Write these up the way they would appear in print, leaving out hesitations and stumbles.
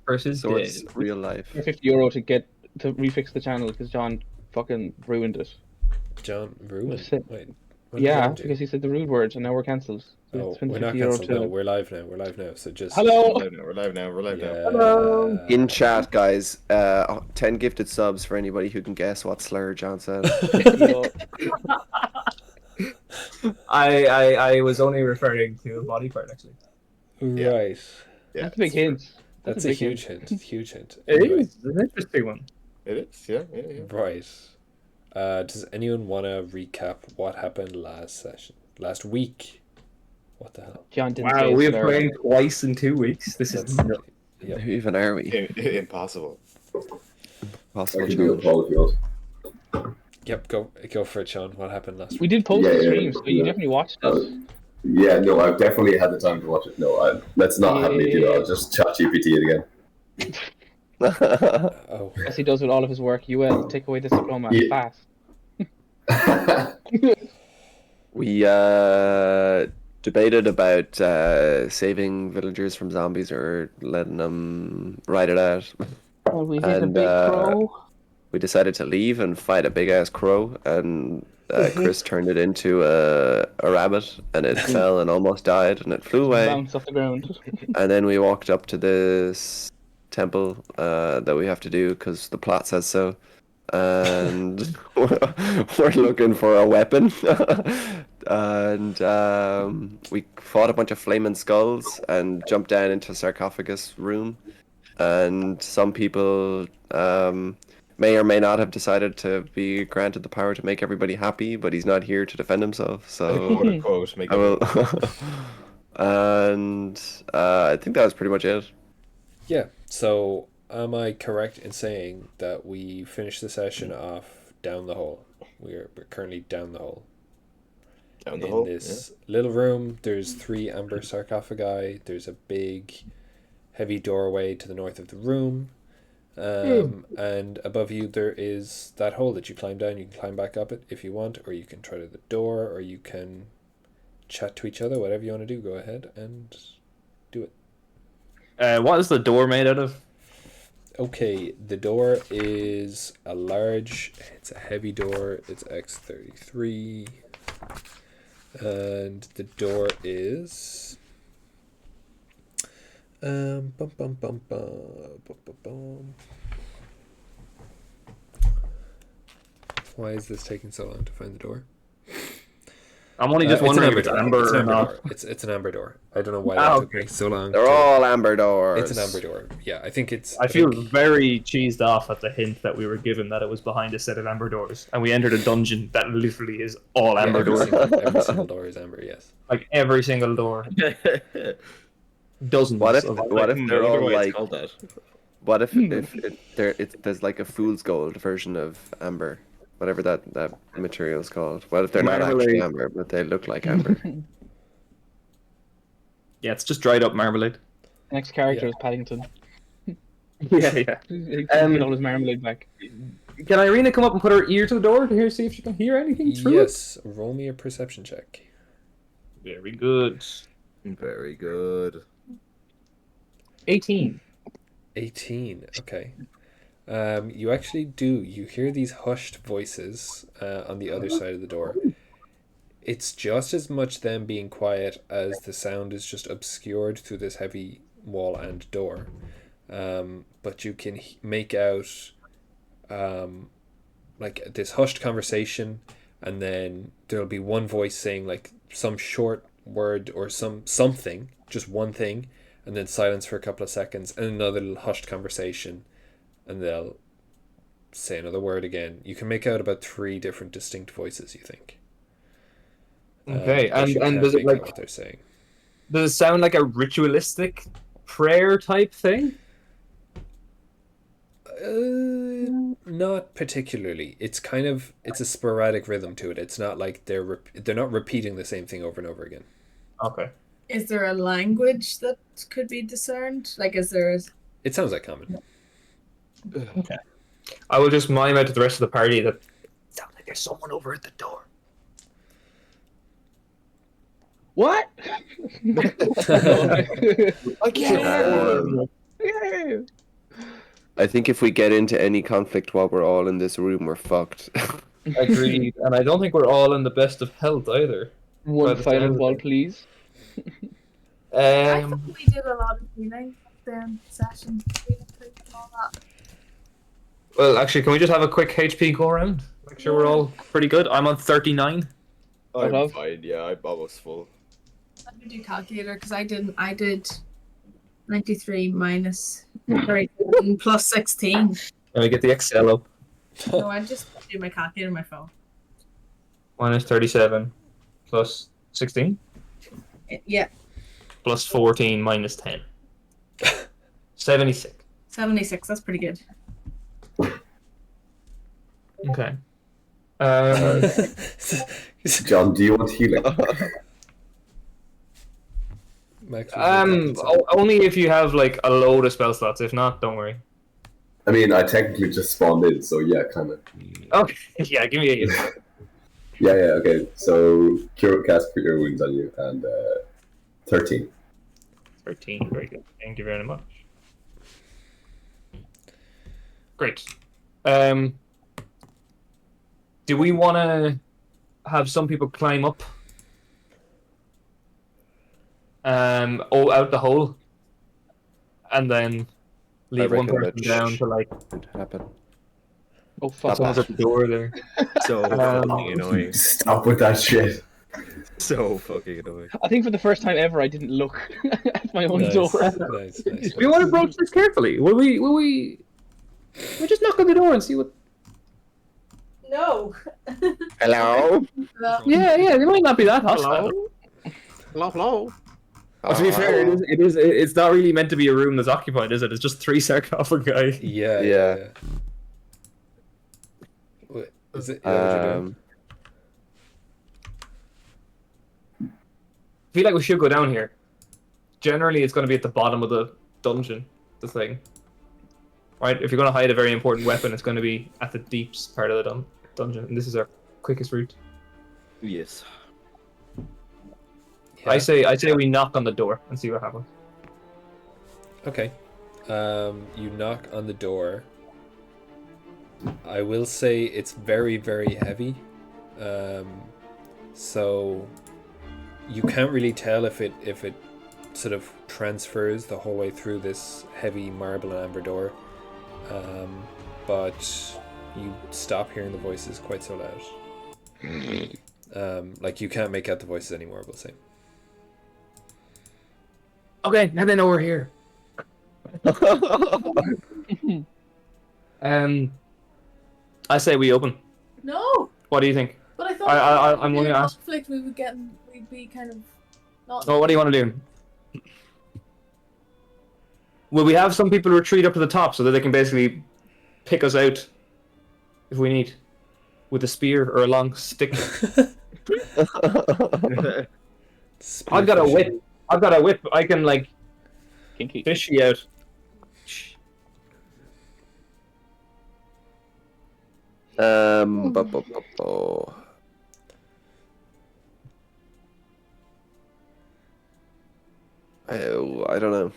Curse is dead. Source real life. €50 to refix the channel because John fucking ruined it. John ruined. Wait. Yeah, because he said the rude words, and now we're cancelled. So Oh, it's been we're not €50 cancelled. to... No, we're live now. We're live now. So just Hello. We're live now. Hello. In chat, guys, 10 gifted subs for anybody who can guess what slur John said. I was only referring to a body part, actually. Right. Yeah, That's a big hint. That's a huge hint. Huge hint. It Anyway, is an interesting one. It is. Yeah. right. Does anyone want to recap what happened last week? What the hell? John didn't Wow, say we it, have sir. played twice in 2 weeks. This is nuts. Yep. Who even are we? Impossible. Possible I can do a challenge. poll if you want. Yep. Go for it, Sean. What happened last We week? did post Yeah, the yeah, stream, so you yeah. definitely watched it. Yeah, no, I've definitely had the time to watch it. No, let's not have me do that. I'll just chat GPT it again. Oh. As he does with all of his work, you will take away this diploma Yeah. fast. We debated about saving villagers from zombies or letting them ride it out. Oh, we hit a And, big crow. We decided to leave and fight a big ass crow, and Chris turned it into a rabbit, and it fell and almost died, and it flew away. Bounce off the ground. And then we walked up to this temple that we have to do because the plot says so. And we're looking for a weapon. And we fought a bunch of flaming skulls and jumped down into a sarcophagus room. And some people may or may not have decided to be granted the power to make everybody happy, but he's not here to defend himself. So Quote unquote. Make I will. And I think that was pretty much it. Yeah. So, am I correct in saying that we finished the session off down the hole? We're currently down the hole. Down the In hole. this little room, there's 3 amber sarcophagi. There's a big, heavy doorway to the north of the room. And above you there is that hole that you climb down. You can climb back up it if you want, or you can try to the door, or you can chat to each other. Whatever you want to do, go ahead and do it. What is the door made out of? Okay, the door is it's a heavy door. It's X33. And the door is bum, bum, bum, bum, bum, bum, bum. Why is this taking so long to find the door? I'm only just It's an wondering if it's door. amber It's an or amber not. door. It's an amber door. I don't know why that took me so long. They're all amber doors. It's an amber door. Yeah, I think it's. I feel think- very cheesed off at the hint that we were given that it was behind a set of amber doors, and we entered a dungeon that literally is all amber every doors. every single door is amber. Yes. Like every single door. Dozens. What if of they're all like? called that. What if there's like a fool's gold version of amber, whatever that material is called? What if they're not actually Marmalade. amber, but they look like amber? Yeah, it's just dried up marmalade. Next character Yeah. is Paddington. Yeah. He can get all his marmalade back. Can Ireena come up and put her ear to the door to see if she can hear anything through it? Yes. Roll me a perception check. Very good. Very good. 18. 18. Okay. You actually do. You hear these hushed voices on the other side of the door. It's just as much them being quiet as the sound is just obscured through this heavy wall and door. But you can make out like this hushed conversation, and then there'll be one voice saying like some short word or something, just one thing, and then silence for a couple of seconds, and another little hushed conversation, and they'll say another word again. You can make out about 3 different distinct voices, you think. Okay, but you and can't does it make out like what they're saying? does it sound like a ritualistic prayer type thing? Not particularly. It's a sporadic rhythm to it. It's not like they're not repeating the same thing over and over again. Okay. Is there a language that could be discerned? Like, is there? It sounds like common. Okay. I will just mime out to the rest of the party that sounds like there's someone over at the door. What? I can't. I think if we get into any conflict while we're all in this room, we're fucked. Agreed. And I don't think we're all in the best of health either. One the final sound of wall, it. please. I thought we did a lot of healing then sessions, healing and all that. Well, actually, can we just have a quick HP go around? Make sure we're all pretty good. I'm on 39. Out I'm of? fine. Yeah, I'm almost full. Let me do calculator because I did 93 minus 37 plus 16. Let me get the Excel up. No, I just do my calculator on my phone. Minus 37 plus 16 Yeah, plus 14 minus 10. 76. 76. That's pretty good. Okay. John, do you want healing? Max, was only if you have like a load of spell slots. If not, don't worry. I mean, I technically just spawned in, so yeah, kind of. Okay. Yeah, give me a hit. Yeah, okay. So, cast Cure Wounds on you, and 13. 13. Very good. Thank you very much. Great. Do we want to have some people climb up? Out the hole, and then leave one reckon person that down to like Could happen. Oh, fuck someone's off. at the door there. So fucking annoying. Stop with that shit. So fucking annoying. I think for the first time ever, I didn't look at my own nice, door. nice, nice. We want to approach this carefully. Will we just knock on the door and see what? No. Hello? Yeah, they might not be that hostile. Hello. To be fair, it's not really meant to be a room that's occupied, is it? It's just 3 sarcophagi. Yeah. Yeah. What, is it? Is that what you're doing? I feel like we should go down here. Generally, it's going to be at the bottom of the dungeon, the thing. Right? If you're going to hide a very important weapon, it's going to be at the deepest part of the dungeon. And this is our quickest route. Yes. Yeah. I say we knock on the door and see what happens. Okay. You knock on the door. I will say it's very, very heavy. So you can't really tell if it sort of transfers the whole way through this heavy marble and amber door. But you stop hearing the voices quite so loud. Like you can't make out the voices anymore, we'll say. Okay, now they know we're here. I say we open. No. What do you think? But I thought I'm in going to ask. conflict we'd be kind of not. Oh, what do you want to do? Will we have some people retreat up to the top so that they can basically pick us out if we need with a spear or a long stick? I've got a whip. I can like Kinky. fish you out. I don't know.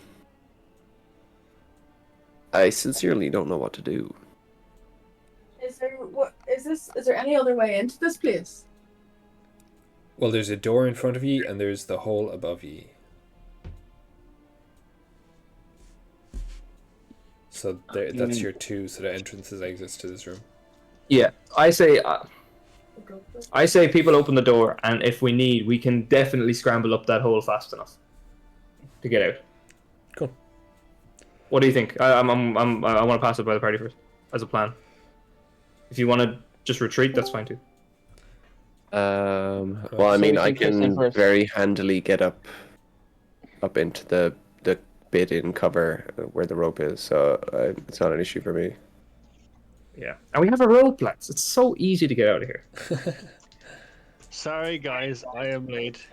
I sincerely don't know what to do. Is there any other way into this place? Well, there's a door in front of you, and there's the hole above you. So that's your two sort of entrances, exits to this room. Yeah, I say people open the door, and if we need, we can definitely scramble up that hole fast enough to get out. Cool. What do you think? I want to pass it by the party first as a plan. If you want to just retreat, that's fine too. Well, I So mean, we I can kiss them can first. very handily get up into the bit in cover where the rope is, so it's not an issue for me. Yeah, and we have a rope, lads. It's so easy to get out of here. Sorry, guys, I am late.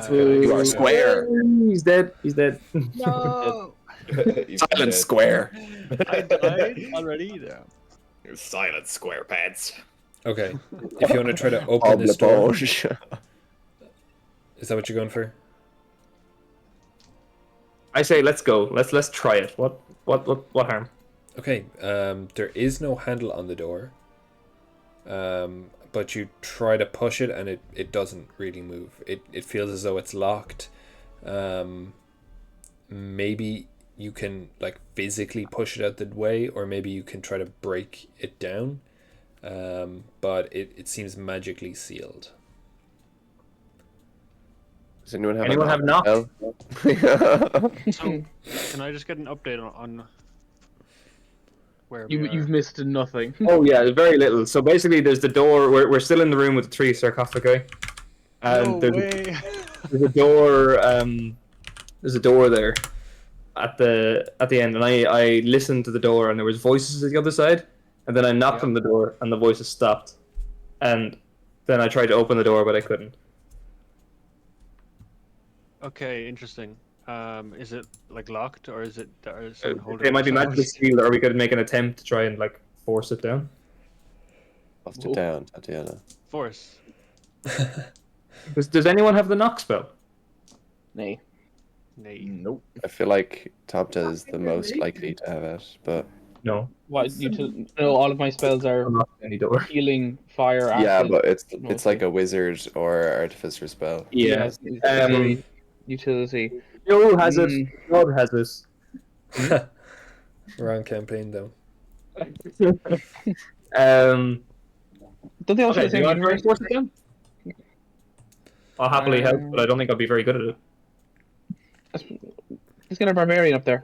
You are square. He's dead. No, Silent square. I died already. There. You're silent, square pants. Okay. If you want to try to open this door, is Bosch. that what you're going for? I say let's go. Let's try it. What harm? Okay, there is no handle on the door. But you try to push it and it doesn't really move. It feels as though it's locked. Maybe you can like physically push it out the way, or maybe you can try to break it down. But it seems magically sealed. Does anyone have Anyone have knock? spell? So, can I just get an update on where we You've are? missed nothing. Oh yeah, very little. So basically, there's the door. We're still in the room with the 3 sarcophagi, and No there's, way! there's a door. There's a door there at the end, and I listened to the door, and there was voices at the other side, and then I knocked on the door, and the voices stopped, and then I tried to open the door, but I couldn't. Okay, interesting. Is it like locked, or is it? Is someone holding It might be it? magically sealed, or we could make an attempt to try and like force it down. Bust it down, Tatiana. Force. Does anyone have the knock spell? Nay. Nay. Nope. I feel like Tomte is the most likely to have it, but No, What? No, all of my spells are I'm not any door. healing, fire, yeah, acid. but it's mostly. like a wizard or artificer spell. Yeah. It's very utility. Joe has it. God has it. Wrong campaign though. Don't they also Okay, the do you same want to universe? force it down? I'll happily help, but I don't think I'll be very good at it. Let's get a barbarian up there.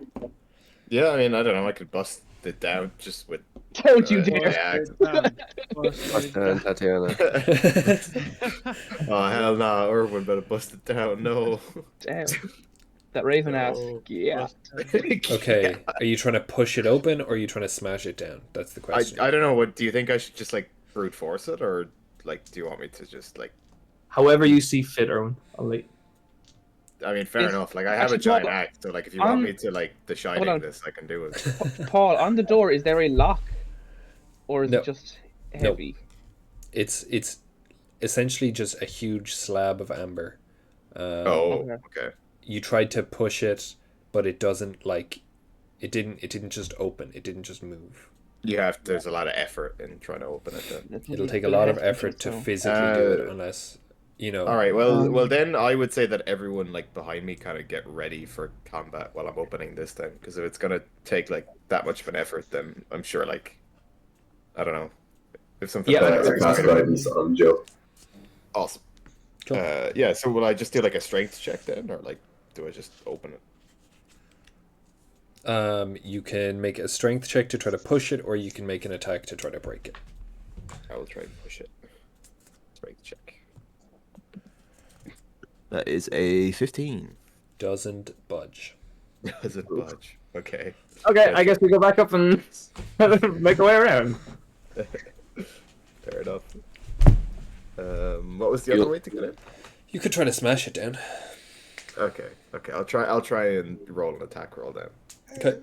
Yeah, I mean, I don't know. I could bust it down just with. Don't you my dare! axe. Bust it down, Tatiana. Oh hell no! Urwin better bust it down. No. Damn. That raven ass. No. Yeah. Okay, are you trying to push it open or are you trying to smash it down? That's the question. I don't know. What do you think? I should just like brute force it, or like do you want me to just like? However you see fit, Erwin. I'll let. I mean, fair Is- enough. Like I have a actually, giant Paul, axe, so like if you want me to like the hold shining on. this, I can do it. Paul, on the door, is there a lock? Or is No. it just heavy? It's essentially just a huge slab of amber. Oh, okay. okay. You tried to push it, but it doesn't like. It didn't just open. It didn't just move. You have. There's a lot of effort in trying to open it. Then. It'll take a lot of effort to physically do it, Uh, unless you know. All right. Well, then I would say that everyone like behind me kind of get ready for combat while I'm opening this thing, because if it's gonna take like that much of an effort, then I'm sure like, I don't know, if something. Yeah, like I cast guidance on Joe. Awesome. Cool. Yeah. So will I just do like a strength check then, or like do I just open it? You can make a strength check to try to push it, or you can make an attack to try to break it. I will try and push it. Strength check. That is a 15. Doesn't budge. Does it budge? Okay. Okay, I guess we go back up and make our way around. Fair enough. What was the other way to get it? You could try to smash it down. Okay. Okay. I'll try and roll an attack roll then. Okay.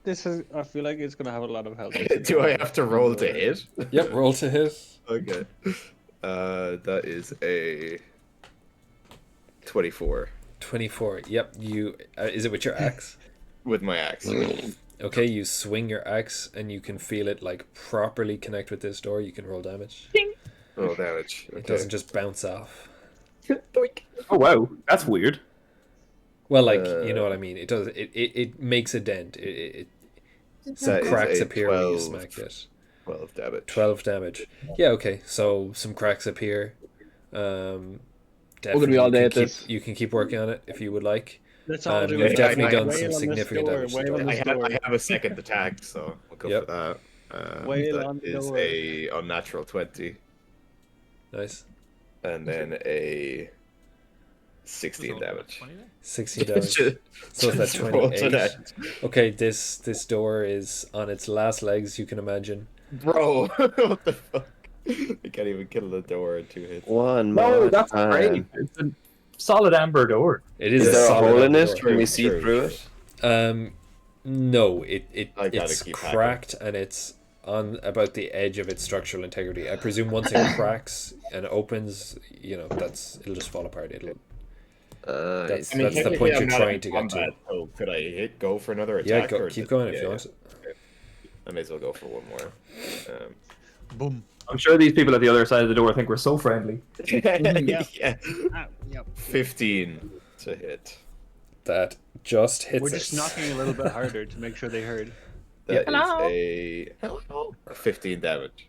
This is. I feel like it's gonna have a lot of health. Do I have to roll to hit? Yep. Roll to hit. Okay. That is a 24 24. Yep. You. Is it with your axe? with my axe. Okay. You swing your axe and you can feel it like properly connect with this door. You can roll damage. Roll damage. Okay. It doesn't just bounce off. Oh wow, that's weird. Well, like you know what I mean. It does. It makes a dent. Some That is cracks a appear when you 12. smack it. 12 damage. 12 damage. Yeah. Okay. So some cracks appear. Definitely. gonna be all day you at can this. You can keep working on it if you would like. Let's all do You've it. definitely I done wail some on this significant door, damage. to the wail door. on I this have, door. I have a second attack, so we'll go Yep. for that. Wail on That the is door. a unnatural 20, Nice. and then a 16 damage. 16 damage. Just- So is that just roll to 28? that. Okay, this door is on its last legs, you can imagine. Bro, what the fuck? I can't even kill the door in 2 hits. One No, more that's time. great. It's a solid amber door. It Is is there a solid hole in amber it? door. Can we see True, through true. it? No, I gotta it's keep hacking. cracked and it's on about the edge of its structural integrity. I presume once it cracks and opens, you know, it'll just fall apart. It'll Nice. That's I mean, that's the technically point I'm you're not trying in to get to. combat, so could I go for another Yeah, attack? or keep did- going if yeah, you yeah. want. I may as well go for one more. Boom. I'm sure these people at the other side of the door think we're so friendly. Yeah. Yeah. Yep. 15 to hit. That just hits We're just us. knocking a little bit harder to make sure they heard. That is Hello? a 15 damage.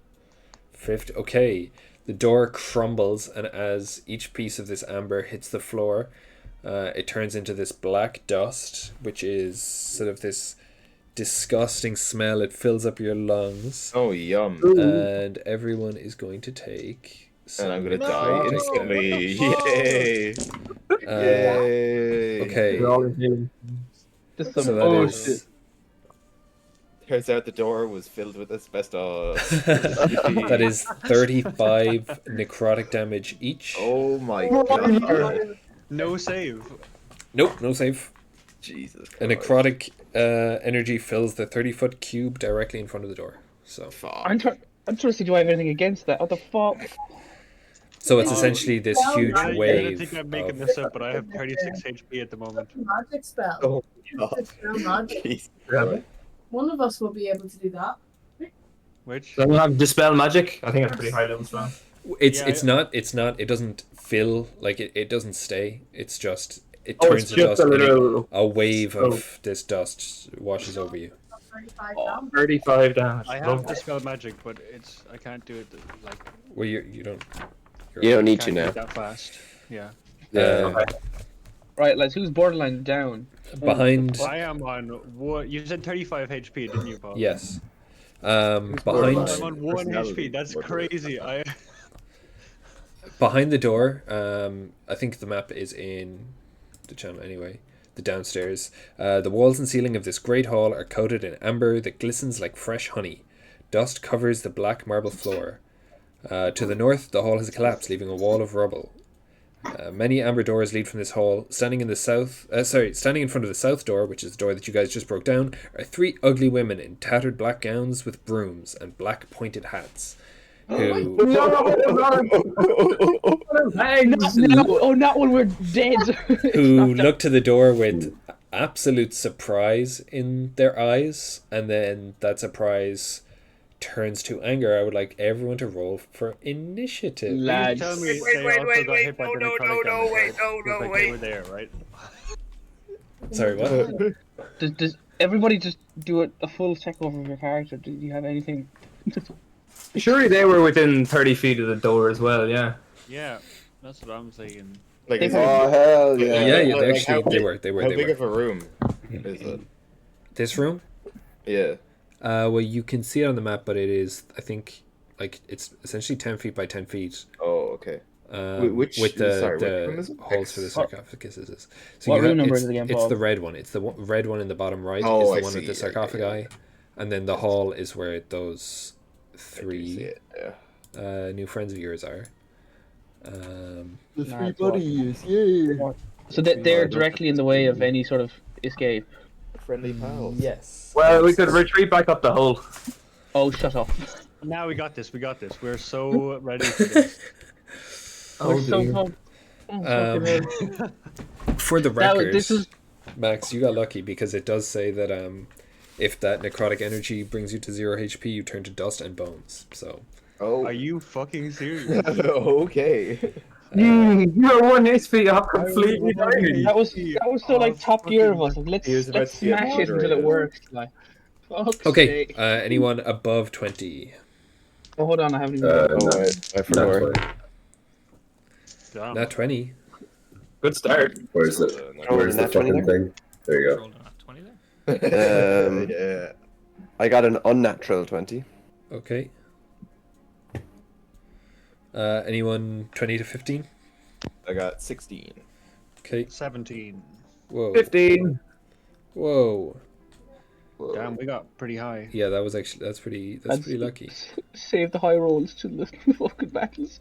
50. Okay, the door crumbles, and as each piece of this amber hits the floor, it turns into this black dust, which is sort of this disgusting smell. It fills up your lungs, Oh, yum. and everyone is going to take. And I'm gonna some die necrotic instantly. damage. Yay! Okay, We're all in healing. Just so some that bullshit. is. Turns out the door was filled with asbestos. That is 35 necrotic damage each. Oh my god. No save. Nope, no save. Jesus Christ. A necrotic energy fills the 30-foot cube directly in front of the door. So I'm trying to see, do I have anything against that? What the fuck? it's essentially this huge You're gonna wave. think I'm making of- this up, but I have 36 HP at the moment. Magic spell. Oh god. Dispel magic. Jesus Yeah. Christ. One of us will be able to do that. Which? Then we'll have Dispel Magic. I think that's pretty high level spell. It's Yeah, it's not. It doesn't fill like it doesn't stay. It's just it Oh, turns it's to just dust. a and little a wave of this dust washes over you. 35 damage. 35 damage. I have Dispel Magic, but I can't do it like. Well, you don't. You don't need to Can't do now. it that fast. Yeah. Right, lads, who's borderline down? Behind. I am on what? You said 35 HP, didn't you, Paul? Yes. I'm Behind on 1 HP. That's crazy. behind the door. I think the map is in the channel anyway. The downstairs. The walls and ceiling of this great hall are coated in amber that glistens like fresh honey. Dust covers the black marble floor. To the north, the hall has collapsed, leaving a wall of rubble. Many amber doors lead from this hall. Standing in front of the south door, which is the door that you guys just broke down, are 3 ugly women in tattered black gowns with brooms and black pointed hats. Who No, not when we're dead. who look to the door with absolute surprise in their eyes, and then that surprise turns to anger. I would like everyone to roll for initiative. Lads. Tell me wait, no, they were there, right? Sorry, what? Does everybody just do a full check over of your character? Do you have anything? Surely they were within 30 feet of the door as well, yeah. Yeah, that's what I'm saying. Like, They is Oh hell yeah! Yeah, Like, they like, actually how they were. How They big were. of a room is it? This room? Yeah. Well, you can see it on the map, but it is, I think, like it's essentially 10 feet by 10 feet. Oh, okay. With which room the is it? holes for the sarcophaguses. So What you have, room number it's, is it again, it's Paul? the red one. It's the red one in the bottom right. Oh, is the I one with see. the Okay, sarcophagi, yeah. and then the hall is where those I do see 3 it, yeah. new friends of yours are. The Nah, three it's what- buddies, yay! So they're directly in the way of any sort of escape. Friendly pals. Yes. Well, we could retreat back up the hole. Oh, shut up. Now we got this. We're so ready for this. We're so dear. pumped. Oh, fucking hell. For the That was- record, this is- Max, you got lucky because it does say that if that necrotic energy brings you to 0 HP, you turn to dust and bones. So Oh. Are you fucking serious? Okay. You're 1 HP off completely dying. That was so like top gear of us. Like, He was about let's to be a smash it until moderator. it works. Like, fuck's okay, sake. anyone above 20? Oh, hold on, I haven't even. No, I forgot. Damn. Not 20. Good start. Where's the Where's fucking 20 thing? There you go. Rolled a 20 there. Yeah. I got an unnatural 20. Okay. Anyone 20 to 15? I got 16. Okay. 17. Whoa. 15. Whoa. Damn, we got pretty high. Yeah, that's pretty lucky. Save the high rolls to the fucking battles.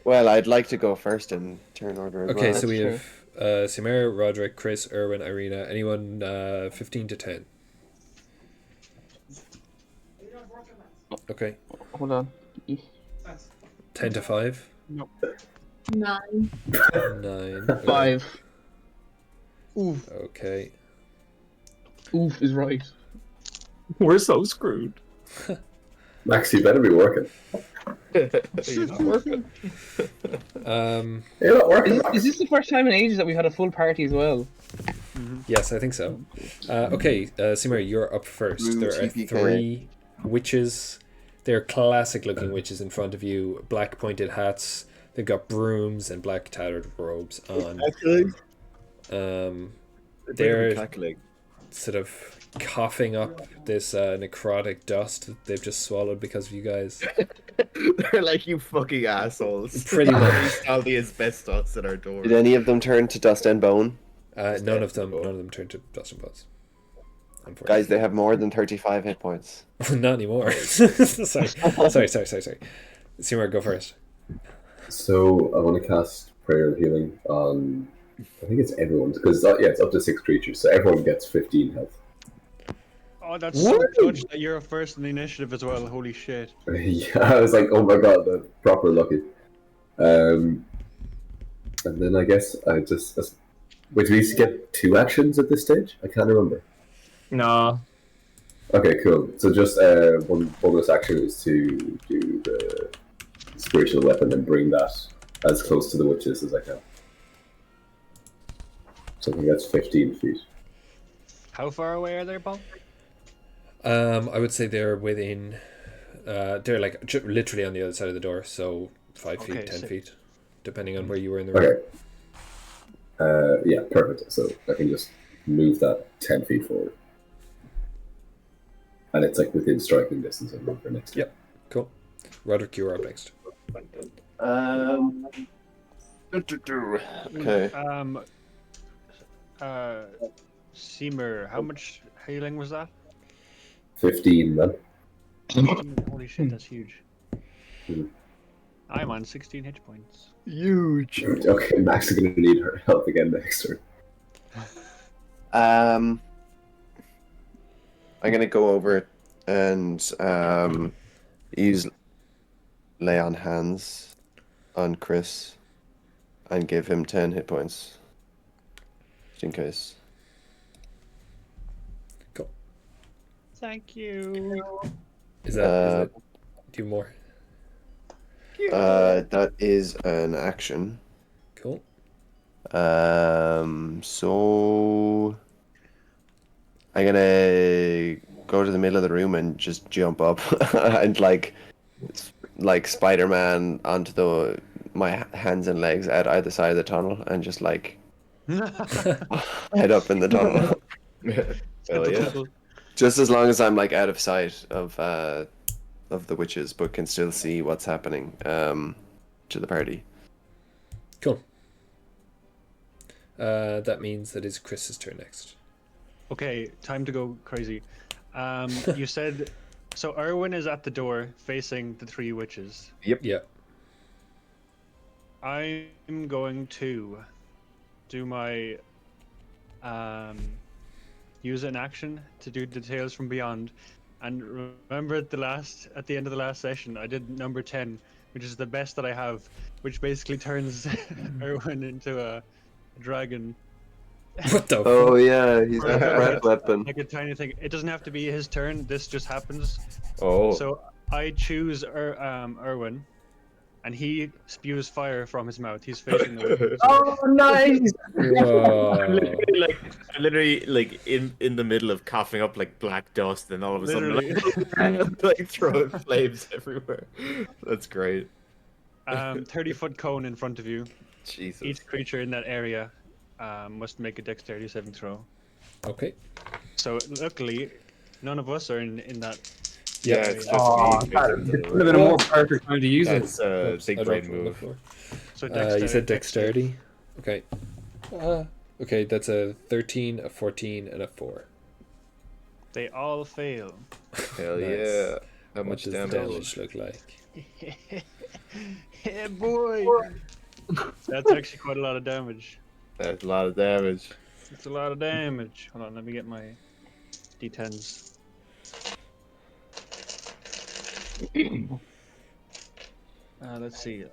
Well, I'd like to go first in turn order as Okay, well. so we That's have Cymer, Roderick, Chris, Urwin, Ireena. Anyone 15 to 10? Okay. Hold on. 10 to 5? 9. 9. Okay. 5. Oof. Okay. Oof is right. We're so screwed. Max, you better be working. You're not working. You're not working, Is Max. this the first time in ages that we had a full party as well? Yes, I think so. Okay, Cymer, you're up first. Room There are TPK. 3 witches. They're classic-looking witches in front of you. Black pointed hats. They've got brooms and black tattered robes on. They're cackling. sort of coughing up this necrotic dust that they've just swallowed because of you guys. They're like, you fucking assholes. Pretty much. All the asbestos at our door. Did any of them turn to dust and bone? None of them turned to dust and bones. Guys, they have more than 35 hit points. Not anymore. sorry. Cymer, go first. So I want to cast Prayer of Healing on. I think it's everyone because it's up to 6 creatures, so everyone gets 15 health. Oh, that's so clutch that you're first in the initiative as well. Holy shit. Yeah, I was like, oh my god, that's proper lucky. And then I guess I just. Wait, do we get 2 actions at this stage? I can't remember. Nah. Okay, cool. So just one bonus action is to do the spiritual weapon and bring that as close to the witches as I can. So I think that's 15 feet. How far away are they, Paul? I would say they're within. They're like literally on the other side of the door, so 5 feet, 10 feet, depending on where you were in the room. Okay. Yeah, perfect. So I can just move that 10 feet forward. And it's like within striking distance of the next. Yep, cool. Roderick, you're up next. Okay. Cymer, how much healing was that? 15, man. Holy shit, that's huge. I'm on 16 hit points. Huge. Okay, Max is going to need her help again next turn. I'm gonna go over and use lay on hands on Chris and give him 10 hit points. Just in case. Cool. Thank you. Is that do more? That is an action. Cool. So I'm gonna go to the middle of the room and just jump up and like Spider-Man onto my hands and legs at either side of the tunnel and just like head up in the tunnel. Hell yeah. Just as long as I'm like out of sight of the witches, but can still see what's happening to the party. Cool. That means that it's Chris's turn next. Okay, time to go crazy. You said so. Urwin is at the door facing the 3 witches. Yep. I'm going to do my use an action to do Details from Beyond. And remember at the end of the last session, I did number 10, which is the best that I have, which basically turns Urwin into a dragon. What the Oh yeah, he's got a breath weapon. Like a tiny thing. It doesn't have to be his turn. This just happens. Oh. So I choose Urwin, and he spews fire from his mouth. He's facing the witches. Oh, nice! I'm literally like in the middle of coughing up like black dust, and all of a sudden like throwing flames everywhere. That's great. 30-foot cone in front of you. Jesus. Each creature in that area must make a dexterity saving throw. Okay. So luckily, none of us are in that. Yeah, it's just me. It would have been a more perfect time to use it. That's a big brain move. So You said dexterity. Okay. Okay, that's a 13, a 14, and a 4. They all fail. Hell Nice. yeah. How What much does the damage? damage look like? Yeah, boy. That's actually quite a lot of damage. That's a lot of damage. It's a lot of damage. Hold on, let me get my d10s. Let's see.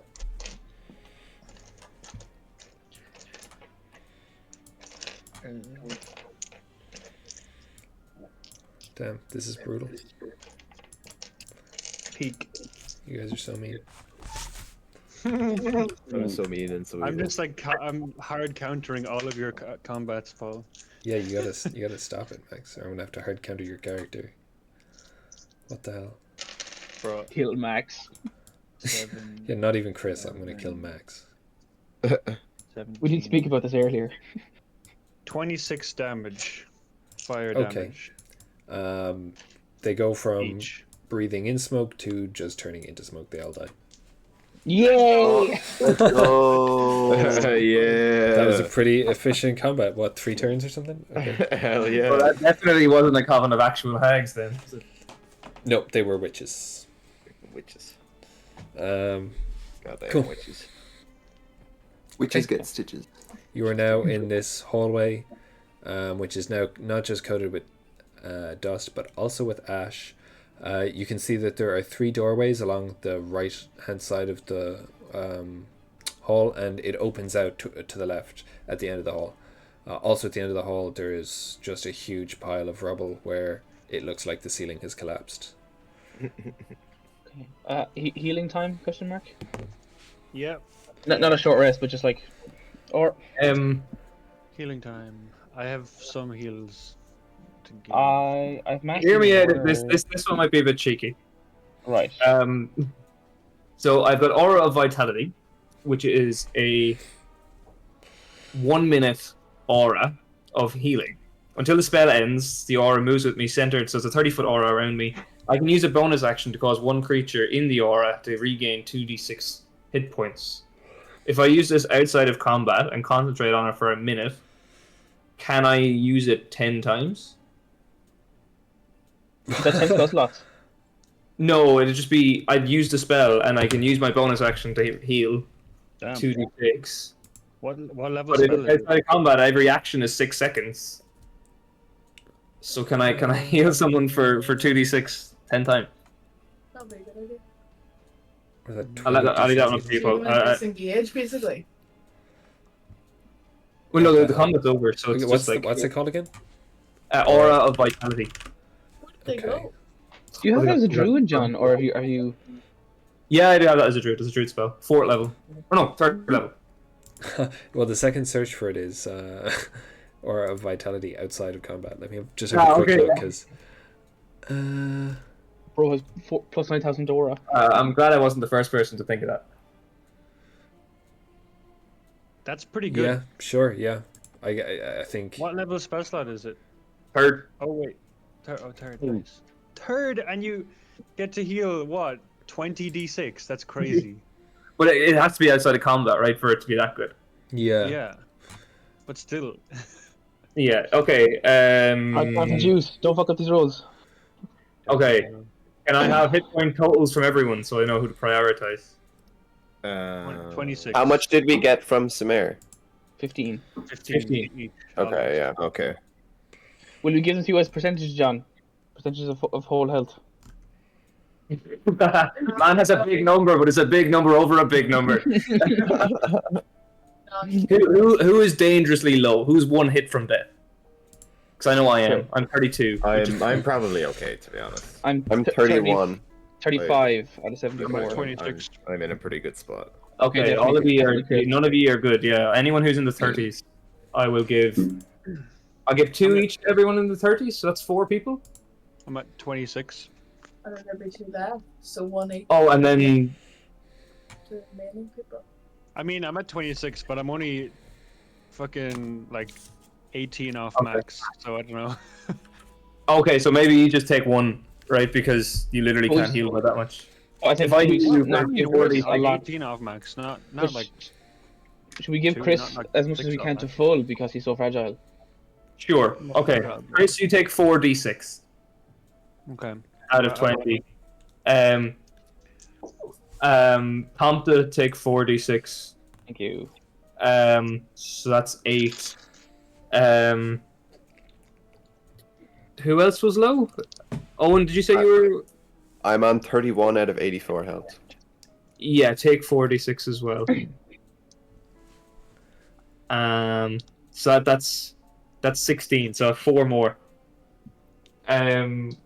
Damn, this is brutal. Peak. You guys are so mean. I'm so mean and so I'm evil. just like I'm hard countering all of your combats, Paul. Yeah, you gotta stop it, Max. Or I'm gonna have to hard counter your character. What the hell? Bro, Kill Max. 7, Yeah, not even Chris. I'm gonna kill Max. 17, We didn't speak about this earlier. 26 damage. Fire Okay. damage. They go from Each. breathing in smoke to just turning into smoke. They all die. Yay! Oh, Yeah. That was a pretty efficient combat. What, 3 turns or something? Okay. Hell yeah. Well, that definitely wasn't a coven of actual hags then. Nope, they were witches. Witches. Um, Goddamn Cool. witches. witches get stitches. you are now in this hallway, which is now not just coated with dust, but also with ash. You can see that there are 3 doorways along the right-hand side of the hall, and it opens out to the left at the end of the hall. Also at the end of the hall, there is just a huge pile of rubble where it looks like the ceiling has collapsed. Healing time? Question mark. Yep. Not a short rest, but just like, or Healing time. I have some heals to give. I've mastered. Hear me out. Aura. This one might be a bit cheeky. Right. So I've got Aura of Vitality, which is a 1-minute aura of healing. Until the spell ends, the aura moves with me centered, so it's a 30-foot aura around me. I can use a bonus action to cause one creature in the aura to regain 2d6 hit points. If I use this outside of combat and concentrate on it for a minute, can I use it 10 times? Is that 10 spell slots? No, it'd just be I'd use the spell and I can use my bonus action to heal Damn. 2d6. What level But spell is it? outside of combat, every action is 6 seconds. So can I heal someone for 2d6 10 times? That'll be a good idea. Or is that I'll leave that 20? one up to people. Disengage, basically. Well, no, the combat's over, so it's What's just like what's it called again? Aura of Vitality. Where did they Okay. go? Do you have that as a druid, John, or are you? Yeah, I do have that as a druid. It's a druid spell. 4th level. Or no, 3rd level. Well, the second search for it is Aura of Vitality outside of combat. Let me just have a quick okay. look, because... Bro has plus 9,000 aura. I'm glad I wasn't the first person to think of that. That's pretty good. yeah, sure, yeah. I think... What level spell slot is it? 3rd. Oh wait. Third. Nice. 3rd, and you get to heal what? 20d6. That's crazy. But it has to be outside of combat, right, for it to be that good. Yeah. Yeah. But still. Yeah, okay. Hard juice. Don't fuck up these rolls. Okay. Can I have hit point totals from everyone so I know who to prioritize? 26. How much did we get from Cymer? 15. 15 each. Okay, yeah. Okay. Will we give them to you as percentages, John? Percentages of whole health. Man has a big number, but it's a big number over a big number. who is dangerously low? Who's 1 hit from death? Because I know I am. I'm 32. I'm probably okay, to be honest. I'm 31. 35 out of 74. I'm, 26. I'm in a pretty good spot. Okay, Yeah, all of you are. definitely. None of you are good. Yeah, anyone who's in the 30s, I will give. I'll give 2 each to everyone in the 30s, so that's 4 people. I'm at 26. And then there'll be 2 there. So 1 each Oh, and then to the remaining people. I mean, I'm at 26, but I'm only fucking like 18 off Okay. max, so I don't know. okay, so maybe you just take 1, right? Because you literally can't heal by that much. I think If I we do not you give already Chris a like lot. 18 off max, not Chris- like. Should we give 2, Chris not like as much as 6 we can off to max. full because he's so fragile? Sure. Okay, Chris, you take 4d6 Okay. out of 20. Tomte take 4d6. Thank you. So that's 8. Who else was low? Owen, did you say you were? I'm on 31 out of 84 health. Yeah, take 4d6 as well. So that's That's 16, so 4 more.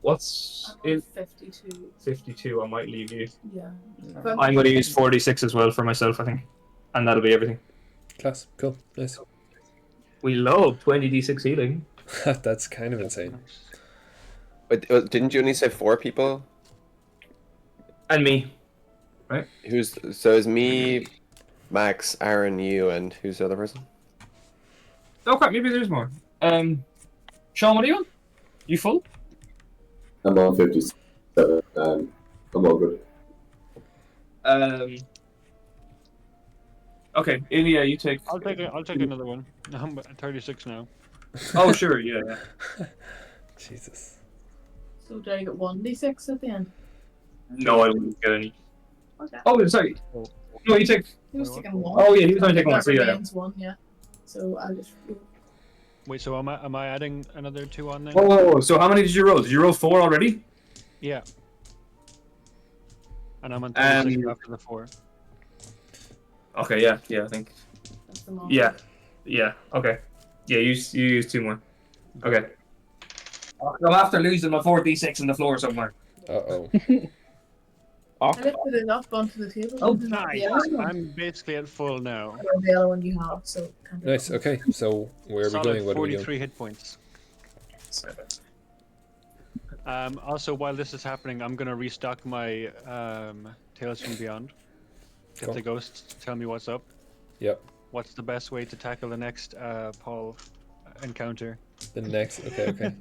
What's I'm on in 52. 52? I might leave you. Yeah. I'm going to use 46 as well for myself, I think. And that'll be everything. Class. Cool. Nice. We love 20d6 healing. That's kind of insane. But didn't you only say 4 people? And me. So is me, Max, Aaron, you, and who's the other person? Oh crap, maybe there's more. Sean, what are you on? You full? I'm on 57. I'm all good. Okay, Ilya, you take. I'll take another one. I'm at 36 now. Oh sure, yeah. Jesus. So do I get 1d6 at the end? No, I wouldn't get any. Okay. Oh, sorry. No, you take. He was taking 1. Oh yeah, he was only taking 1. That So yeah. remains 1, yeah. So I'll just. Wait, so am I adding another 2 on then? Oh, so how many did you roll? Did you roll 4 already? Yeah. And I'm on 36 after the 4. Okay, yeah, I think. That's the moment. Yeah, okay. Yeah, you use 2 more. Okay. I'm after losing my 4d6 on the floor somewhere. Uh-oh. I lifted it up onto the table. Oh, Not Nice. the other one. I'm basically at full now. Or the other one you have, so. Can't do Nice. that. Okay. So where are we Solid going? What are we 43 doing? hit points. Also, while this is happening, I'm gonna restock my Tales from Beyond. Get Cool. the ghosts to tell me what's up. Yep. What's the best way to tackle the next Paul encounter? The next. Okay.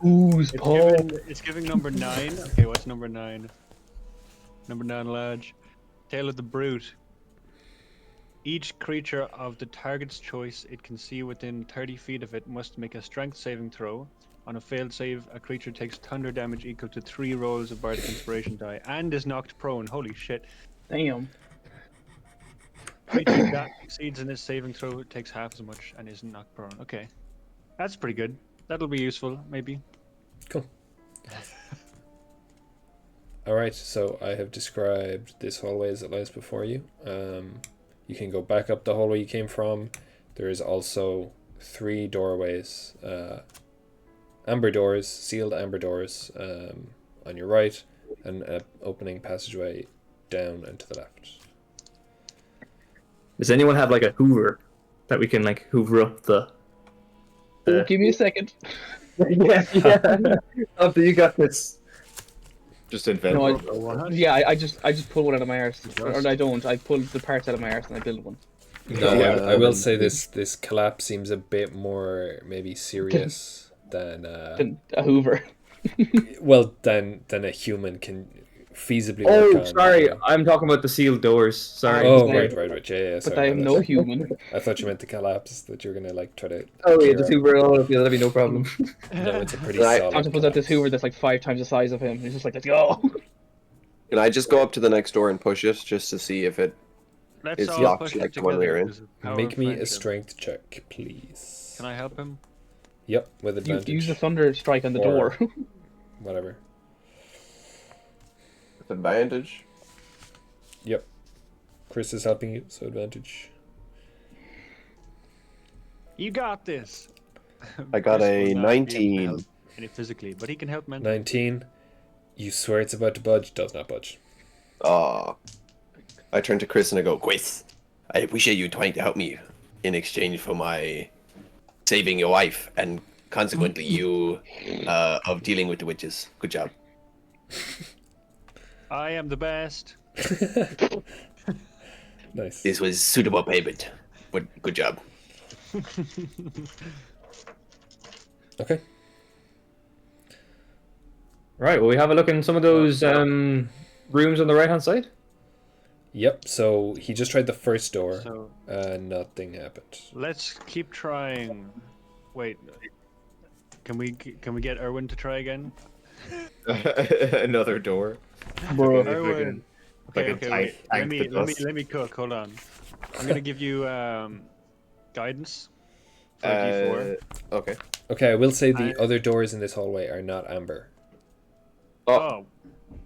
Who's Paul? It's giving number 9. Okay, what's number 9? Number 9 large. Tale of the Brute. Each creature of the target's choice it can see within 30 feet of it must make a strength saving throw. On a failed save, a creature takes thunder damage equal to 3 rolls of Bardic Inspiration die and is knocked prone. Holy shit. Damn. Creature that succeeds in this saving throw takes half as much and isn't knocked prone. Okay. That's pretty good. That'll be useful, maybe. Cool. All right. So I have described this hallway as it lies before you. You can go back up the hallway you came from. There is also 3 doorways, amber doors, sealed amber doors on your right, and an opening passageway down and to the left. Does anyone have like a Hoover that we can like Hoover up the? Oh, give me a second. yeah. After you got this. Just invent No, one. I just pull one out of my arse. Or I don't. I pull the parts out of my arse and I build one. No, I will say this collapse seems a bit more maybe serious than A Hoover. well than a human can feasibly work Oh, on. sorry, I'm talking about the sealed doors. Sorry. Oh, right, yeah. But Sorry, I am about no that. human. I thought you meant the collapse, that you're gonna like try to. Oh yeah, clear just out. Hoover it all up. Yeah, that'd be no problem. No, it's a pretty Right. solid. Tomte pulls out this Hoover that's like 5 times the size of him. He's just like, let's go. Can I just go up to the next door and push it just to see if it? Let's It's all locked push like it the one we together. were in. because of power Make of me a friendship. strength check, please. Can I help him? Yep, with You advantage. use the thunder strike on the Or- door. Whatever. With advantage. Yep. Chris is helping you, so advantage. You got this. I got Chris a will not be able to 19. help any physically, but he can help mentally. 19. You swear it's about to budge, does not budge. Oh. I turn to Chris and I go, Chris, I appreciate you trying to help me in exchange for my saving your wife and consequently you of dealing with the witches. Good job. I am the best. Nice. This was suitable payment, but good job. Okay. Right. Will we have a look in some of those rooms on the right hand side? Yep, so he just tried the first door, So and nothing happened. let's keep trying. Wait, can we get Urwin to try again? Another door. Bro. Urwin. Like Okay, a wait. tank that does. Let me cook. Hold on. I'm gonna give you guidance for a D4. Okay. Okay, I will say the other doors in this hallway are not amber. Oh,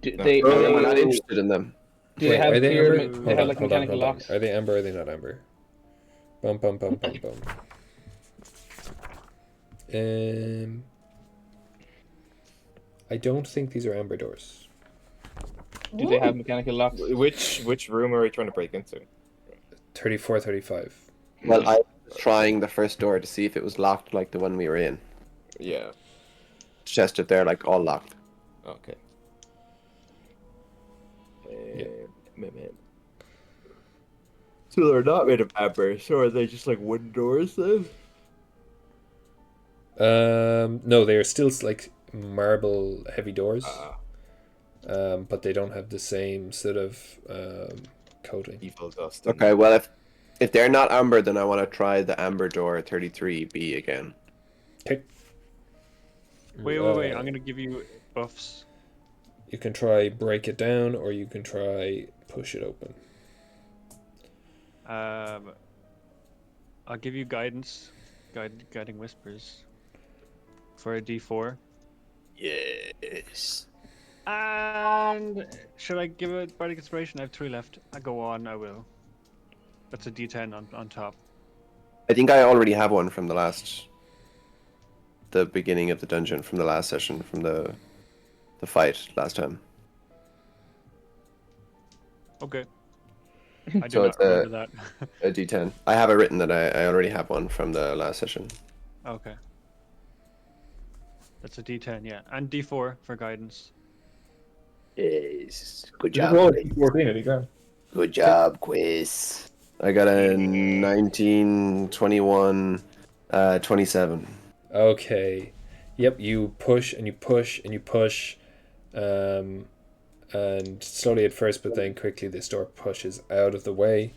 Do No. they, Oh, we're not interested in them. do they Wait, have are they clear, amber? they have like mechanical locks? Are they amber or are they not amber? Bum bum bum bum bum. I don't think these are amber doors. Do they have mechanical locks? Which room are we trying to break into? 34, 35. Well, I was trying the first door to see if it was locked like the one we were in. Yeah. Chest if they're like all locked. Okay. Yeah. So they're not made of amber, so are they just like wooden doors then? No, they are still like marble heavy doors. But they don't have the same sort of coating. Evil dust. Okay, well if they're not amber, then I want to try the amber door 33B again. Okay. Wait. I'm gonna give you buffs. You can try break it down, or you can try push it open. I'll give you guidance, guiding whispers, for a D4. Yes. And should I give it bardic inspiration? I have 3 left. I go on. I will. That's a D10 on top. I think I already have one from the beginning of the dungeon, from the last session, from the fight last time. Okay. I do So not it's remember that. a D10. I have it written that I already have one from the last session. Okay. That's a D10, yeah, and D4 for guidance. Yes. Good Just job. roll a D14 it'd be grand. Good job, quiz. I got a 19, 21, 27. Okay. Yep, you push and you push and you push, and slowly at first, but then quickly this door pushes out of the way,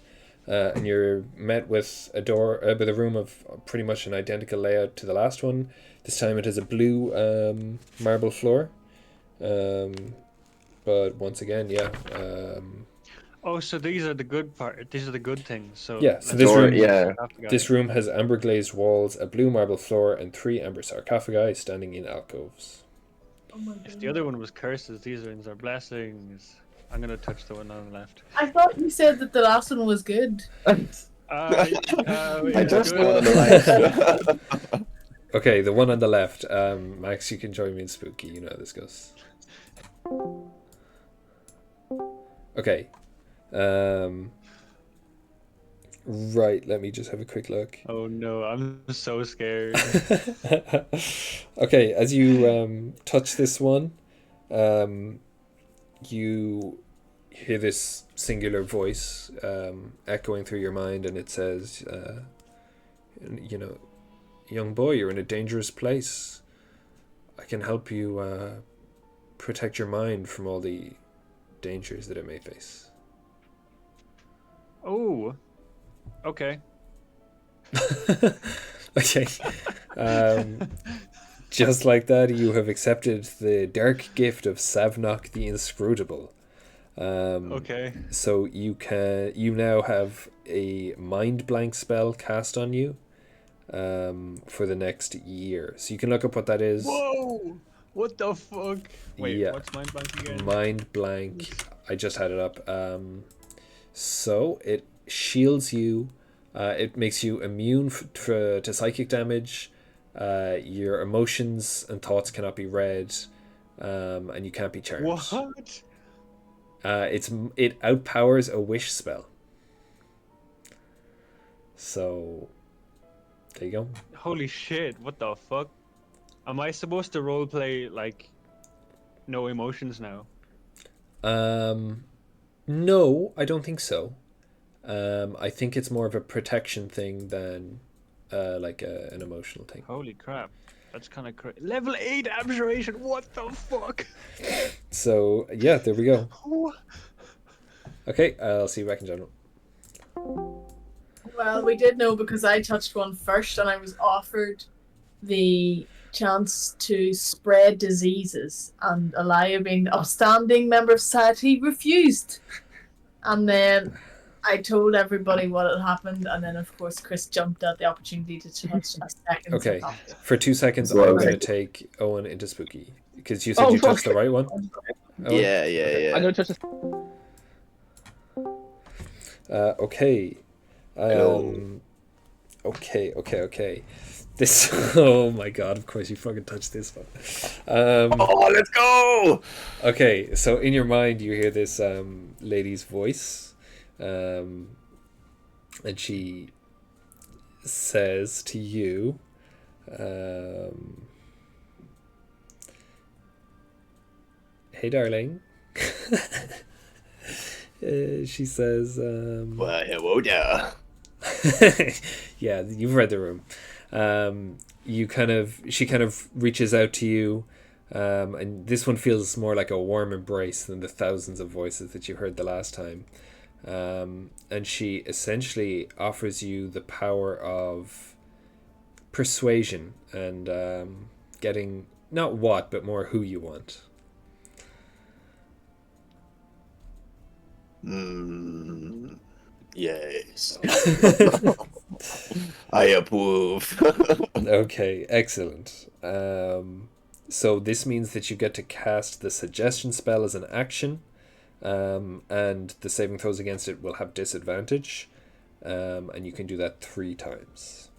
and you're met with a door, with a room of pretty much an identical layout to the last one. This time it has a blue marble floor, but once again, yeah. Oh, so these are the good part. These are the good things. So Yeah, so this room has amber glazed walls, a blue marble floor, and 3 amber sarcophagi standing in alcoves. Oh my If the other one was curses, these ones are blessings. I'm gonna touch the one on the left. I thought you said that the last one was good. I touched the one on the right. Okay, the one on the left. Max, you can join me in spooky. You know how this goes. Okay. Right, let me just have a quick look. Oh no, I'm so scared. Okay, as you touch this one, you hear this singular voice echoing through your mind, and it says, you know, young boy, you're in a dangerous place. I can help you protect your mind from all the dangers that it may face. Oh, okay. Okay. Just like that, you have accepted the dark gift of Savnok the Inscrutable. Okay. So you now have a mind blank spell cast on you for the next year. So you can look up what that is. Whoa! What the fuck? Wait, Yeah. what's mind blank again? Mind blank. I just had it up. So it shields you. It makes you immune to psychic damage. Your emotions and thoughts cannot be read, and you can't be charmed. What? It outpowers a wish spell. So there you go. Holy shit! What the fuck? Am I supposed to roleplay like no emotions now? No, I don't think so. I think it's more of a protection thing than like an emotional thing. Holy crap! That's kind of crazy. Level 8 abjuration. What the fuck? So yeah, there we go. Okay, I'll see you back in general. Well, we did know because I touched one first and I was offered the chance to spread diseases, and Elia, being the upstanding member of society, refused. And then I told everybody what had happened, and then of course Chris jumped at the opportunity to touch a second. Okay, for 2 seconds Well, I'm going to okay. take Owen into spooky because you said you touched the right one. Owen? Yeah. I'm gonna touch this. Okay. Hello. Okay. This. Oh my god! Of course, you fucking touched this one. Oh, let's go! Okay, so in your mind, you hear this lady's voice, and she says to you, "Hey, darling." She says, Well, hello there. yeah, you've read the room. She kind of reaches out to you, and this one feels more like a warm embrace than the thousands of voices that you heard the last time. And she essentially offers you the power of persuasion and getting not what, but more who you want. Yes. I approve. Okay, excellent. So this means that you get to cast the suggestion spell as an action, and the saving throws against it will have disadvantage, and you can do that 3 times.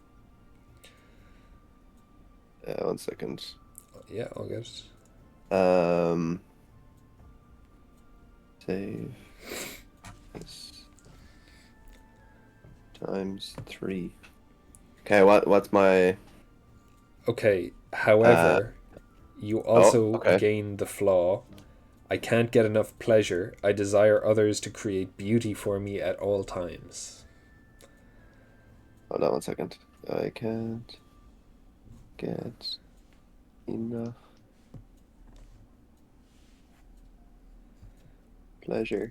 1 second. Yeah, I'll get it. Save. Yes. Times 3. Okay, what's my... Okay, however, you also okay. gain the flaw. I can't get enough pleasure. I desire others to create beauty for me at all times. Hold on 1 second. I can't get enough pleasure.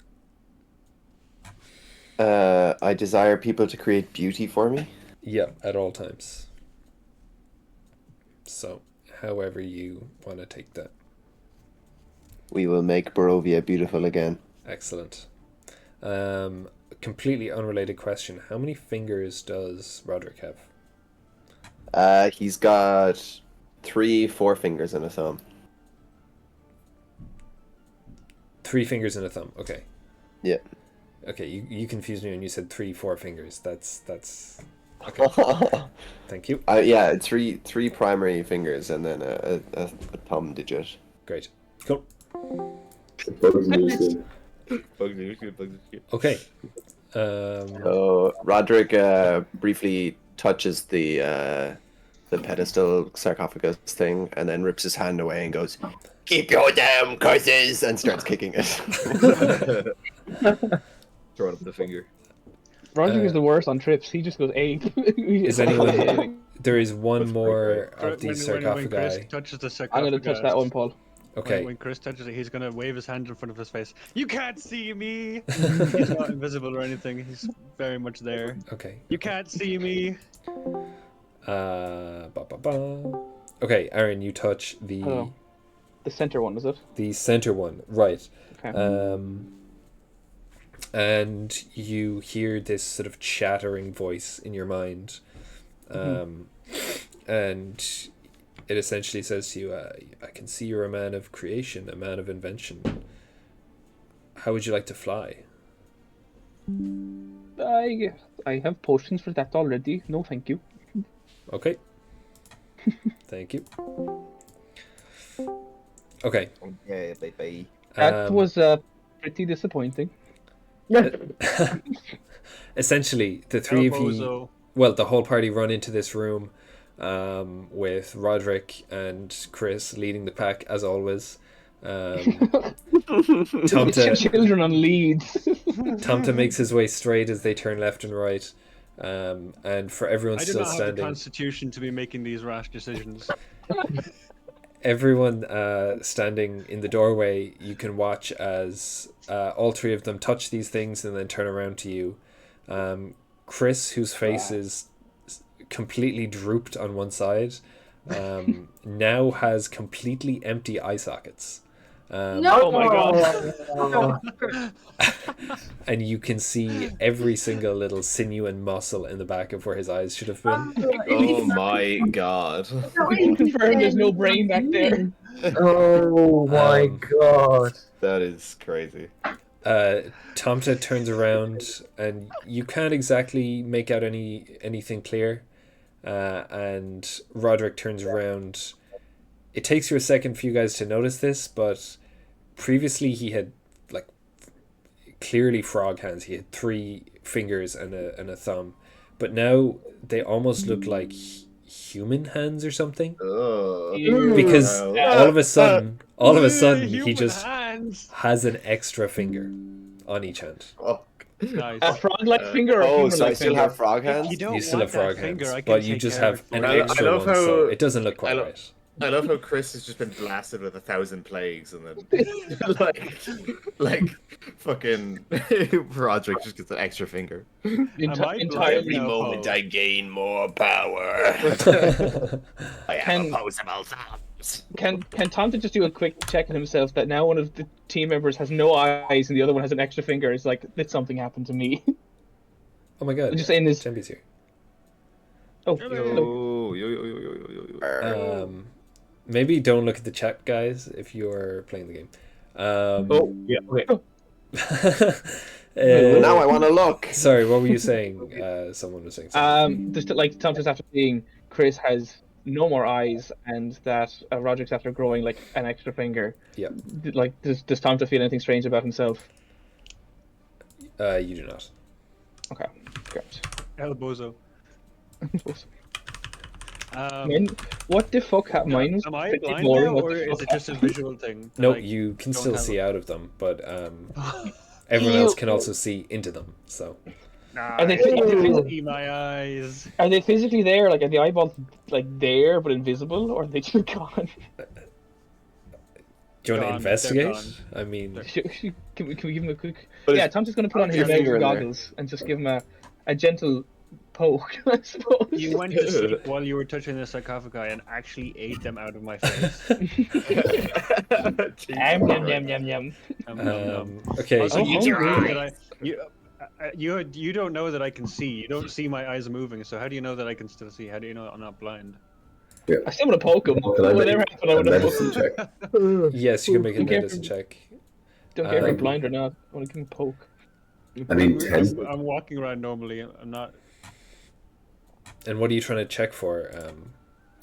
I desire people to create beauty for me. Yeah, at all times. So, however you want to take that. We will make Barovia beautiful again. Excellent. Completely unrelated question. How many fingers does Roderick have? He's got 3 forefingers and a thumb. 3 fingers and a thumb. Okay. Yeah. Okay, you confused me when you said 3 forefingers. That's okay. Thank you. Yeah, 3 primary fingers and then a thumb digit. Great. Cool. Bugs news. Okay. So Roderick briefly touches the pedestal sarcophagus thing and then rips his hand away and goes, "Keep your damn curses!" and starts kicking it. Throwing up the finger. Roderick is the worst on trips. He just goes ape. Is anyone... There is one more When of these Chris sarcophagi. touches the I'm gonna touch that one, sarcophagus, Paul. Okay. When Chris touches it, he's gonna wave his hand in front of his face. You can't see me. He's not invisible or anything. He's very much there. Okay. You can't see me. Okay, Aaron, you touch the... Oh. The center one, is it? The center one, right. Okay. And you hear this sort of chattering voice in your mind. And it essentially says to you, I can see you're a man of creation, a man of invention. How would you like to fly? I have potions for that already. No, thank you. Okay. Thank you. Okay. Okay, bye. That was pretty disappointing. Essentially, the 3 of you... Well, the whole party run into this room with Roderick and Chris leading the pack, as always. Tomte, Children on leads. Tomte makes his way straight as they turn left and right. And for everyone still I do not have the standing... constitution to be making these rash decisions. Everyone standing in the doorway, you can watch as all 3 of them touch these things and then turn around to you. Chris, whose face is completely drooped on one side, now has completely empty eye sockets. No! Oh my god. And you can see every single little sinew and muscle in the back of where his eyes should have been. Oh my god. We can confirm there's no brain back there. Oh my god. That is crazy. Tomte turns around, and you can't exactly make out anything clear. And Roderick turns around. It takes you a second for you guys to notice this, but previously he had like clearly frog hands. He had 3 fingers and a thumb, but now they almost look like human hands or something. Because all of a sudden he just has an extra finger on each hand. Nice. A frog-like finger or Oh, human-like so I still finger? have frog hands? You still have frog hands, but you just have an I extra love one, so how- it doesn't look quite I lo- right. I love how Chris has just been blasted with 1,000 plagues, and then like fucking Roderick just gets an extra finger. Entirely. I gain more power. I have opposable thumbs. Can Tomte just do a quick check on himself that now one of the team members has no eyes and the other one has an extra finger? It's like, did something happen to me? Oh my god. Just saying this. Tempe's here. Oh, Maybe don't look at the chat, guys, if you're playing the game. Yeah, okay. Now I want to look. Sorry, what were you saying? Someone was saying something. just like Tomte's after seeing Chris has no more eyes and that Roderick's after growing like an extra finger. Yeah. Like, does Tomte feel anything strange about himself? You do not. Okay, great. El Bozo. What the fuck have mine? Am I blind now, or is it just a visual thing? No, Like, you can don't still have- see out of them, but everyone else can also see into them. So Nah, Are they see my eyes. Are they physically there? Like, are the eyeballs like there but invisible, or are they just gone? do you want to Gone, investigate? they're I mean, Can we give him a quick? But Yeah, Tom's just gonna put on his your finger in there. goggles and just give him a gentle poke, I suppose. You went to sleep while you were touching the sarcophagi and actually ate them out of my face. Yum yum yum yum. okay. Also, Oh, you don't know hungry. that you don't know that I can see. You don't see my eyes moving. So how do you know that I can still see? How do you know I'm not blind? I still want to poke him. Can I Whatever make happened, I a would have medicine check? Yes, you can make a Don't care medicine if- check. Don't care if I'm Um, blind or not. I want to give him a poke. I mean, 10. I'm walking around normally. I'm not. And what are you trying to check for?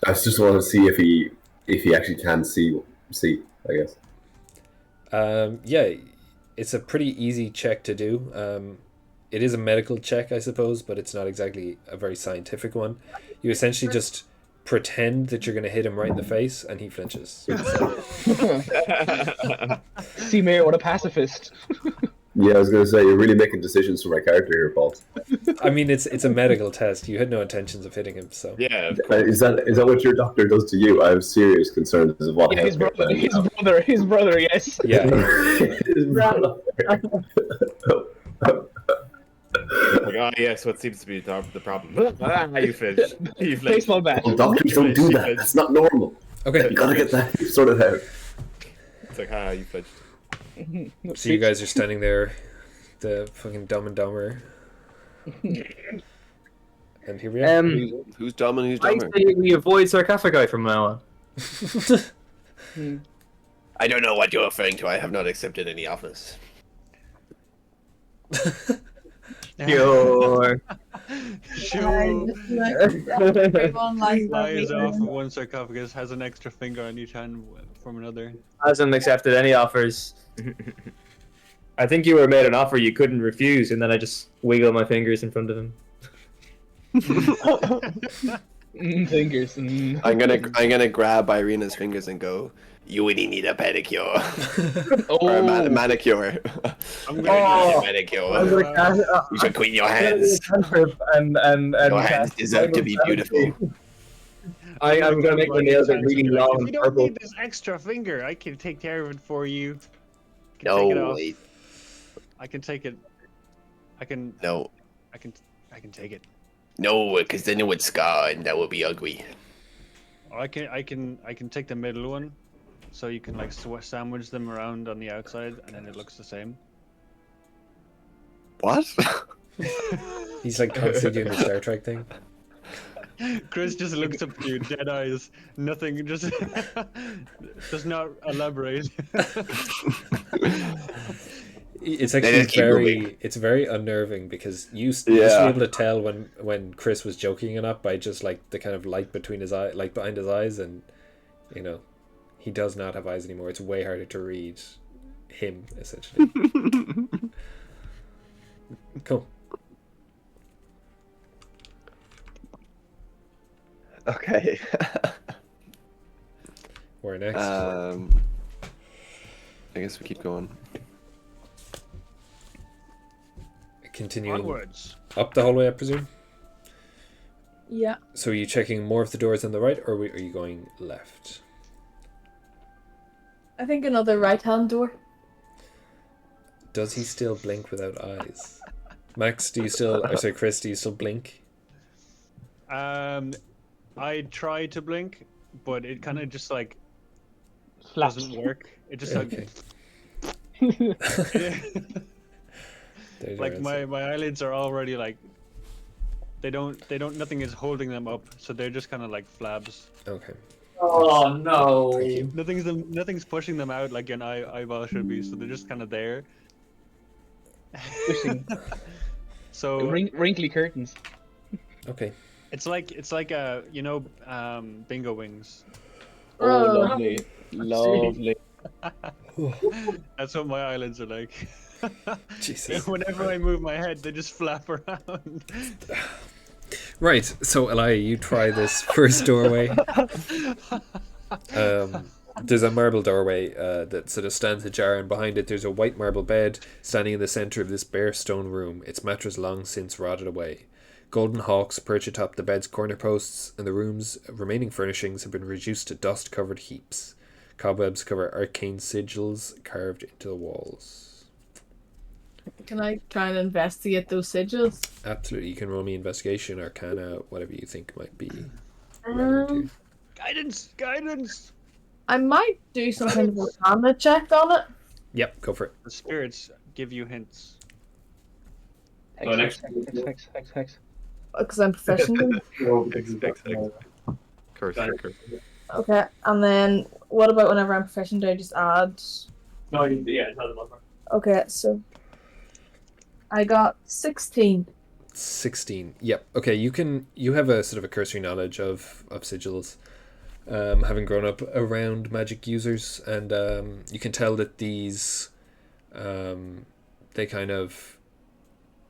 I just want to see if he actually can see, I guess. Yeah, it's a pretty easy check to do. It is a medical check, I suppose, but it's not exactly a very scientific one. You essentially just pretend that you're going to hit him right in the face, and he flinches. See, Mayor, what a pacifist. Yeah, I was going to say, you're really making decisions for my character here, Paul. I mean, it's a medical test. You had no intentions of hitting him, so. Yeah, Is that what your doctor does to you? I have serious concerns of what Yeah, his healthcare brother, plan his brother, yes. Yeah. His brother. like, oh yes, what seems to be the problem? You flinched. You flinched. Baseball bat. Well, doctors don't do that. That's not normal. Okay, You gotta get that sorted out. It's like, you flinched. so you guys are standing there, the fucking Dumb and Dumber. And here we are. Who's dumb and who's I dumber? say we avoid sarcophagi from now on. I don't know what you're referring to. I have not accepted any offers. Sure. Sure. Everyone likes Flies that. off of one sarcophagus, has an extra finger on each hand from another. Hasn't accepted any offers. I think you were made an offer you couldn't refuse, and then I just wiggle my fingers in front of him. Fingers. I'm gonna grab Ireena's fingers and go. You really need a pedicure or a manicure. I'm Oh. gonna A manicure. I'm gonna cast, You should clean your hands. and Your hands deserve to be beautiful. I'm gonna make my nails like really long If you and don't purple. need this extra finger, I can take care of it for you. I can take it No, off. wait, I can take it. I can no, take it. no, because then it would scar and that would be ugly. Or I can take the middle one, so you can like sandwich them around on the outside, and then it looks the same. What? He's like constantly doing the Star Trek thing. Chris just looks up at you, dead eyes, nothing, just does not elaborate. It's They actually just keep moving. it's very unnerving because you used to be able to tell when Chris was joking or not by just like the kind of light between his eye, like behind his eyes, and you know, he does not have eyes anymore. It's way harder to read him essentially. Cool. Okay. Where next? I guess we keep going. Continuing Onwards. up the hallway, I presume. Yeah. So are you checking more of the doors on the right, or are you going left? I think another right-hand door. Does he still blink without eyes? Max, do you still... Or sorry, Chris, do you still blink? I try to blink, but it kind of just like Flash. doesn't work. It just Okay. There's like your my answer. eyelids are already like they don't nothing is holding them up, so they're just kind of like flabs. Okay. Oh no. Thank you. Nothing's pushing them out like an eyeball should be, so they're just kind of there. Pushing. So Wrinkly curtains. Okay. it's like bingo wings. Oh, Oh. lovely. Lovely. That's what my eyelids are like. Jesus. Whenever I move my head, they just flap around. Right, so Elia, you try this first doorway. There's a marble doorway that sort of stands ajar, and behind it there's a white marble bed standing in the centre of this bare stone room, its mattress long since rotted away. Golden hawks perch atop the bed's corner posts, and the room's remaining furnishings have been reduced to dust-covered heaps. Cobwebs cover arcane sigils carved into the walls. Can I try and investigate those sigils? Absolutely, you can roll me investigation, arcana, whatever you think might be relevant to you. Guidance. I might do some kind of arcana check on it. Yep, go for it. The spirits give you hints. Hex. Because I'm proficient in it. Curse. Okay, and then what about whenever I'm proficient, do I just add... No, yeah, it doesn't matter. Okay, so I got 16. 16. Yep. Okay, you have a sort of a cursory knowledge of sigils, having grown up around magic users, and you can tell that these they kind of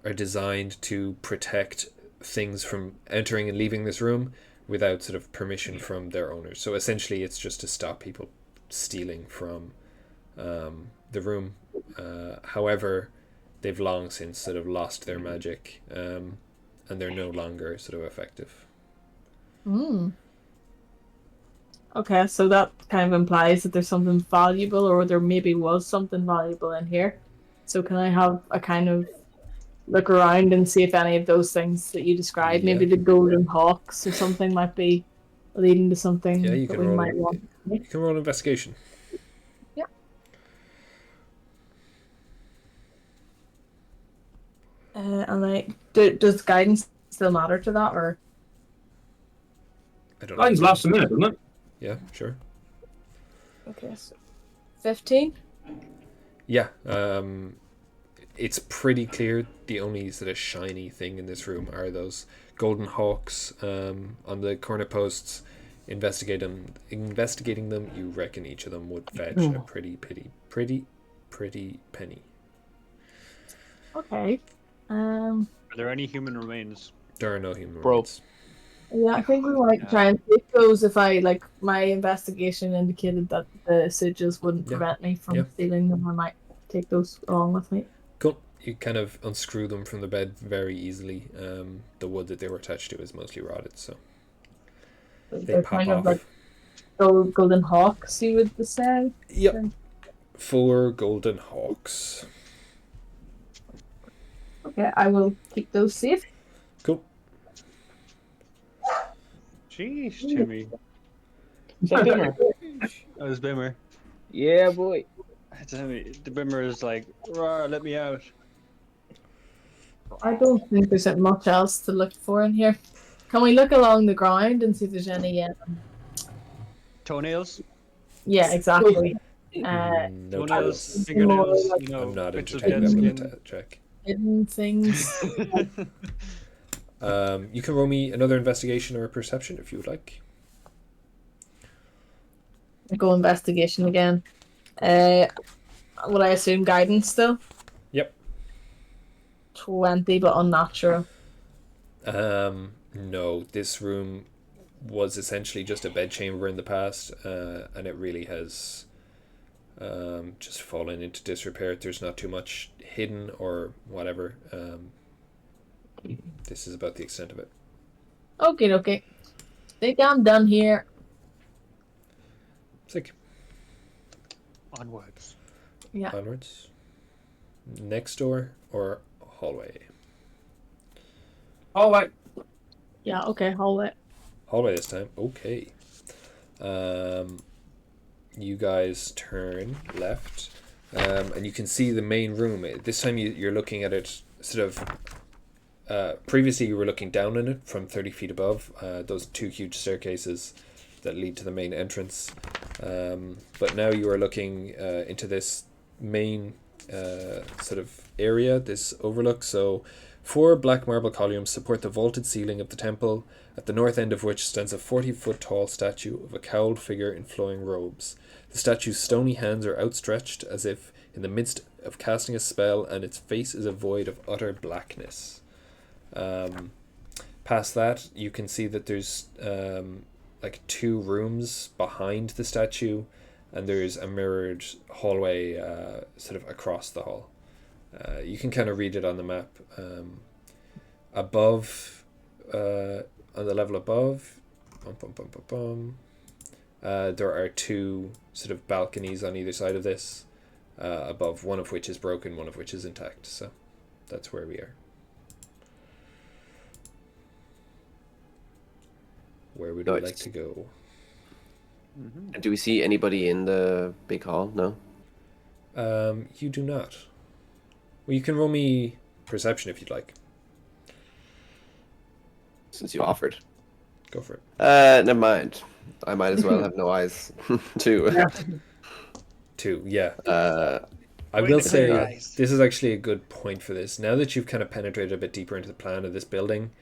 are designed to protect things from entering and leaving this room without sort of permission from their owners. So essentially it's just to stop people stealing from the room. However, they've long since sort of lost their magic, and they're no longer sort of effective. Okay, so that kind of implies that there's something valuable, or there maybe was something valuable in here. So can I have a kind of look around and see if any of those things that you described, maybe the golden hawks or something, might be leading to something Yeah, you that can we roll. might want. You can roll investigation. Yeah. And does guidance still matter to that, or? I don't Mine's know. last a minute, isn't it? Yeah, sure. Okay, so 15. Yeah, it's pretty clear the only sort of shiny thing in this room are those golden hawks on the corner posts. Investigating them, you reckon each of them would fetch a pretty penny. Okay. Are there any human remains? There are no human Bro. remains. Yeah, I think we might try and take those if my investigation indicated that the sigils wouldn't prevent me from stealing them. I might take those along with me. Cool. You kind of unscrew them from the bed very easily. The wood that they were attached to is mostly rotted, so they They're pop kind off. of like golden hawks, you would say. Yep. 4 golden hawks. Okay, I will keep those safe. Cool. Jeez, Jimmy. Is that Bimmer? That was Bimmer. Yeah, boy. The Bimmer is like, "Rawr, let me out." I don't think there's much else to look for in here. Can we look along the ground and see if there's any... Toenails? Yeah, exactly. No tiles. Fingernails, you know, I'm not bits of entertaining dead that with a check. Hidden things. You can roll me another investigation or a perception if you would like. Go investigation again. Will I assume guidance still? Yep. 20, but unnatural. No, this room was essentially just a bedchamber in the past, and it really has just fallen into disrepair. There's not too much hidden or whatever. This is about the extent of it. Okay. Think I'm done here. Sick. Onwards. Yeah. Onwards. Next door or hallway? Hallway. Yeah, okay, hallway. Hallway this time. Okay. You guys turn left, and you can see the main room. This time you're looking at it sort of. Previously, you were looking down on it from 30 feet above. Those two huge staircases that lead to the main entrance. But now you are looking into this main sort of area, this overlook. So 4 black marble columns support the vaulted ceiling of the temple, at the north end of which stands a 40-foot tall statue of a cowled figure in flowing robes. The statue's stony hands are outstretched as if in the midst of casting a spell, and its face is a void of utter blackness. Past that, you can see that there's like 2 rooms behind the statue, and there's a mirrored hallway sort of across the hall. You can kind of read it on the map. Above, on the level above, there are 2 sort of balconies on either side of this, above, one of which is broken, one of which is intact. So that's where we are. Where would you like to go? And do we see anybody in the big hall? No. You do not. Well, you can roll me perception if you'd like. Since you offered. Go for it. Never mind. I might as well have no eyes. 2. 2, yeah. I Wait will a say minute. this is actually a good point for this. Now that you've kind of penetrated a bit deeper into the plan of this building,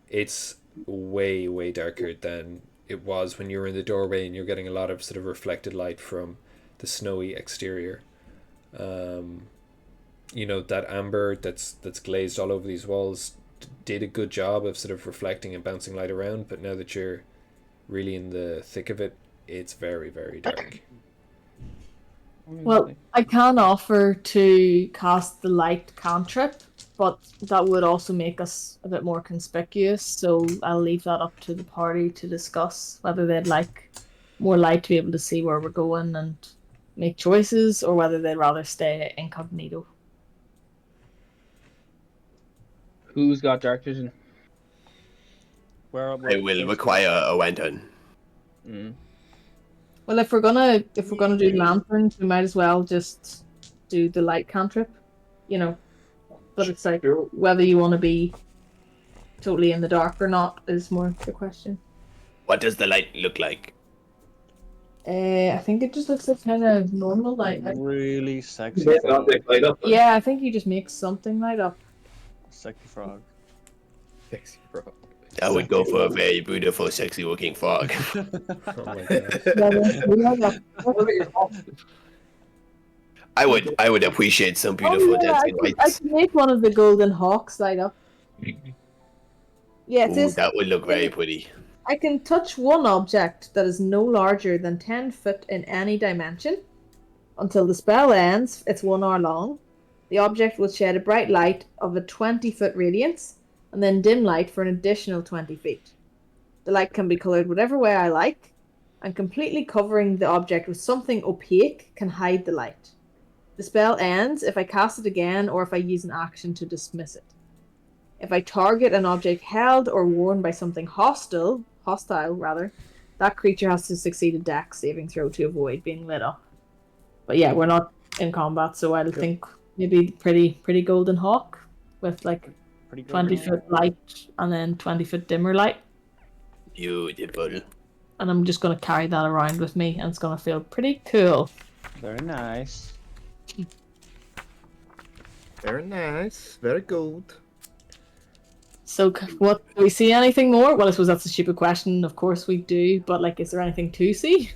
it's way, way darker than it was when you were in the doorway and you're getting a lot of sort of reflected light from the snowy exterior. You know, that amber that's glazed all over these walls did a good job of sort of reflecting and bouncing light around, but now that you're really in the thick of it, it's very, very dark. Well, I can offer to cast the light cantrip, but that would also make us a bit more conspicuous, so I'll leave that up to the party to discuss whether they'd like more light to be able to see where we're going and make choices, or whether they'd rather stay incognito. Who's got dark vision? Where I will require a lantern. Well, if we're gonna do lanterns, we might as well just do the light cantrip, you know. But it's like whether you want to be totally in the dark or not is more the question. What does the light look like? I think it just looks like kind of normal light. Really sexy. Make an object light up. Yeah, I think you just make something light up. Sexy frog. Sexy frog. I would go for a very beautiful, sexy-looking frog. Oh my god. I would appreciate some beautiful dancing I lights. can make one of the golden hawks light up. Yeah, it Ooh, says that would look very pretty. I can touch one object that is no larger than 10 foot in any dimension. Until the spell ends, it's 1 hour long. The object will shed a bright light of a 20-foot radiance, and then dim light for an additional 20 feet. The light can be coloured whatever way I like, and completely covering the object with something opaque can hide the light. The spell ends if I cast it again or if I use an action to dismiss it. If I target an object held or worn by something hostile, that creature has to succeed a dex saving throw to avoid being lit up. But yeah, we're not in combat, so I think maybe pretty golden hawk with like 20-foot light and then 20-foot dimmer light. Beautiful. and I'm just gonna carry that around with me, and it's gonna feel pretty cool. Very nice. Very nice. Very good. So, what do we see anything more? Well, I suppose that's a stupid question. Of course we do, but like, is there anything to see?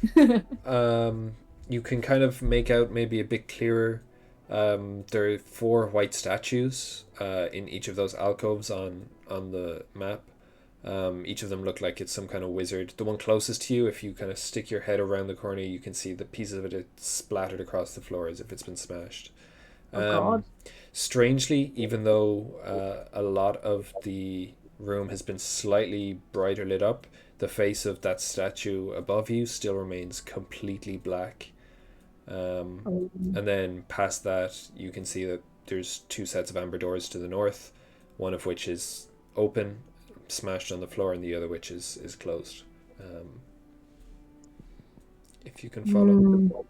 You can kind of make out maybe a bit clearer. There are 4 white statues in each of those alcoves on the map. Each of them look like it's some kind of wizard. The one closest to you, if you kind of stick your head around the corner, you can see the pieces of it are splattered across the floor as if it's been smashed. Oh God. Strangely, even though a lot of the room has been slightly brighter lit up, the face of that statue above you still remains completely black. And then past that, you can see that there's 2 sets of amber doors to the north, one of which is open, smashed on the floor, and the other which is closed. If you can follow.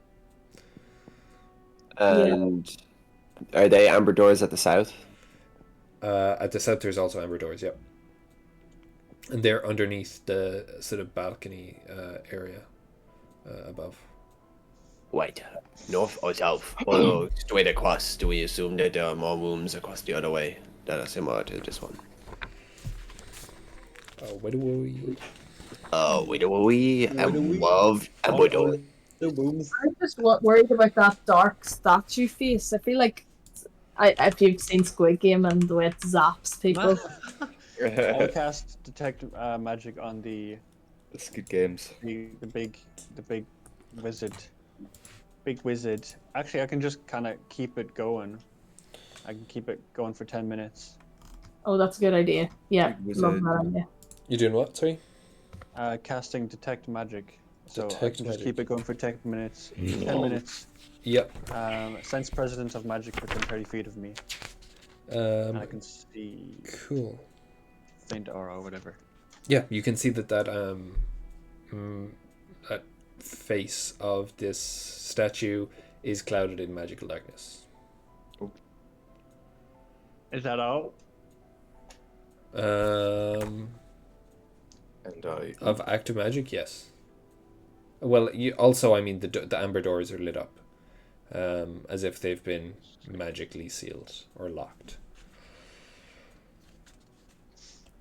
And are they amber doors at the south? At the south, there's also amber doors, yep. And they're underneath the sort of balcony area above. Wait, north or south? Or straight across? Do we assume that there are more rooms across the other way that are similar to this one? Oh, where do we? Oh, where do we? And love and we do. I'm just worried about that dark statue face. I feel like if you've seen Squid Game and the way it zaps people. I'll cast detect magic on the Squid Games. the big wizard. Big wizard. Actually, I can just kind of keep it going. I can keep it going for 10 minutes. Oh, that's a good idea. Yeah, Big love wizard. that idea. You doing what? Sorry. Casting detect magic. So I Detect can just magic. keep it going for 10 minutes. 10 minutes. Yep. Sense presence of magic within 30 feet of me. And I can see Cool. faint aura or whatever. Yeah, you can see that that face of this statue is clouded in magical darkness. Is that all? And I. Of active magic, yes. Well, you also, I mean, the amber doors are lit up, as if they've been magically sealed or locked.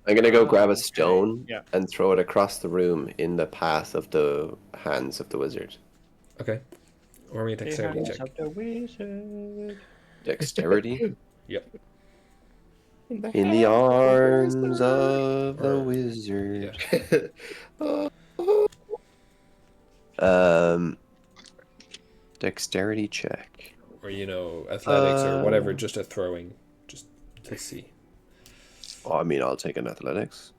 I'm gonna go grab a stone Yeah. and throw it across the room in the path of the hands of the wizard. Okay. Or me a dexterity Hands check. of the wizard. Dexterity? Yep. In the arms of the wizard. Dexterity check. Or, athletics or whatever, just a throwing, just to see. Oh, I mean, I'll take an athletics.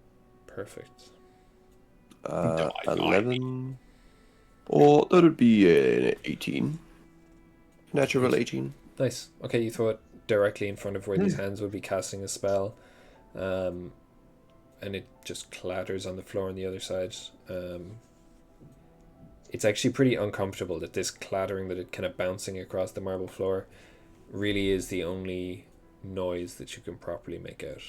Perfect. 11. Oh, that would be an 18. Natural 18. Nice. Okay, you throw it directly in front of where these hands would be casting a spell, and it just clatters on the floor on the other side. It's actually pretty uncomfortable that this clattering, that it kind of bouncing across the marble floor, really is the only noise that you can properly make out.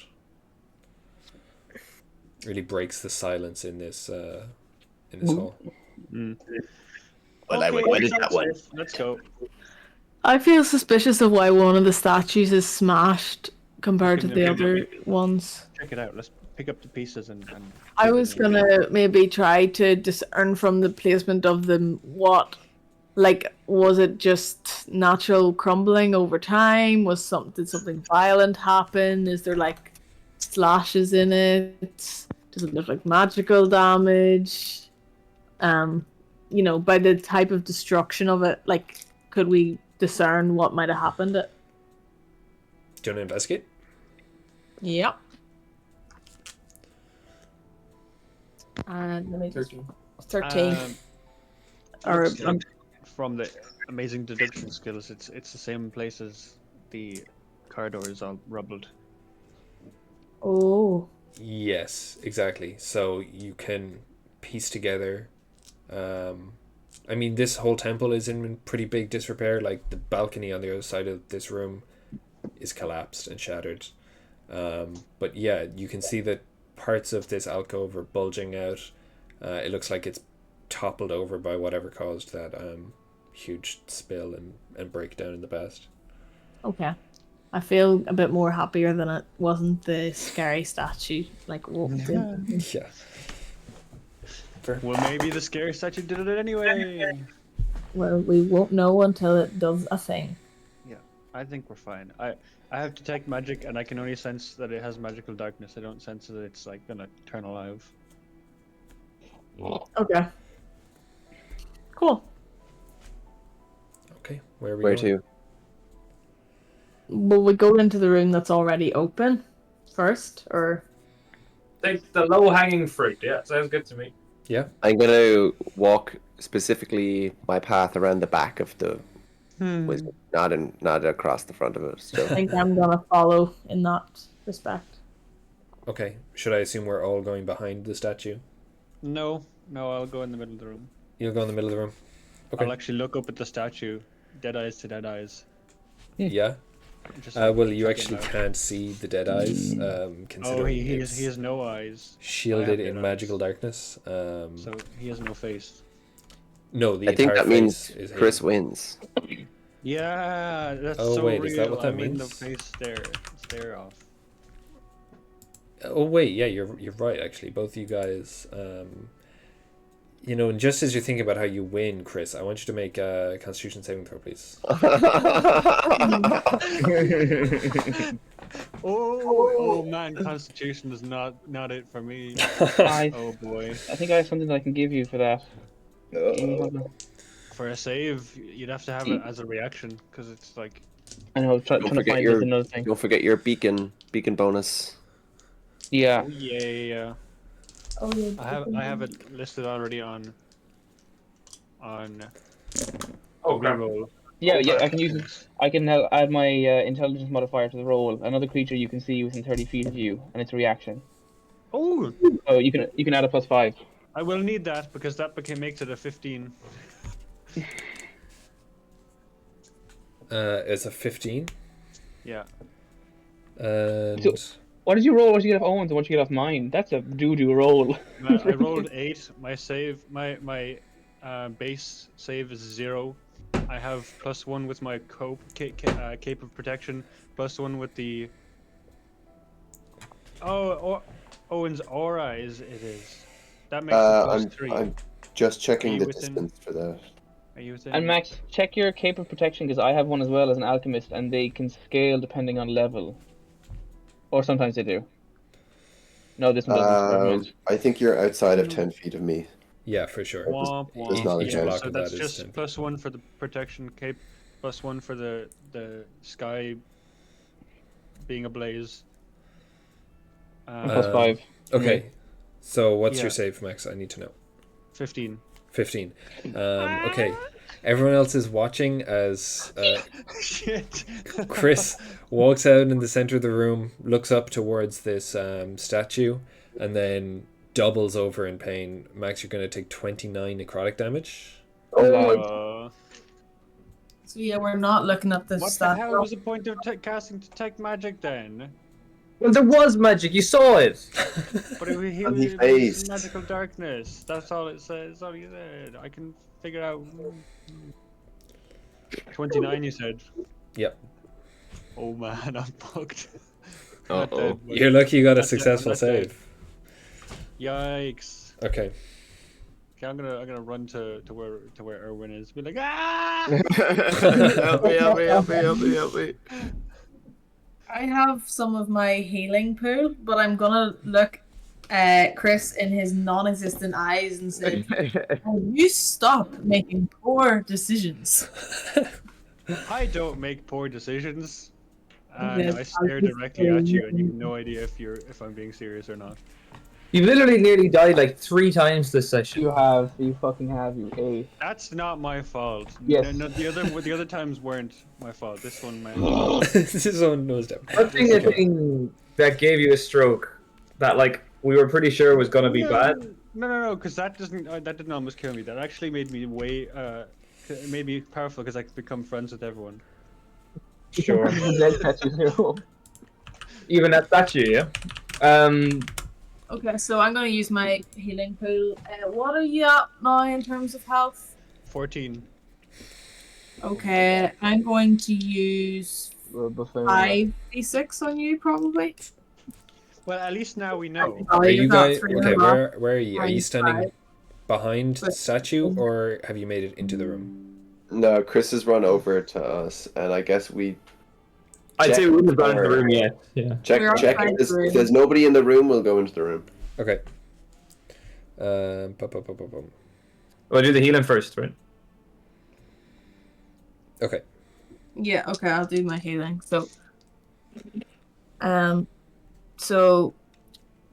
Really breaks the silence in this hall. Well, I would edit that one. Let's go. I feel suspicious of why one of the statues is smashed compared to the other ones. Check it out. Let's pick up the pieces and I was gonna maybe try to discern from the placement of them was it just natural crumbling over time? Did something violent happen? Is there like slashes in it? Does it look like magical damage? By the type of destruction of it, could we discern what might have happened? Do you want to investigate? Yep. And let me just 13. Or looks like from the amazing deduction skills, it's the same place as the corridor is all rubbled. oh, Yes, exactly. So you can piece together. I mean, this whole temple is in pretty big disrepair. Like the balcony on the other side of this room is collapsed and shattered. But yeah, you can see that parts of this alcove are bulging out. It looks like it's toppled over by whatever caused that huge spill and breakdown in the past. Okay. I feel a bit more happier than it wasn't the scary statue like walked in. Yeah. Fair. Well, maybe the scary statue did it anyway. Well, we won't know until it does a thing. Yeah, I think we're fine. I have detect magic, and I can only sense that it has magical darkness. I don't sense that it's like gonna turn alive. Okay. Cool. Okay, where are we Where going? to? Will we go into the room that's already open first, or? Take the low-hanging fruit. Yeah, sounds good to me. Yeah. I'm gonna walk specifically my path around the back of the wizard, not across the front of it. I Still. think I'm gonna follow in that respect. Okay. Should I assume we're all going behind the statue? No, I'll go in the middle of the room. You'll go in the middle of the room. Okay. I'll actually look up at the statue, dead eyes to dead eyes. Yeah. Just Well, you check it actually out. can't see the dead eyes. Oh, Considering he it's has no eyes. shielded I have in dead magical eyes. darkness. So he has no face. No, the I think entire that means face is Chris hidden. wins. Yeah, that's Oh, so wait, real. is that what that I mean, the means? face there. Stare off. Oh wait, yeah, you're right. Actually, both you guys. You know, and just as you're thinking about how you win, Chris, I want you to make a Constitution saving throw, please. Oh man, Constitution is not it for me. Oh boy. I think I have something I can give you for that. Hold on. For a save, you'd have to have it as a reaction, because it's like... I know, trying to forget find your- this another thing. Don't forget your beacon bonus. Yeah. Oh, yeah. Oh, yeah. I have it listed already on Oh, reroll. Yeah, I can use it. I can now add my intelligence modifier to the roll. Another creature you can see within 30 feet of you, and it's a reaction. Oh, So you can add a +5. I will need that, because that makes it a 15. It's a 15. Yeah. And What did you roll? What did you get off Owen's and what did you get off mine? That's a doo-doo roll. I rolled 8. My save, my base save is 0. I have +1 with my cape of protection, +1 with the... Owen's aura it is. That makes it +3. I'm just checking Are you the within- distance for that. Are you within? And Max, check your cape of protection because I have one as well as an alchemist, and they can scale depending on level. Or sometimes they do. No, this one doesn't. I think you're outside of 10 feet of me. yeah, for sure. Womp, Does womp. not Each count. block So of that's that is just 10. +1 for the protection cape, +1 for the sky being ablaze. +5. Okay. So what's Yeah. your save, Max? I need to know. 15. 15. Okay. Everyone else is watching as Shit. Chris walks out in the center of the room, looks up towards this statue, and then doubles over in pain. Max, you're going to take 29 necrotic damage. So yeah, we're not looking at the What the stat. hell was the point of casting detect magic then? Well, there was magic. You saw it. But he And he was phased. magical darkness. That's all it says. That's all he said. I can figure out. 29, you said. Yep. Oh man, I'm fucked. Uh-oh. You're lucky you got a That's it, successful that's it. save. Yikes. Okay. Okay, I'm gonna run to where Urwin is. Be like, ah! help me. I have some of my healing pool, but I'm gonna look Chris in his non-existent eyes and say, "Oh, you stop making poor decisions." I don't make poor decisions. And Yes, I stare I'm just directly at you, and you have saying. no idea if I'm being serious or not. You literally nearly died like 3 times this session. You fucking have, you A. That's not my fault. Yes. No, the other times weren't my fault. This one, man. This one knows that. Touching the thing that gave you a stroke, that like we were pretty sure was gonna be bad. No, because that didn't almost kill me. That actually made me it made me powerful because I could become friends with everyone. Sure. Even that statue, yeah. Okay, so I'm going to use my healing pool. What are you at now in terms of health? 14. Okay, I'm going to use Before 5d6 on you, probably. Well, at least now we know. Oh, Are you've you got guys 3 okay? and a half. Where are you? Are you Minus standing 5. behind the But- statue, or have you made it into the room? No, Chris has run over to us, and I guess we I'd say we wouldn't have gone into the or- room yet. Yeah. check We're check outside the if there's nobody in the room, we'll go into the room. Okay. Well, do the healing first, right? Okay. Yeah, okay, I'll do my healing. So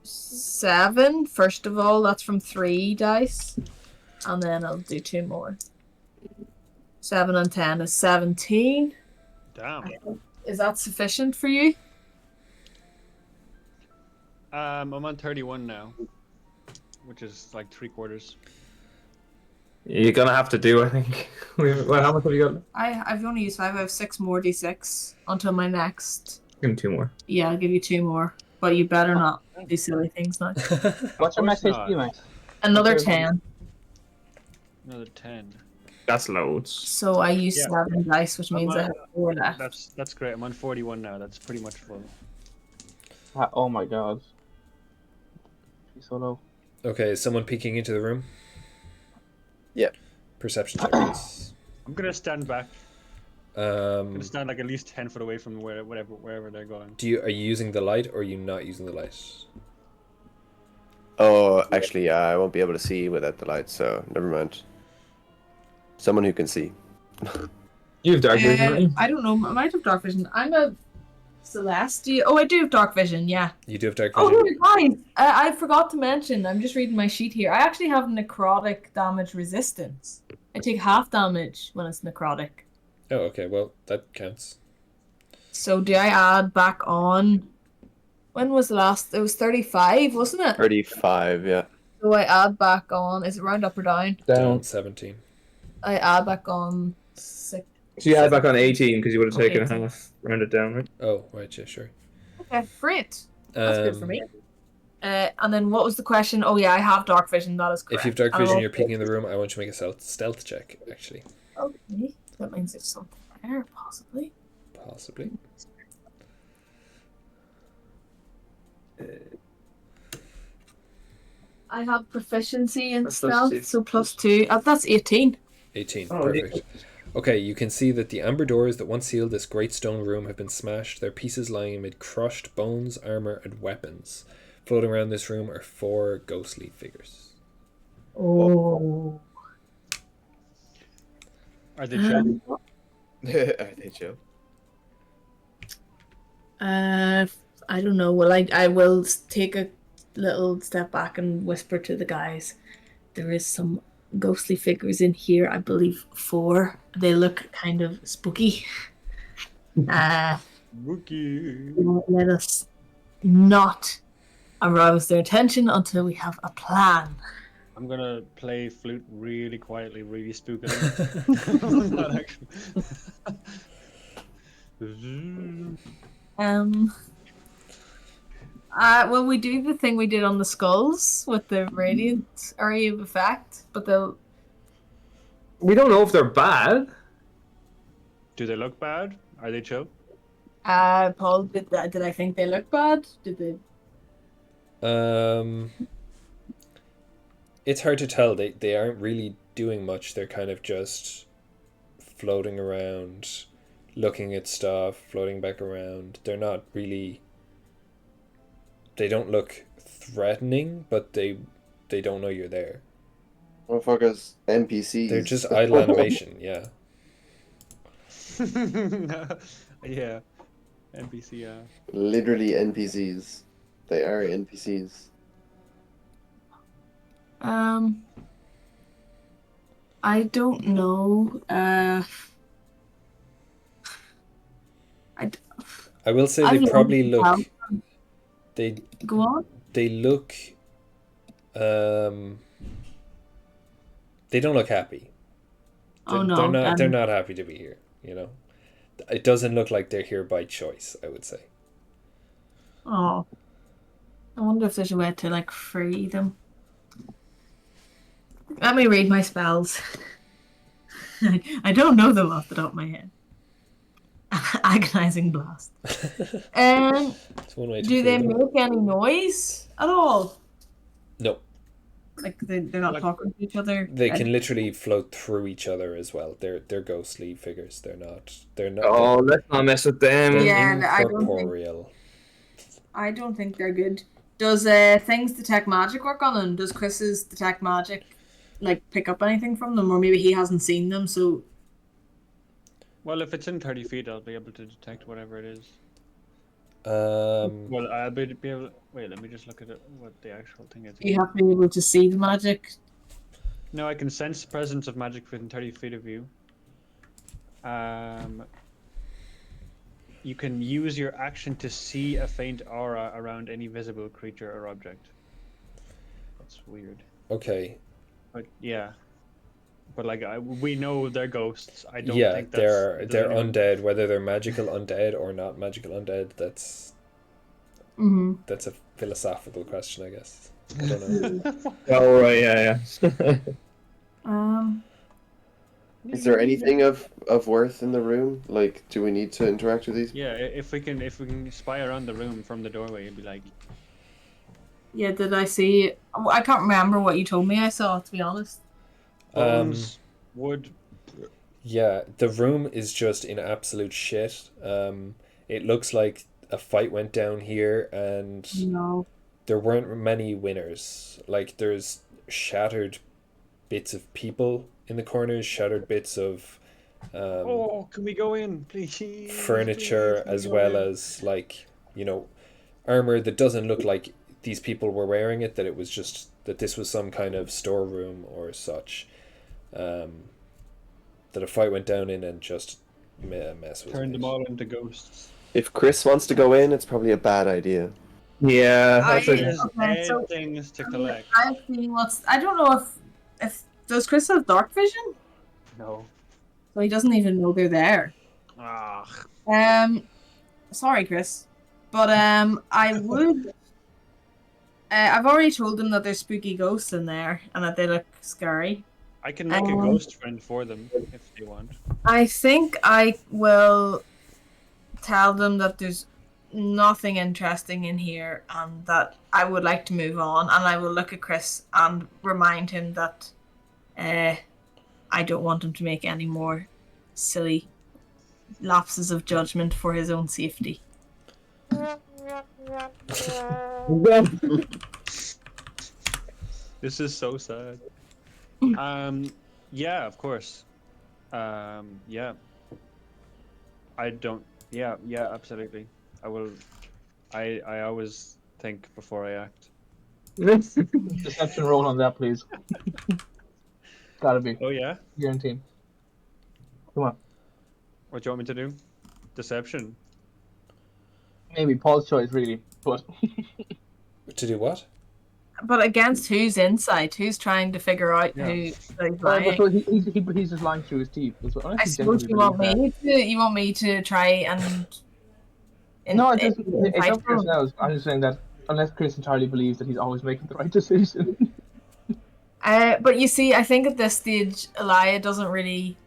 7, first of all, that's from 3 dice. And then I'll do 2 more. 7 and 10 is 17. Damn. Is that sufficient for you? I'm on 31 now, which is like 3/4. You're gonna have to do, I think. Well, how much have you got? I've only used 5. I have 6 more d6 until my next. Give him 2 more. Yeah, I'll give you 2 more. But you better not do silly things now. What's your max course HP, not. Max? Another Okay. 10. Another 10. That's loads. So I use Yeah. 7 dice, which means I on- have 4 left. That's great. I'm on 41 now. That's pretty much full. Oh my god. She's so low. Okay. Is someone peeking into the room? Yeah. Perception check, please. I'm gonna stand back. I'm Um, gonna stand like at least 10 foot away from wherever they're going. are you using the light, or are you not using the light? Oh, actually, yeah, I won't be able to see without the light, so never mind. Someone who can see. You have dark vision, don't you? I don't know. I might have dark vision. I'm a Celestia. Oh, I do have dark vision, yeah. You do have dark vision. Oh, guys, I forgot to mention. I'm just reading my sheet here. I actually have necrotic damage resistance. I take half damage when it's necrotic. Oh, okay. Well, that counts. So do I add back on? When was the last? It was 35, wasn't it? 35, yeah. So I add back on. Is it round up or down? Down 17. I add back on 6. So you had back on 18 because you would have taken 18. half, rounded down, right? Oh, right. Yeah, sure. Okay, great. That's good for Um, me. And then what was the question? Oh yeah, I have dark vision. That is correct. If you've dark And vision, I'll- you're peeking in the room. I want you to make a stealth check. Actually, Okay, that means there's something there, possibly. possibly. I have proficiency in That's stealth, +2. so +2. That's 18. 18. Oh, Perfect. Okay, you can see that the amber doors that once sealed this great stone room have been smashed, their pieces lying amid crushed bones, armor, and weapons. Floating around this room are 4 ghostly figures. Oh. Are they chill? Are they chill? I don't know. Well, I will take a little step back and whisper to the guys. There is some ghostly figures in here. I believe 4. They look kind of spooky. Wookie. Let us not arouse their attention until we have a plan. I'm gonna play flute really quietly, really spookily. Not actually. Well, we do the thing we did on the skulls with the radiant area of effect, but they'll. We don't know if they're bad. Do they look bad? Are they chill? Paul, did I think they look bad? Did they? It's hard to tell. They aren't really doing much. They're kind of just floating around, looking at stuff, floating back around. They're not really. They don't look threatening, but they don't know you're there. Motherfuckers, NPCs. They're just idle animation, yeah. Yeah. NPC, yeah. Literally NPCs. They are NPCs. I don't know. I will say I've they probably learned how- look. They Go on. look. They don't look happy. Oh no. They're not happy to be here. You know, it doesn't look like they're here by choice. I would say. Oh. I wonder if there's a way to like free them. Let me read my spells. I don't know them off the top of my head. Agonizing blast. It's one way to Do free they them. make any noise at all? No, Like they're not Like- talking to each other. they can literally float through each other as well. They're ghostly figures. They're not. Oh, let's not mess with them. They're Yeah, incorporeal. I don't think they're good. Does things detect magic work on them? Does Chris's detect magic like pick up anything from them, or maybe he hasn't seen them? So Well, if it's in 30 feet, I'll be able to detect whatever it is. Um, Well, I'll be able. Wait, let me just look at it, what the actual thing is. you have to be able to see the magic. No, I can sense the presence of magic within 30 feet of you. You can use your action to see a faint aura around any visible creature or object. That's weird. okay. But yeah. But like, we know they're ghosts. I don't Yeah, think they're does anyone- undead. Whether they're magical undead or not magical undead, that's a philosophical question, I guess. I don't know. Oh, right, yeah. Is there anything of worth in the room? Like, do we need to interact with these? Yeah, if we can spy around the room from the doorway, it'd be like, Yeah, did I see? I can't remember what you told me I saw, to be honest. bones, wood. Yeah, the room is just in absolute shit. It looks like a fight went down here, and No. there weren't many winners. Like, there's shattered bits of people in the corners, shattered bits of Oh, can we go in, please? furniture, Please, as can we well go in? as, like, armor that doesn't look like these people were wearing it, that it was just that this was some kind of storeroom or such. That a fight went down in and just made a mess with Turn it. them all into ghosts. If Chris wants to go in, it's probably a bad idea. Yeah, I- that's a, There's Okay, so- things to collect. I've seen I don't know if does Chris have dark vision? No. So he doesn't even know they're there. Ah. Sorry, Chris, but I would. I've already told them that there's spooky ghosts in there and that they look scary. I can make a ghost friend for them if they want. I think I will tell them that there's nothing interesting in here and that I would like to move on, and I will look at Chris and remind him that I don't want him to make any more silly lapses of judgment for his own safety. This is so sad. Yeah, of course. Yeah. I don't. Yeah, absolutely. I will. I always think before I act. Deception roll on that, please. Gotta be. Oh yeah. Guaranteed. Come on. What do you want me to do? Deception. Maybe Paul's choice, really. But To do what? But against whose insight? Who's trying to figure out Yeah. who he's but lying? so he's just lying through his teeth. That's what, I suppose you want me to try and. No, it's up to fight Chris him. now. I'm just saying that unless Chris entirely believes that he's always making the right decision. But you see, I think at this stage, Elia doesn't really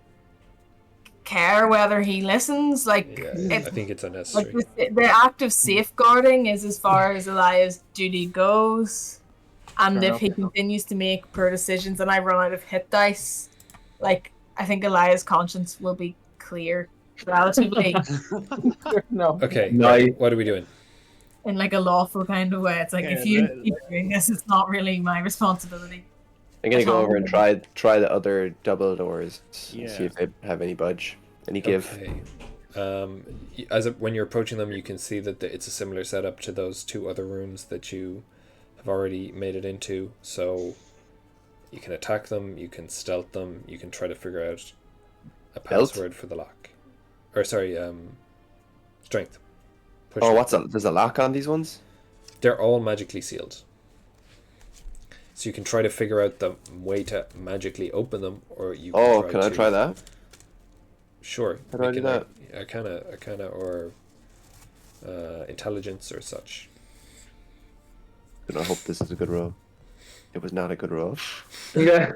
care whether he listens. Like, Yeah, I it's think it's like unnecessary. the act of safeguarding is as far as Elia's duty goes. And Fair if he enough. continues to make poor decisions and I run out of hit dice, like, I think Elia's conscience will be clear relatively No. Okay, No. right, what are we doing? in like a lawful kind of way. It's like, Yeah, if you that- keep doing this, it's not really my responsibility. I'm gonna go That's over and try the other double doors. Yeah. See if they have any budge, any give. Okay. When you're approaching them, you can see that it's a similar setup to those two other rooms that you have already made it into. So you can attack them, you can stealth them, you can try to figure out a Stealth? password for the lock. Or sorry, strength. Push Oh, it. there's a lock on these ones? They're all magically sealed. So you can try to figure out the way to magically open them, or you can Oh, try can I to- try that? Sure. How do I Make do an that? Arcana, or intelligence or such. And I hope this is a good roll. It was not a good roll. Yeah.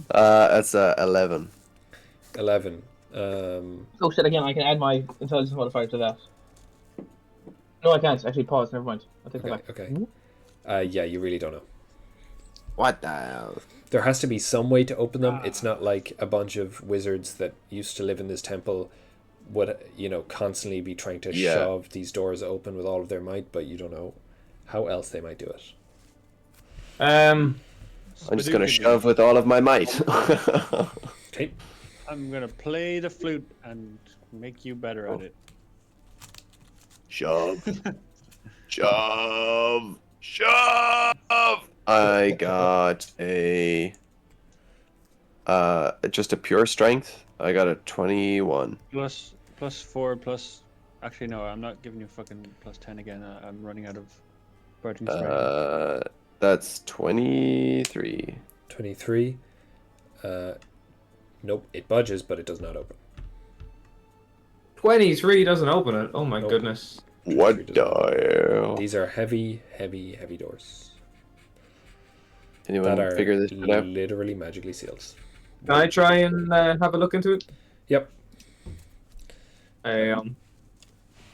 That's 11. 11. Oh shit! Again, I can add my intelligence modifier to that. No, I can't. Actually, pause. Never mind. I'll take that back. Okay. Yeah, you really don't know. What the hell? There has to be some way to open them. It's not like a bunch of wizards that used to live in this temple would, constantly be trying to shove these doors open with all of their might, but you don't know how else they might do it. I'm just gonna shove with all of my might. Okay. I'm gonna play the flute and make you better at it. Shove. Shove. Shove. I got a just a pure strength. I got a 21. Plus 4 plus. Actually, no, I'm not giving you fucking plus 10 again. I'm running out of burning strength. That's 23. 23. Nope, it budges, but it does not open. 23 doesn't open it. Oh my Nope. goodness. What the hell? These are heavy, heavy, heavy doors Anyone that are figure this shit out? literally magically sealed. Can I try and have a look into it? Yep.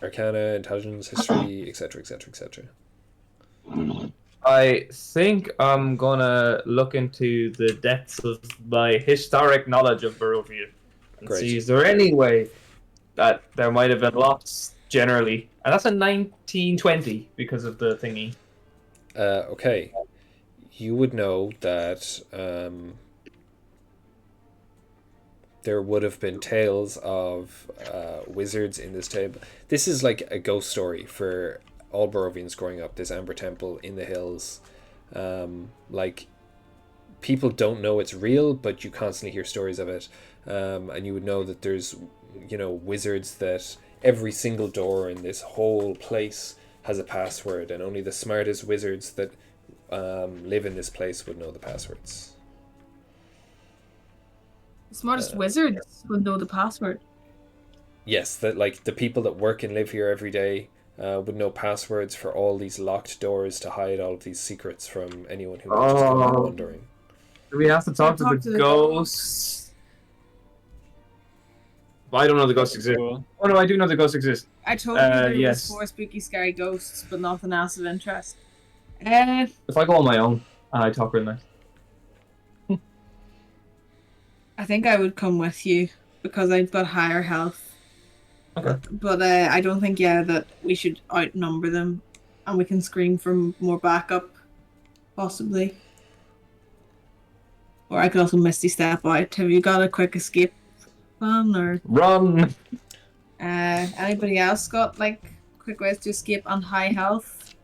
Arcana, intelligence, history, etc., etc., etc. I think I'm gonna look into the depths of my historic knowledge of Barovia and Great. see is there any way that there might have been lots generally, and that's a 1920 because of the thingy. Okay. You would know that there would have been tales of wizards in this table. This is like a ghost story for all Barovians growing up, this Amber Temple in the hills. Like, people don't know it's real, but you constantly hear stories of it. And you would know that there's, wizards that every single door in this whole place has a password, and only the smartest wizards that live in this place would know the passwords. The smartest wizards would know the password. Yes, that like the people that work and live here every day would know passwords for all these locked doors to hide all of these secrets from anyone who might just come in wandering. Do we have to talk to the ghosts? Well, I don't know the ghosts exist. Cool. Oh no, I do know the ghosts exist. I told you there yes. was 4 spooky, scary ghosts, but nothing else of interest. If I go on my own and I talk real nice. I think I would come with you because I've got higher health. Okay. But I don't think that we should outnumber them, and we can scream for more backup, possibly. Or I could also Misty Step out. Have you got a quick escape plan, or Run! anybody else got like quick ways to escape on high health?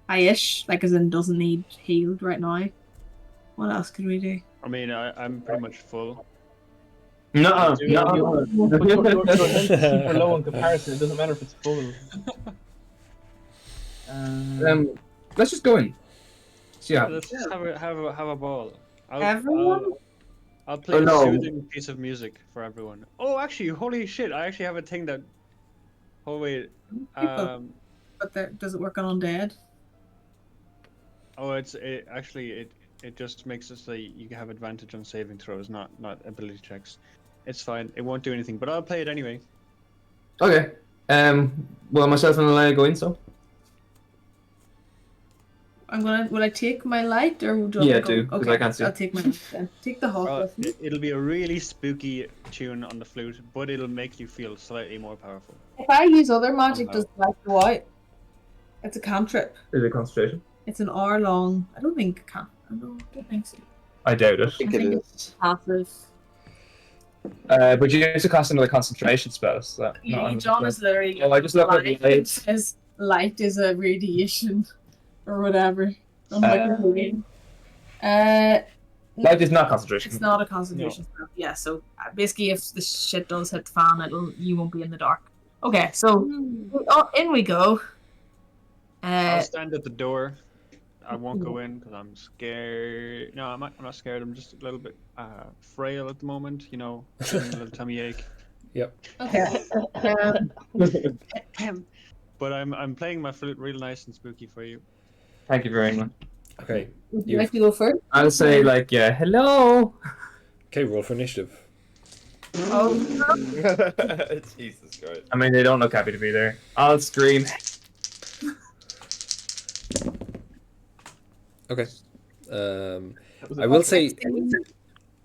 High-ish, like as in doesn't need healed right now. What else could we do? I mean, I'm pretty much full. No. But your health is super low in comparison. It doesn't matter if it's full. Let's just go in. Yeah. Let's just have a ball. Everyone? I'll play Oh, no. a soothing piece of music for everyone. Oh, actually, holy shit! I actually have a thing that. Oh wait. But does it work on undead? Oh, it just makes it so you have advantage on saving throws, not ability checks. It's fine. It won't do anything, but I'll play it anyway. Okay. Well, myself and Elia go in, so. Will I take my light or do Yeah, I go? do, 'cause Okay, I can't see. I'll take my light then. Take the hawk with me. It'll be a really spooky tune on the flute, but it'll make you feel slightly more powerful. If I use other magic, Oh, no. does the light go out? It's a cantrip. Is it concentration? It's an hour long. I don't think it can. I don't think so. I doubt it. I think I think it it's is. passive. But you used to cast another concentration spell. So that, John is literally. Oh, I just looked at the light. light. It says light is a radiation or whatever. On my computer. Light is not concentration. It's not a concentration spell. Yeah, so basically, if the shit does hit the fan, you won't be in the dark. Okay, so in we go. I'll stand at the door. I won't go in because I'm scared. No, I'm not scared. I'm just a little bit frail at the moment. You know, getting a little tummy ache. Yep. Okay. But I'm playing my flute real nice and spooky for you. Thank you very much. Okay. Would you like to go first? I'll say like, yeah, hello. Okay, roll for initiative. Oh, Jesus Christ. I mean, they don't look happy to be there. I'll scream. Okay. I will say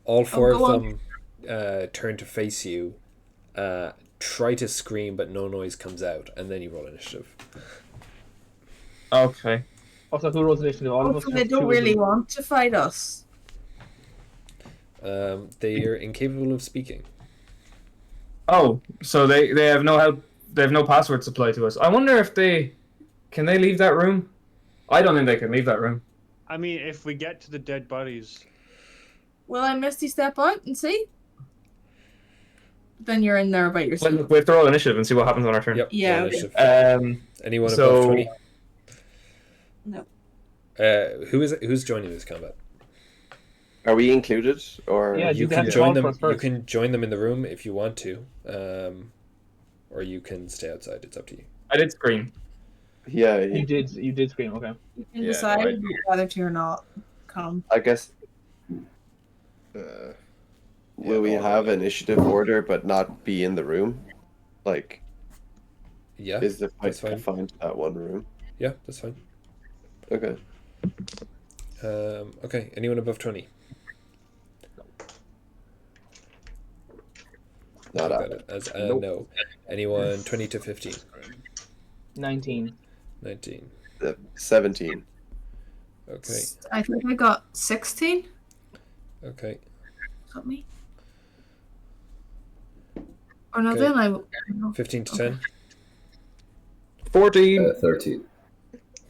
all four go of them turn to face you, try to scream, but no noise comes out, and then you roll initiative. Okay. Also, who rolls initiative? All of us. also, they don't really want to fight us. They are incapable of speaking. Oh, so they have no help. They have no password supply to us. I wonder if can they leave that room? I don't think they can leave that room. I mean, if we get to the dead bodies, Will I Misty step out and see? Then you're in there by yourself. We have to roll initiative and see what happens on our turn. Yep. Yeah, roll okay. initiative. Anyone so- above 20? No. Who's joining this combat? Are we included, or Yeah, You they can have to join talk them. for us You first. can join them in the room if you want to, or you can stay outside. It's up to you. I did scream. Yeah, You did scream. Okay. You can Yeah, decide no, whether to or not come. I guess. Yeah, Will we no, have no. initiative order but not be in the room? Like, Yeah, is the fight that's fine. confined to that one room? Yeah, that's fine. Okay. Okay. Anyone above 20? Not Got up. it as Nope. no. Anyone 20 to 15? 19. 19. 17. Okay. I think I got 16. Okay. Is that me? Or no, Okay. then I. 15 to Okay. 10. 14. 13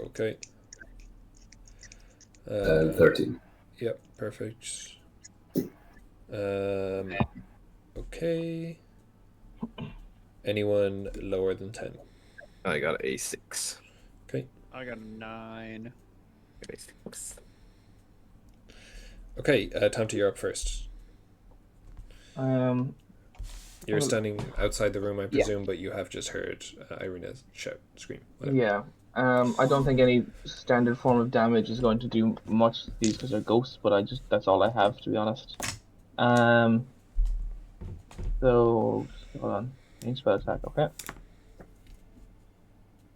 Okay. and 13. Yep, perfect. Okay. Anyone lower than 10? I got a 6. I got a 9. A 6. Okay, Tomte, you're up first. You're Well, standing outside the room, I yeah. presume, but you have just heard Ireena's scream. Whatever. Yeah. I don't think any standard form of damage is going to do much to these because they're ghosts, but that's all I have, to be honest. So hold on. Range spell attack, okay.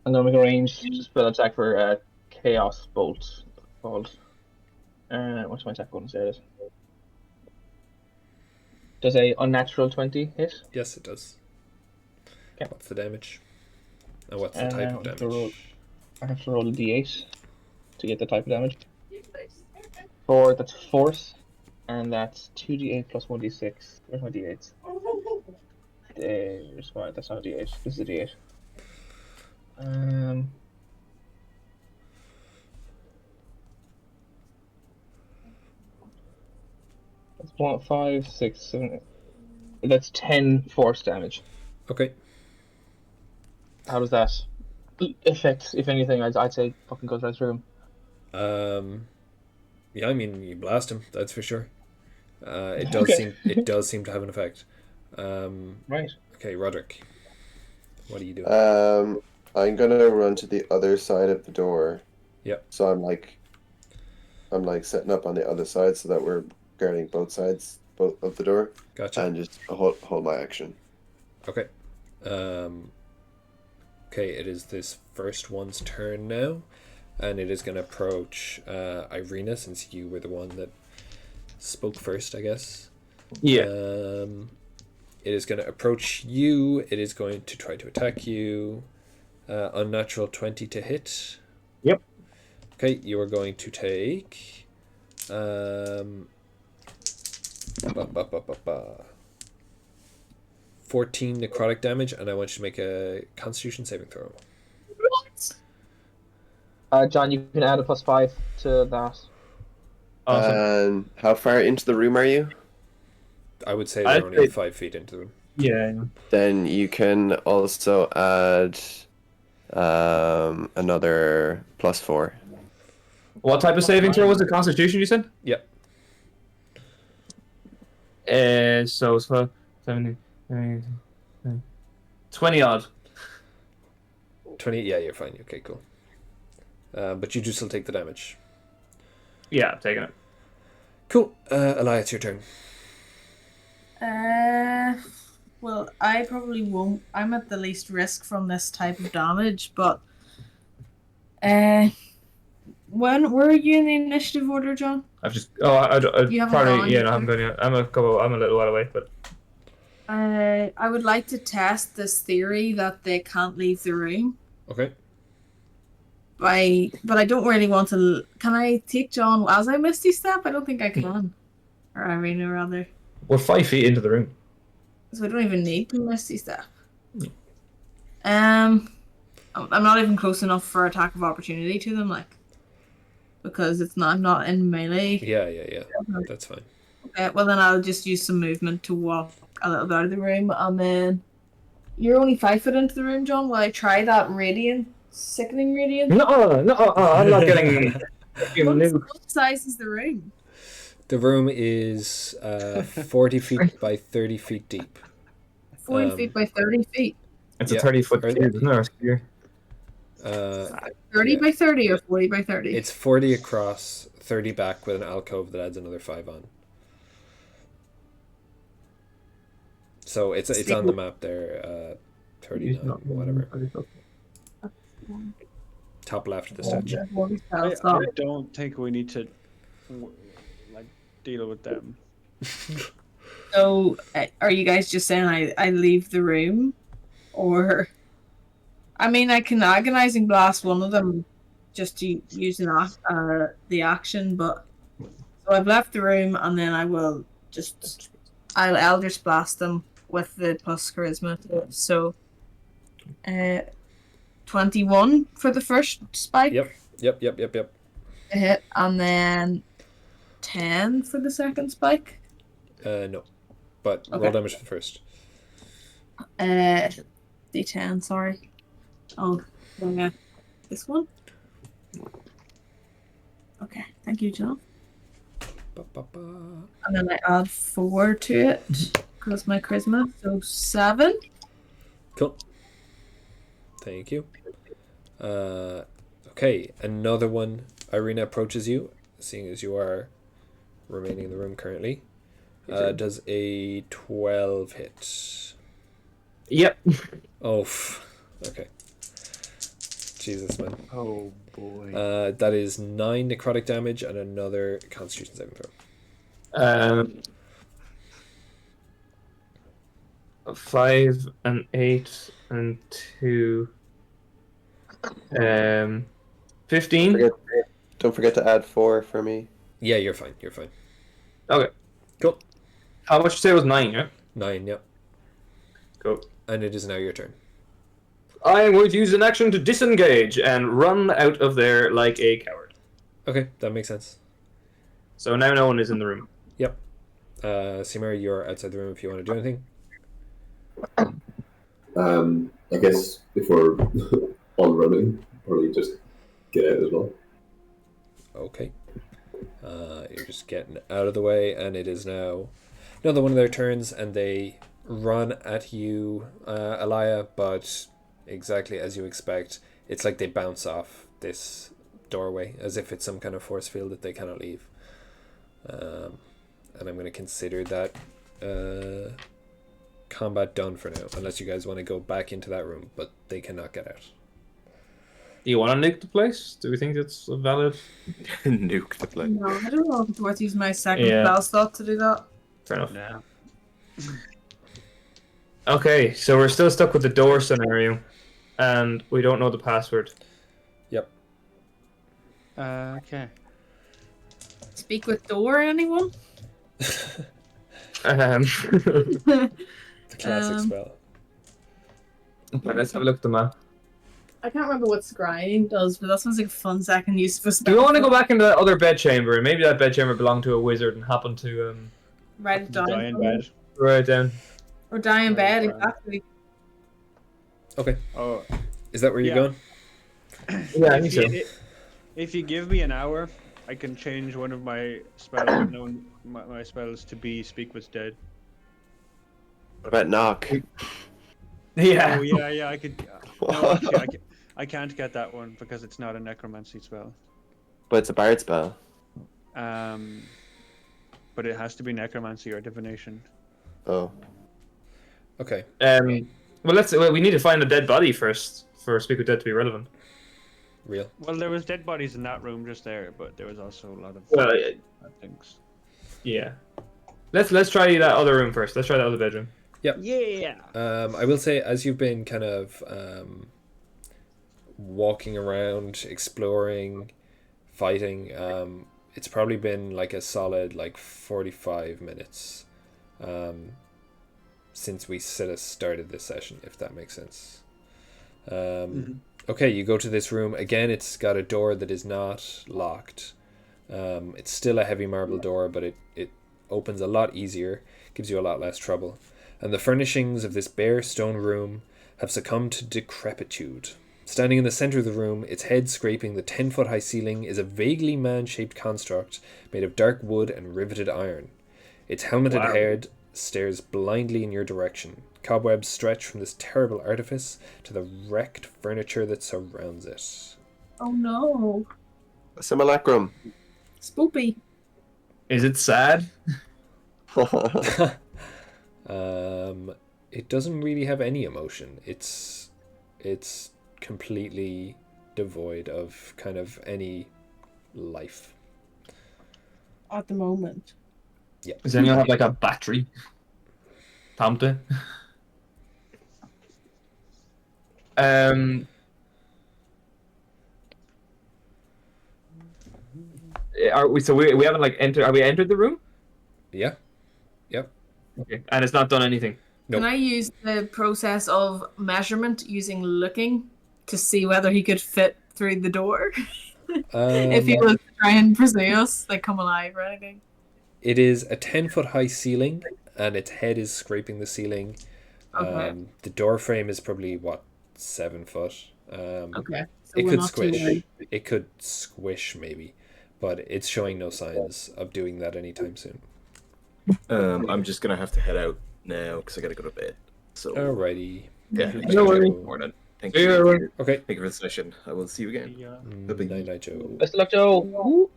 I'm gonna make a range spell attack for Chaos Bolt called. What's my attack going to say it? Does a unnatural 20 hit? Yes, it does. Okay. What's the damage? And what's the type of I have to roll- damage? I have to roll a d8 to get the type of damage. That's force, and that's 2d8 plus 1d6. Where's my d8s? There's one. That's not a d8. This is a d8. That's 1, 5, 6, 7. That's 10 force damage. Okay. How does that affect, if anything? I'd say fucking goes right through him. Yeah, I mean you blast him, that's for sure. It Okay. does seem to have an effect. Right. Okay, Roderick. What are you doing? I'm gonna run to the other side of the door. Yep. So I'm like setting up on the other side so that we're guarding both sides of the door, Gotcha. and just hold my action. Okay. Okay, it is this first one's turn now, and it is going to approach Ireena, since you were the one that spoke first, I guess. Yeah. It is going to approach you. It is going to try to attack you. Unnatural 20 to hit. Yep. Okay, you are going to take 14 necrotic damage, and I want you to make a Constitution saving throw. John, you can add a +5 to that. Awesome. And how far into the room are you? I would say I'd they're only say- 5 feet into the room. Yeah. Then you can also add another +4. What type of saving throw was it? Constitution, you said? Yep. So 70, 20 odd. 20, yeah, you're fine. Okay, cool. But you do still take the damage. Yeah, I'm taking it. Cool. Elia, it's your turn. Well, I probably won't. I'm at the least risk from this type of damage, but when were you in the initiative order, John? I've just. Oh, I You haven't probably. gone Yeah, yet? no, I haven't gone yet. I'm a little while away, but. I would like to test this theory that they can't leave the room. Okay. But I don't really want to. Can I take John as I Misty Step? I don't think I can. Or Ireena, rather. We're 5 feet into the room. So I don't even need to Misty Step. I'm not even close enough for attack of opportunity to them, like, because I'm not in melee. Yeah. That's fine. Okay, well then I'll just use some movement to walk a little bit out of the room, and then you're only 5 foot into the room, John. Will I try that sickening radiant? No, I'm not getting. What size is the room? The room is 40 feet by 30 feet deep. 40 feet by 30 feet. It's a 30-foot cube, isn't it? Here. 30 by 30 or 40 by 30? It's 40 across, 30 back with an alcove that adds another 5 on. So it's on the map there. 39, whatever. Top left of the statue. I don't think we need to deal with them. So, are you guys just saying I leave the room? Or, I mean, I can agonizing blast one of them just to use the action, but so I've left the room, and then I will I'll Eldritch blast them with the plus charisma. So, 21 for the first spike. Yep. A hit, and then 10 for the second spike. No, but Okay. roll damage for the first. D10, sorry. Oh, yeah. This one? Okay, thank you, John. And then I add 4 to it, because my charisma, so 7. Cool. Thank you. Okay, another one. Ireena approaches you, seeing as you are remaining in the room currently. Does a 12 hit? Yep. Oh, okay. Jesus, man. Oh boy. That is 9 necrotic damage and another Constitution saving throw. 5 and 8 and 2. 15. Don't forget to add 4 for me. Yeah, you're fine. Okay. Cool. How much did you say it was 9, yeah? 9, yep. Cool. And it is now your turn. I am going to use an action to disengage and run out of there like a coward. Okay, that makes sense. So now no one is in the room. Yep. Cymer, you're outside the room if you want to do anything. I guess if we're on running, probably just get out as well. Okay. You're just getting out of the way, and it is now another one of their turns, and they run at you, Elia, but exactly as you expect, it's like they bounce off this doorway as if it's some kind of force field that they cannot leave. And I'm going to consider that combat done for now, unless you guys want to go back into that room, but they cannot get out. Do you want to nuke the place? Do we think it's a valid? Nuke the place. No, I don't know if it's worth using my second Yeah. spell slot to do that. Fair enough. Nah. Okay, so we're still stuck with the door scenario, and we don't know the password. Yep. Okay. Speak with door, anyone? The classic spell. Right, let's have a look at the map. I can't remember what scrying does, but that sounds like a fun second use for Do spell. we want to go back into that other bedchamber? And maybe that bedchamber belonged to a wizard and happened to Write it down. Die in bed. write it down. Or die in bed, Right. exactly. Okay. Oh. Is that where you're Yeah. going? Yeah, I think so. If you give me an hour, I can change one of my spells, my spells to be Speak with Dead. What about knock? Yeah. Oh yeah, I could. No, actually, I can't get that one because it's not a necromancy spell. But it's a bard spell. But it has to be necromancy or divination. Oh. Okay. Well, we need to find a dead body first for Speak with Dead to be relevant. Real. Well, there was dead bodies in that room just there, but there was also a lot of Well, things. yeah. Let's try that other room first. Let's try that other bedroom. Yep. Yeah. I will say, as you've been kind of walking around, exploring, fighting, it's probably been like a solid 45 minutes since we started this session, if that makes sense. Okay, you go to this room. Again, it's got a door that is not locked. It's still a heavy marble door, but it opens a lot easier, gives you a lot less trouble. And the furnishings of this bare stone room have succumbed to decrepitude. Standing in the center of the room, its head scraping the 10-foot-high ceiling, is a vaguely man-shaped construct made of dark wood and riveted iron. Its helmeted head stares blindly in your direction. Cobwebs stretch from this terrible artifice to the wrecked furniture that surrounds it. Oh no. A simulacrum. Spoopy. Is it sad? It doesn't really have any emotion. It's completely devoid of kind of any life. At the moment. Yeah. Does anyone have like a battery? Tomte? Are we? So we haven't like entered. Are we entered the room? Yeah. Yep. Okay. And it's not done anything. Nope. Can I use the process of measurement using looking to see whether he could fit through the door? If he was to try and pursue us, like come alive or anything. It is a 10-foot-high ceiling, and its head is scraping the ceiling. Okay. The door frame is probably 7 foot. Okay. So It we're could not too squish. worried. It could squish maybe, but it's showing no signs of doing that anytime soon. I'm just gonna have to head out now because I gotta go to bed. So Alrighty. yeah, No worries. morning. Thank See you, you. Erwin. Okay. Thank you for the session. I will see you again. Yeah. Bye-bye. Night night, Joe. Best of luck, Joe.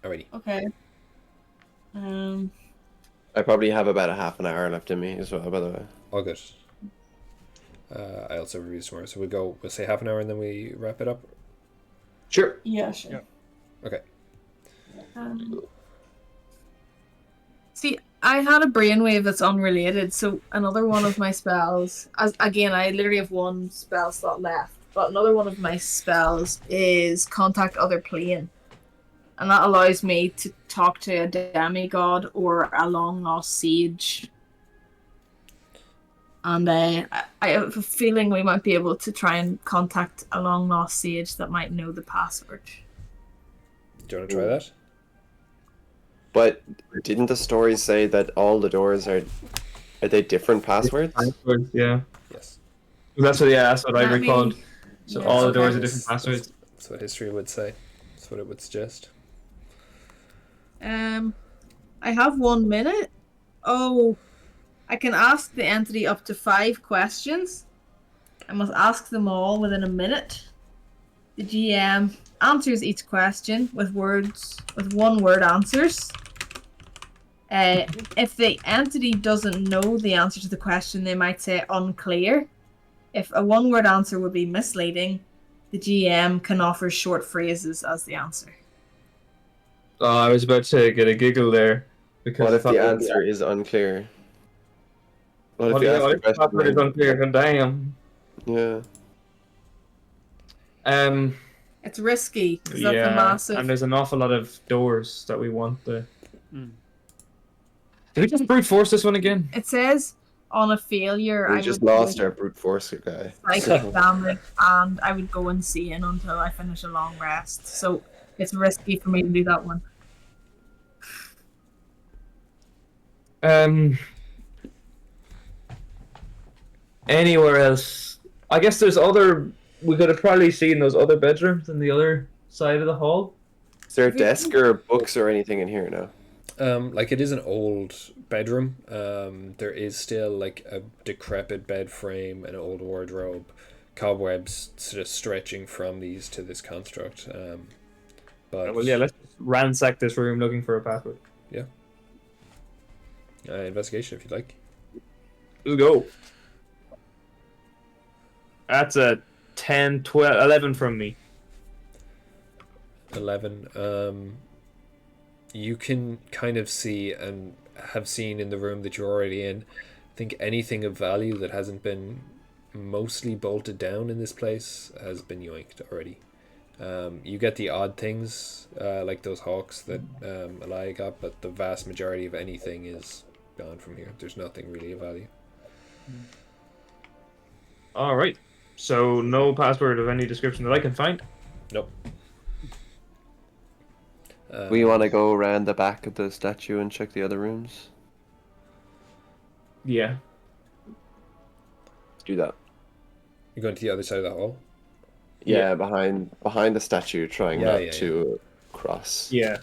Alrighty. Okay. I probably have about a half an hour left in me as well, by the way. All good. I also review tomorrow, so we'll say half an hour and then we wrap it up. Sure. Yeah, sure. Yeah. Okay. See, I had a brainwave that's unrelated, so another one of my spells, again, I literally have one spell slot left, but another one of my spells is Contact Other Plane. And that allows me to talk to a demigod or a long-lost sage. And I have a feeling we might be able to try and contact a long-lost sage that might know the password. Do you want to try that? But didn't the story say that all the doors are they different passwords? Passwords, yeah. Yes. That's what I Let me- recalled. So Yeah, all the okay. doors are different passwords. That's what history would say. That's what it would suggest. I have 1 minute. Oh, I can ask the entity up to 5 questions. I must ask them all within a minute. The GM answers each question with one-word answers. If the entity doesn't know the answer to the question, they might say unclear. If a one-word answer would be misleading, the GM can offer short phrases as the answer. Oh, I was about to get a giggle there. Because What I if thought the answer is unclear? What if you What ask if the password is unclear? God damn. Yeah. It's risky because that's a Yeah, massive. and there's an awful lot of doors that we want to. Did we just brute force this one again? It says on a failure, We I just would lost go our brute force guy. psychic damage, and I would go insane until I finish a long rest. So it's risky for me to do that one. Anywhere else? I guess there's other. We could have probably seen those other bedrooms on the other side of the hall. Is there a desk or books or anything in here now? It is an old bedroom. There is still like a decrepit bed frame, an old wardrobe, cobwebs sort of stretching from these to this construct. But Well, yeah, let's ransack this room looking for a password. investigation if you'd like. Let's go. That's a 10, 12, 11 from me. 11. You can kind of see and have seen in the room that you're already in. I think anything of value that hasn't been mostly bolted down in this place has been yoinked already. You get the odd things like those hawks that Elia got, but the vast majority of anything is gone from here. There's nothing really of value. All right. So no password of any description that I can find. Nope. We want to go around the back of the statue and check the other rooms. Yeah. Let's do that. You're going to the other side of the hall? Yeah, behind the statue, trying not to cross. Yeah.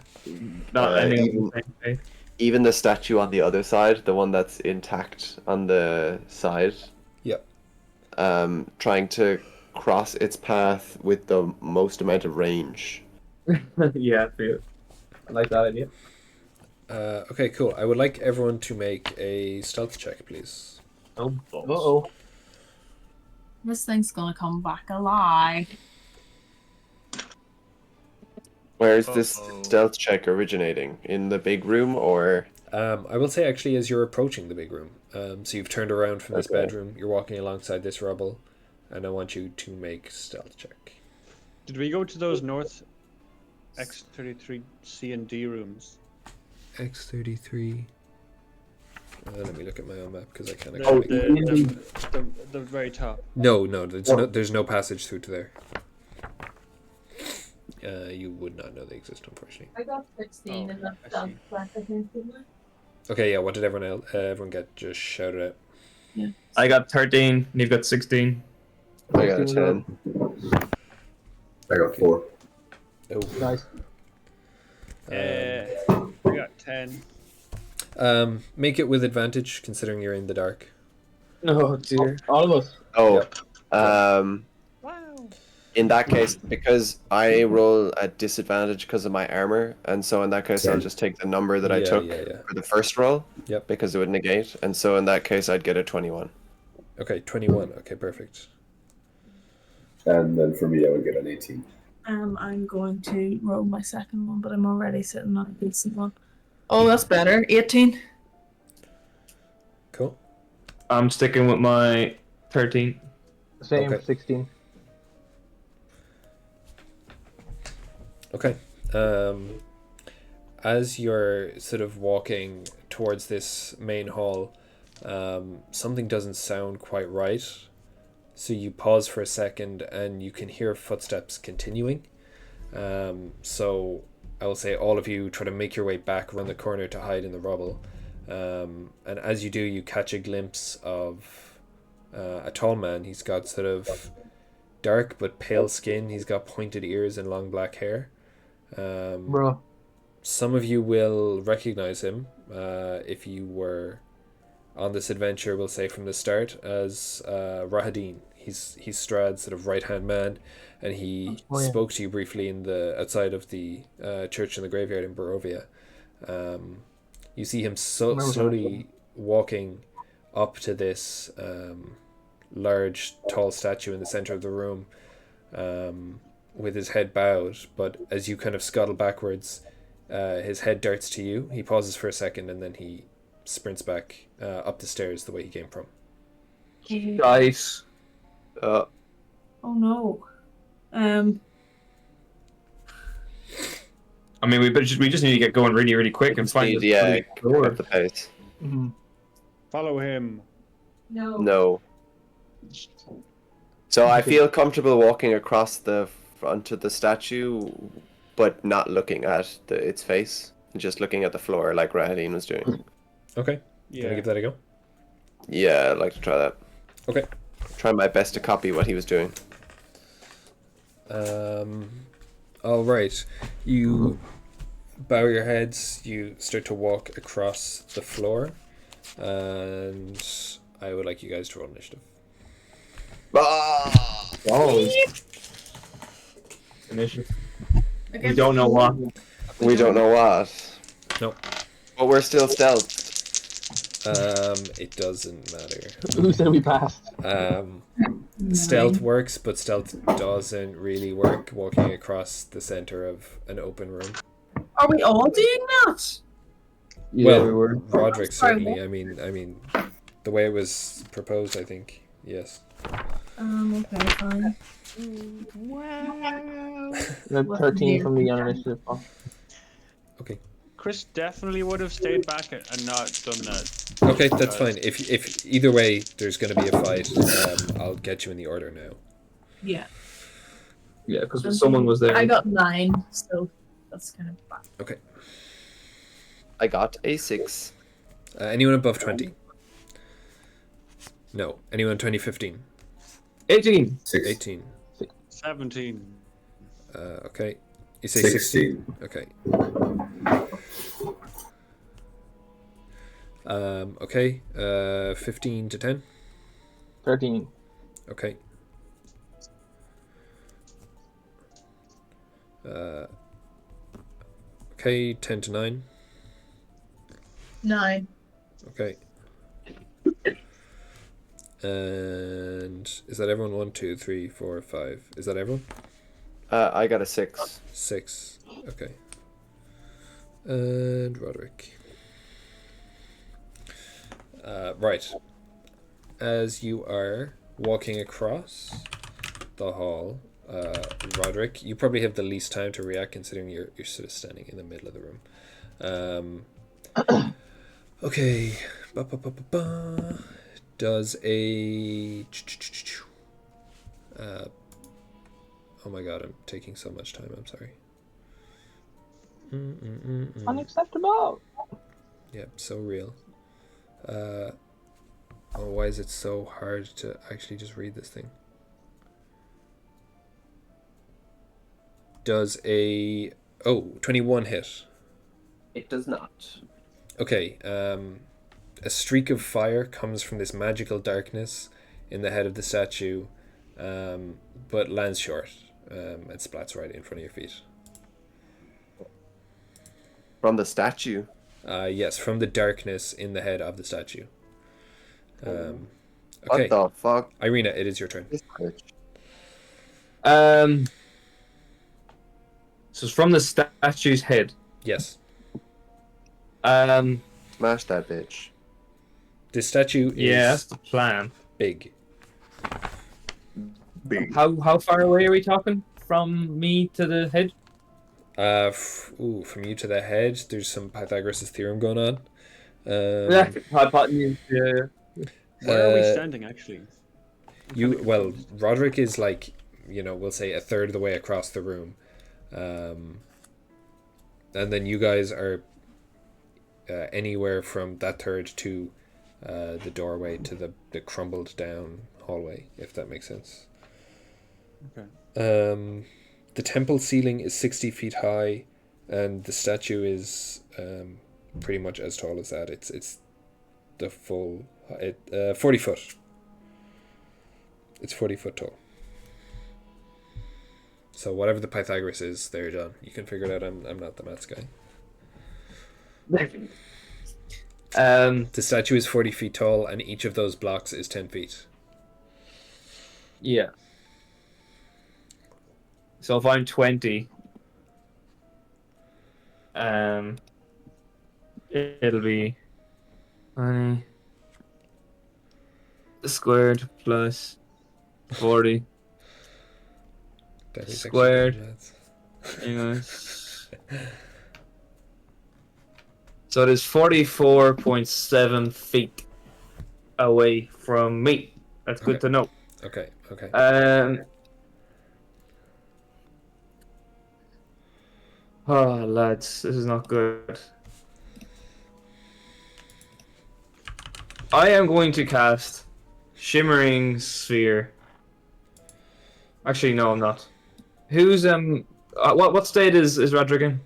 Not ending even, up in the same place. even the statue on the other side, the one that's intact on the side. Yep. Trying to cross its path with the most amount of range. Yeah, I like that idea. Okay, cool. I would like everyone to make a stealth check, please. Oh, Uh-oh. This thing's gonna come back alive. Where's this stealth check originating? In the big room or? I will say actually as you're approaching the big room. So you've turned around from this Okay. bedroom, you're walking alongside this rubble, and I want you to make stealth check. Did we go to those north X33 C and D rooms? X33. Let me look at my own map because I can't The, actually. the very top. No, there's no passage through to there. You would not know they exist, unfortunately. I got 16 in the I dance see. class, I think, didn't I? Okay, yeah. What did everyone get? Just shout it out. I got 13, and you've got 16. I got a 10. I got 4. Oh, Nice. I got 10. Make it with advantage, considering you're in the dark. Oh dear. All of us. Oh, Wow. in that case, because I roll at disadvantage because of my armor, and so in that case, I'll just take the number that I Yeah, took yeah. for the first roll, Yep. because it would negate, and so in that case, I'd get a 21. Okay, 21. Okay, perfect. And then for me, I would get an 18. I'm going to roll my second one, but I'm already sitting on a decent one. Oh, that's better. 18. Cool. I'm sticking with my 13. Same, Okay. 16. Okay. As you're sort of walking towards this main hall, something doesn't sound quite right. So you pause for a second and you can hear footsteps continuing. So I will say all of you try to make your way back around the corner to hide in the rubble. And as you do, you catch a glimpse of a tall man. He's got sort of dark but pale skin. He's got pointed ears and long black hair. Bro. Some of you will recognize him if you were on this adventure, we'll say from the start, as Rahadin. He's Strahd's sort of right-hand man, and he spoke to you briefly in the outside of the church in the graveyard in Barovia. You see him slowly walking up to this large, tall statue in the center of the room, with his head bowed. But as you kind of scuttle backwards, his head darts to you. He pauses for a second, and then he sprints back up the stairs the way he came from. Guys. Oh no. I mean, we just need to get going really, really quick and find this Yeah, bloody pick door. up the pace. Mm-hmm. Follow him. No. No. So I feel comfortable walking across the front of the statue, but not looking at its face, just looking at the floor like Rahadin was doing. Okay. Yeah. Can I give that a go? Yeah, I'd like to try that. Okay. Try my best to copy what he was doing. All right. You bow your heads. You start to walk across the floor, and I would like you guys to roll initiative. Ah! Oh. Initiative. Okay. We don't know what. We don't know what. Nope. But we're still stealth. It doesn't matter. Who said we passed? Stealth works, but stealth doesn't really work walking across the center of an open room. Are we all doing that? Yeah, Well, we were. Roderick Sorry, certainly. I mean, the way it was proposed, I think. Yes. Okay, fine. The 13 from the initiative. Oh. Okay. Chris definitely would have stayed back and not done that. Okay, that's fine. If either way there's going to be a fight, I'll get you in the order now. Yeah. Yeah, because someone was there. I got 9, so that's kind of bad. Okay. I got a 6. Anyone above 20? No. Anyone 2015? 18. 6. 18. 17. Okay. You say 16. 16? Okay. Okay. 15 to 10? 13. Okay. Okay, 10 to 9. 9. Okay. And is that everyone? 1, 2, 3, 4, 5. Is that everyone? I got a 6. 6. Okay. And Roderick. Right. As you are walking across the hall, Roderick, you probably have the least time to react considering you're sort of standing in the middle of the room. Okay. Does a... oh my god, I'm taking so much time, I'm sorry. Unacceptable. Yep, so real. Oh, why is it so hard to actually just read this thing? Does a... Oh, 21 hit. It does not. Okay, a streak of fire comes from this magical darkness in the head of the statue, but lands short. It splats right in front of your feet. From the statue? Yes, from the darkness in the head of the statue. Okay. What the fuck? Ireena, it is your turn. So it's from the statue's head. Yes. Smash that bitch. This statue is Yeah, that's the plan. big. Big. How far away are we talking from me to the head? From you to the head, there's some Pythagoras' theorem going on. Hypotenuse. Where are we standing, actually? Roderick is like, we'll say a third of the way across the room. And then you guys are anywhere from that third to the doorway to the crumbled down hallway, if that makes sense. Okay. The temple ceiling is 60 feet high, and the statue is pretty much as tall as that. It's the full 40 foot. It's 40 foot tall. So whatever the Pythagoras is, there, John. You can figure it out. I'm not the maths guy. The statue is 40 feet tall, and each of those blocks is 10 feet. Yeah. So if I'm 20, it'll be 20 squared plus 40 squared. So it is 44.7 feet away from me. That's good to know. Okay. Oh, lads, this is not good. I am going to cast Shimmering Sphere. Actually, no, I'm not. Who's what state is Roderick in?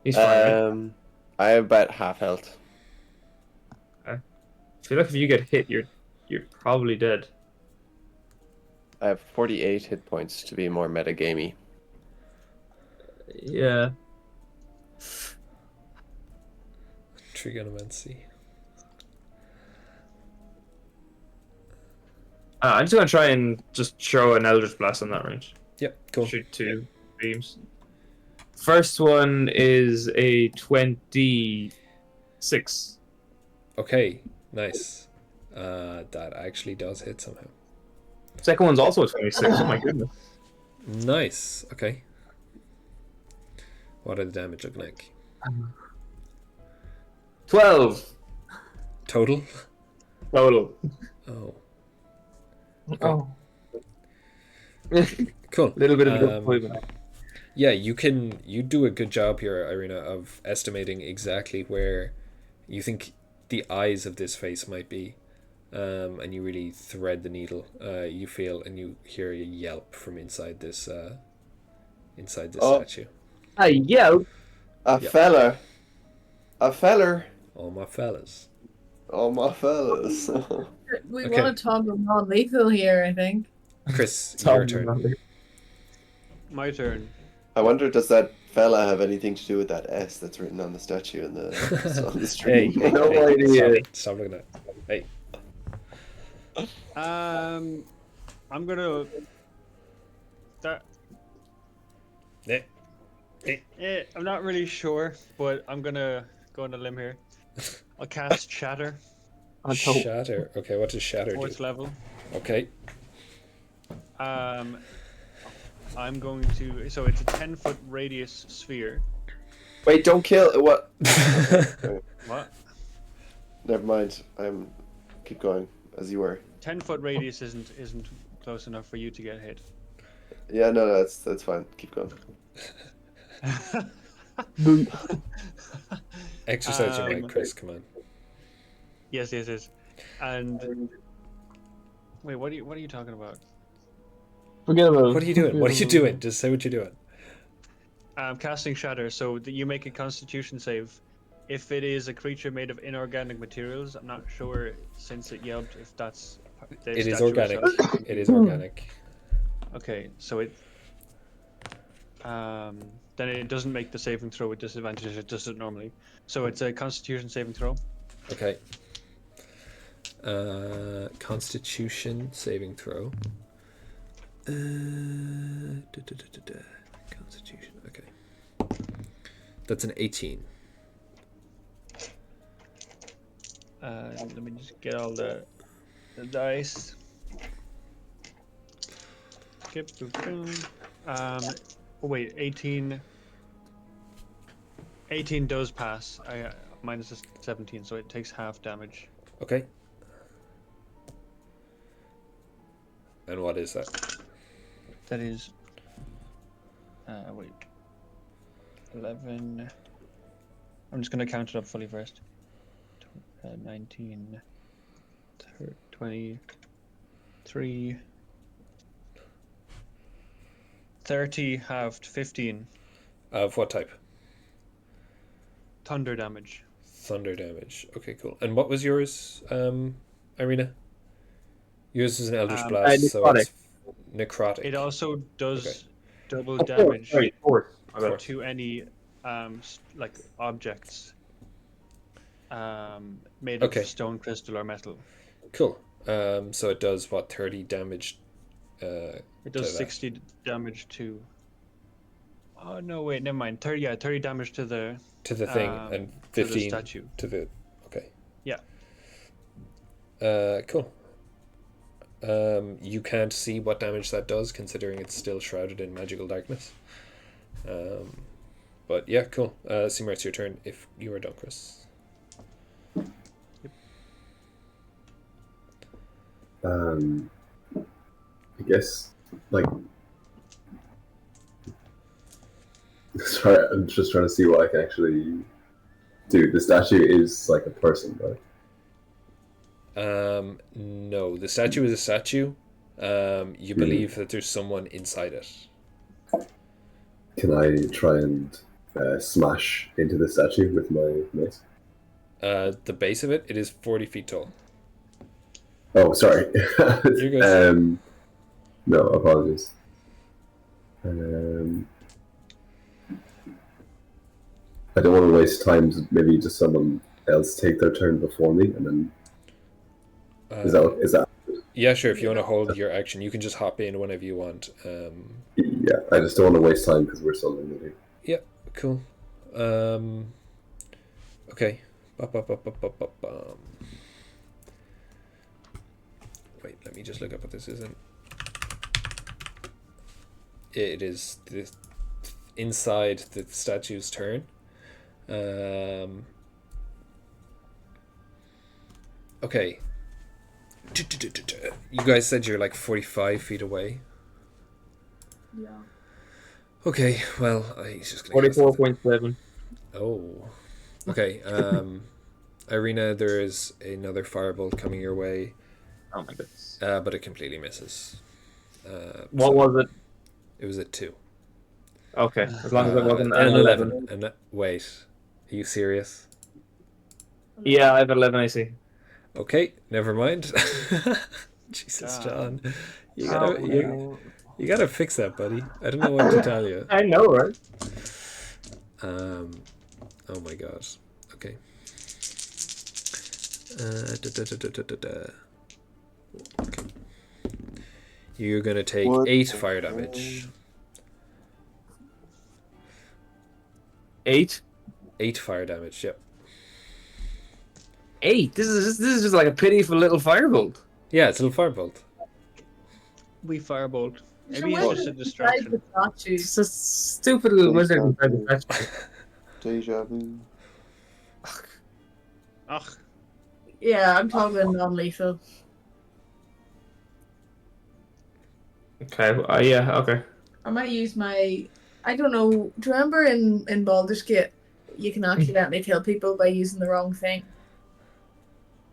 He's fine, right? I have about half health. I feel like if you get hit, you're probably dead. I have 48 hit points to be more metagamey. Yeah. Trigonomancy. I'm just gonna try and just throw an Eldritch Blast on that range. Yep, cool. Shoot 2 beams. First one is a 26. Okay, nice. That actually does hit somehow. Second one's also a 26. Oh my goodness. Nice. Okay. What are the damage looking like? 12 Total? total. Oh. Oh. Cool. A little bit of disappointment. Yeah, you do a good job here, Ireena, of estimating exactly where you think the eyes of this face might be. And you really thread the needle. You feel and you hear a yelp from inside this statue. A yelp? A Yep. feller. A feller. All my fellas. All my fellas. We Okay. want to talk about non-lethal here, I think. Chris, your turn. My turn. I wonder, does that fella have anything to do with that S that's written on the statue on the on the Hey, street? No idea. Stop looking at it. Hey. I'm gonna. That. I'm not really sure, but I'm gonna go on a limb here. I'll cast Shatter, Shatter. Okay, what does Shatter do? 4th level. Okay. I'm going to. So it's a 10-foot radius sphere. Wait, don't kill. What? What? Never mind. Keep going as you were. 10-foot radius isn't close enough for you to get hit. Yeah, no, that's fine. Keep going. Exercise your mic, Chris. Come on. Yes. And wait, what are you talking about? Forget about it. What are you doing? What are you doing? Just say what you're doing. I'm casting Shatter, so that you make a Constitution save. If it is a creature made of inorganic materials, I'm not sure since it yelped if that's. It is organic. It is organic. Okay, so it. Then it doesn't make the saving throw with disadvantage. It does it normally. So it's a Constitution saving throw. Okay. Constitution saving throw. Constitution. Okay. That's an 18. Let me just get all the dice. Skip, boom, boom. Oh wait, 18. 18 does pass. Minus a 17, so it takes half damage. Okay. And what is that? That is. Wait. 11. I'm just gonna count it up fully first. 19. 23. 30 halved, 15. Of what type? Thunder damage. Thunder damage. Okay, cool. And what was yours, Ireena? Yours is an Eldritch Blast, so it's necrotic. It also does Okay. double damage Fourth. to any like objects made Okay. of stone, crystal, or metal. Cool. So it does what, 30 damage? It to does that. 60 damage to. Oh no! Wait, never mind. 30. Yeah, 30 damage to the. To the thing, and 15 to the statue. to the. Okay. Yeah. Cool. You can't see what damage that does, considering it's still shrouded in magical darkness. But yeah, cool. Cymer, it's your turn if you are done, Chris. I guess, like, sorry, I'm just trying to see what I can actually do. The statue is like a person, right? No, the statue is a statue. You believe that there's someone inside it. Can I try and smash into the statue with my mace? The base of it is 40 feet tall. Oh, sorry. You're good. No, apologies. I don't want to waste time. Maybe just someone else take their turn before me, and then is that? Yeah, sure. If you want to hold your action, you can just hop in whenever you want. Yeah, I just don't want to waste time because we're still in the meeting. Yeah, cool. Okay. Wait, let me just look up what this isn't. It is inside the statue's turn. Okay. You guys said you're like 45 feet away. Yeah. Okay, well, he's just gonna 44.7. Oh. Okay, Ireena, there is another firebolt coming your way. Oh my goodness. But it completely misses. What was it? It was a 2. Okay, as long as it wasn't an an 11. And wait, are you serious? Yeah, I have 11 AC. Okay, never mind. Jesus, John, you gotta fix that, buddy. I don't know what to tell you. I know, right? Oh my god. Okay. Okay. You're gonna take 8 fire damage. 8? 8 fire damage. Yep. 8. This is just like a pitiful little firebolt. Yeah, it's a little firebolt. We firebolt. Maybe So it's just a distraction. It's a stupid little wizard inside the statue. Deja vu. Ugh. Yeah, I'm talking non-lethal. Okay. Yeah. Okay. I might use my. I don't know. Do you remember in Baldur's Gate, you can accidentally kill people by using the wrong thing,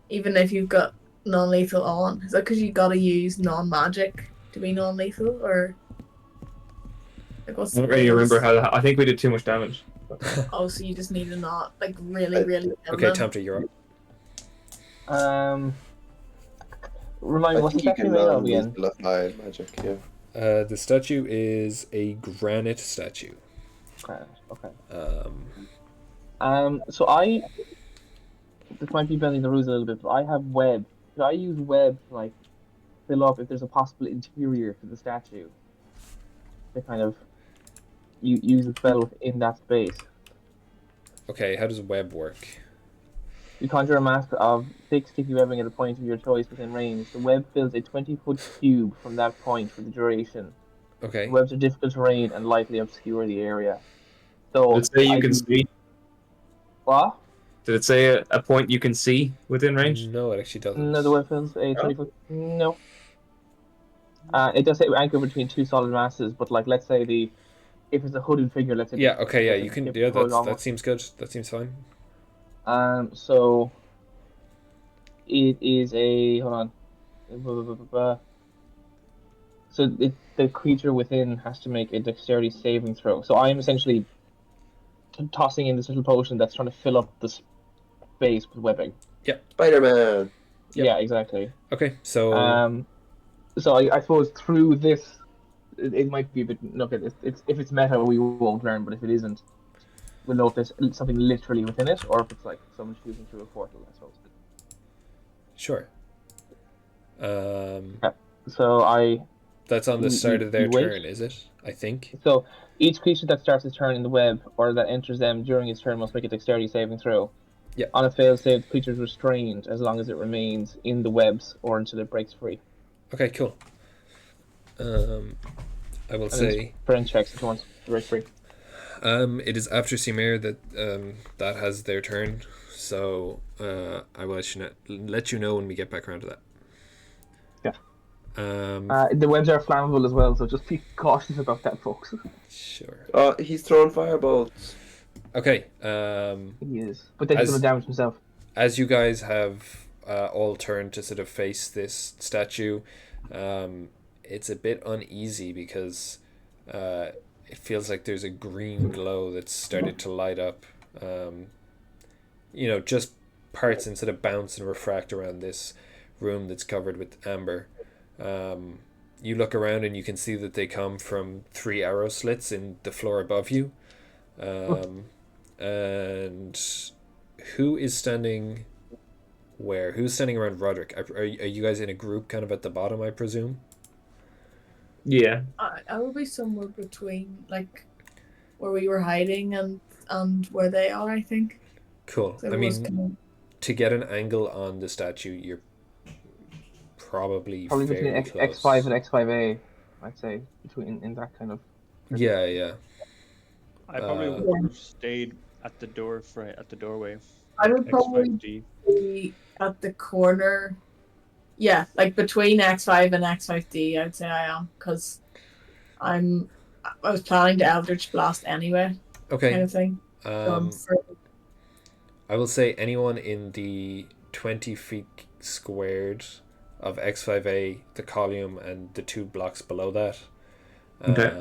even if you've got non-lethal on. Is that because you got to use non-magic to be non-lethal, or like what's? I don't really remember how. I think we did too much damage. Oh, so you just need to not like really. Okay, Tomte, you're up. Remind me, what's the statue made of again? Magic, yeah. The statue is a granite statue. Granite, okay. So this might be bending the rules a little bit, but I have web. Could I use web to like fill up if there's a possible interior to the statue to kind of use the spell within that space? Okay, how does web work? You conjure a mask of thick, sticky webbing at a point of your choice within range. The web fills a 20-foot cube from that point for the duration. Okay. The webs are difficult terrain and likely obscure the area. So Did it say you can see? What? Did it say a point you can see within range? No, it actually doesn't. No, the web fills a 20-foot. No. It does say anchor between two solid masses, but like let's say if it's a hooded figure, let's say. Yeah. Okay. Yeah. You can. Yeah. That seems good. That seems fine. So it is a hold on. So the creature within has to make a dexterity saving throw. So I am essentially tossing in this little potion that's trying to fill up the space with webbing. Yeah. Spider-Man. Yep. Yeah, exactly. Okay. So. So I suppose through this, it might be a bit. Look, if it's meta, we won't learn. But if it isn't, we'll know if there's something literally within it, or if it's like someone shooting through a portal, I suppose. Sure. Yeah. So That's on the start of their wait. turn, is it? I think. So each creature that starts its turn in the web or that enters them during its turn must make a dexterity saving throw. Yeah. On a failed save, the creature is restrained as long as it remains in the webs or until it breaks free. Okay, cool. I will say. Friend checks if it wants to break free. It is after Cymer that has their turn, so I will let you know when we get back around to that. Yeah. The webs are flammable as well, so just be cautious about that, folks. Sure. Oh, he's throwing firebolts. Okay. He is, but then he's going to damage himself. As you guys have all turned to sort of face this statue, it's a bit uneasy because it feels like there's a green glow that's started to light up. Just parts instead of bounce and refract around this room that's covered with amber. you look around and you can see that they come from 3 arrow slits in the floor above you. And who is standing where? Who's standing around Roderick? Are you guys in a group kind of at the bottom, I presume? Yeah. I will be somewhere between, like, where we were hiding and where they are, I think. Cool. So I mean, to get an angle on the statue, you're probably between fairly close. X5 and X5A, I'd say, between in that kind of. Yeah. I probably would have stayed at the doorway. I would probably X5D. be at the corner. Yeah, like between X5 and X5D, I'd say I am, because I was planning to Eldritch Blast anyway. Okay. Kind of thing. I will say anyone in the 20 feet squared of X5A, the column, and the 2 blocks below that. Okay.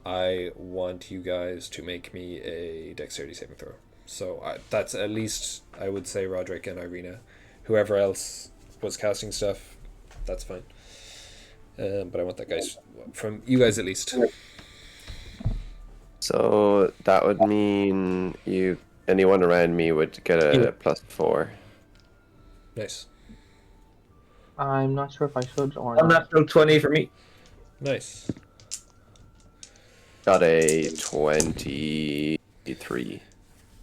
I want you guys to make me a dexterity saving throw. So that's at least, I would say, Roderick and Ireena. Whoever else was casting stuff, that's fine. But I want that guys from you guys at least. So that would mean anyone around me would get a +4. Nice. I'm not sure if I should or I'm not. natural 20 for me. Nice. Got a 23.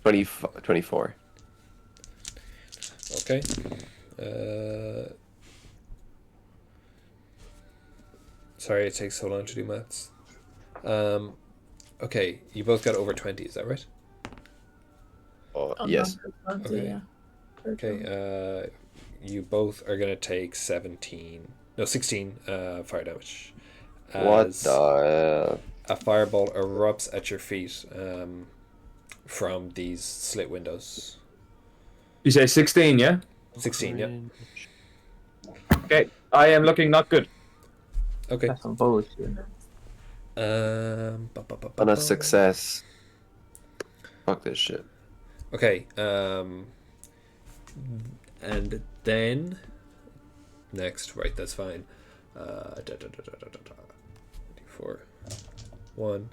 24. Okay. Sorry it takes so long to do maths. Okay, you both got over 20, is that right? Oh, yes. Okay. Yeah. Okay, you both are gonna take 16 fire damage. What As the... a fireball erupts at your feet from these slit windows. You say 16, yeah? 16, yeah. Okay, I am looking not good. Okay. That's some bullshit. On a success. Fuck this shit. Okay, and then next, right, that's fine. 4 1.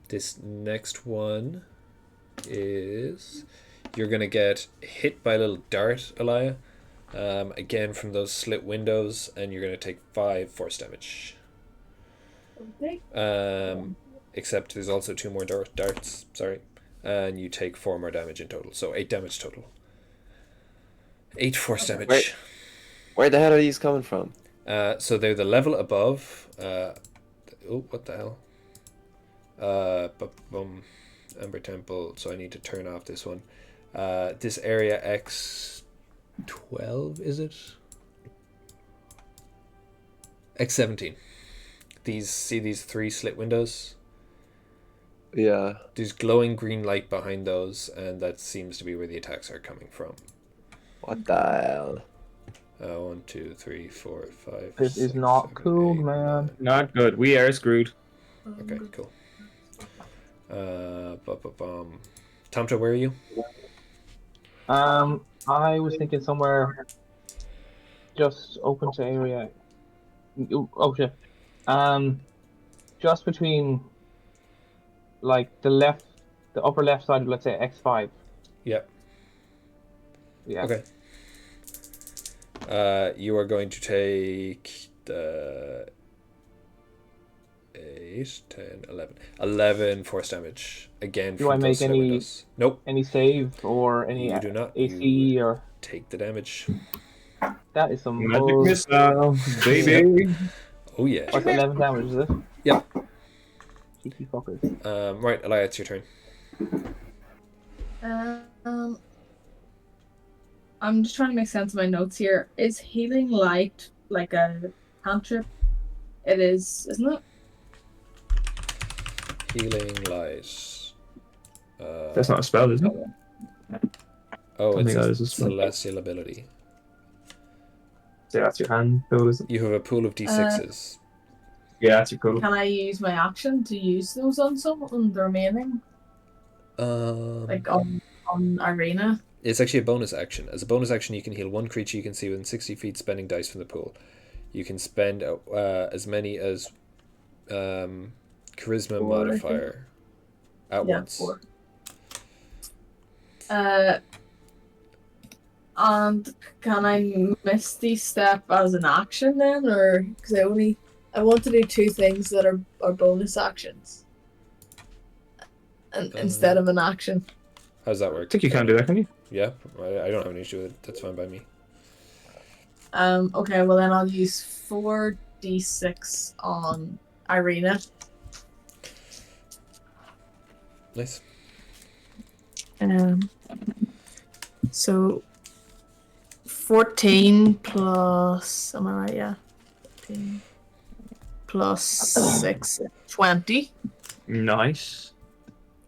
This next one is you're gonna get hit by a little dart, Elia. Again from those slit windows, and you're gonna take 5 force damage. Okay. Except there's also 2 more darts. Sorry, and you take 4 more damage in total, so 8 damage total. 8 force damage. Where the hell are these coming from? So they're the level above. Oh, what the hell? Ember Temple. So I need to turn off this one. This area X12, is it? X17. See these 3 slit windows? Yeah. There's glowing green light behind those, and that seems to be where the attacks are coming from. What the hell? 1, 2, 3, 4, 5. This 6, is not 7, cool, 8, man. 9. Not good. We are screwed. Okay, cool. Tomte, where are you? I was thinking somewhere just open to area. Oh shit. Just between like the upper left side of, let's say, X5. Yep. Yeah. Okay. You are going to take the 8, 10, 11 force damage again. Do I make any windows. Nope. Any save or any You do not. AC You or take the damage. that is some Magic bull... missile, baby. Oh yeah. What's 11 damage, is it? Yep. Cheeky fuckers. Right, Elia, it's your turn. I'm just trying to make sense of my notes here. Is healing light like a cantrip? It is, isn't it? Healing light. That's not a spell, is it? Oh, it's think that a is a spell. celestial ability. Yeah, that's your hand, though, is it? You have a pool of d6s. Yeah, that's your cool. Can I use my action to use those on the remaining? Um, Like on Ireena? It's actually a bonus action. As a bonus action, you can heal one creature you can see within 60 feet, spending dice from the pool. You can spend as many as charisma 4, modifier at once. 4. And can I Misty Step as an action then, or because I want to do 2 things that are bonus actions, and instead of an action. How does that work? I think you can do that, can you? Yeah, I don't have an issue with it. That's fine by me. Okay, well then I'll use 4d6 on Ireena. Nice. So 14 plus, am I right? Yeah. 14 plus 6, 20. Nice.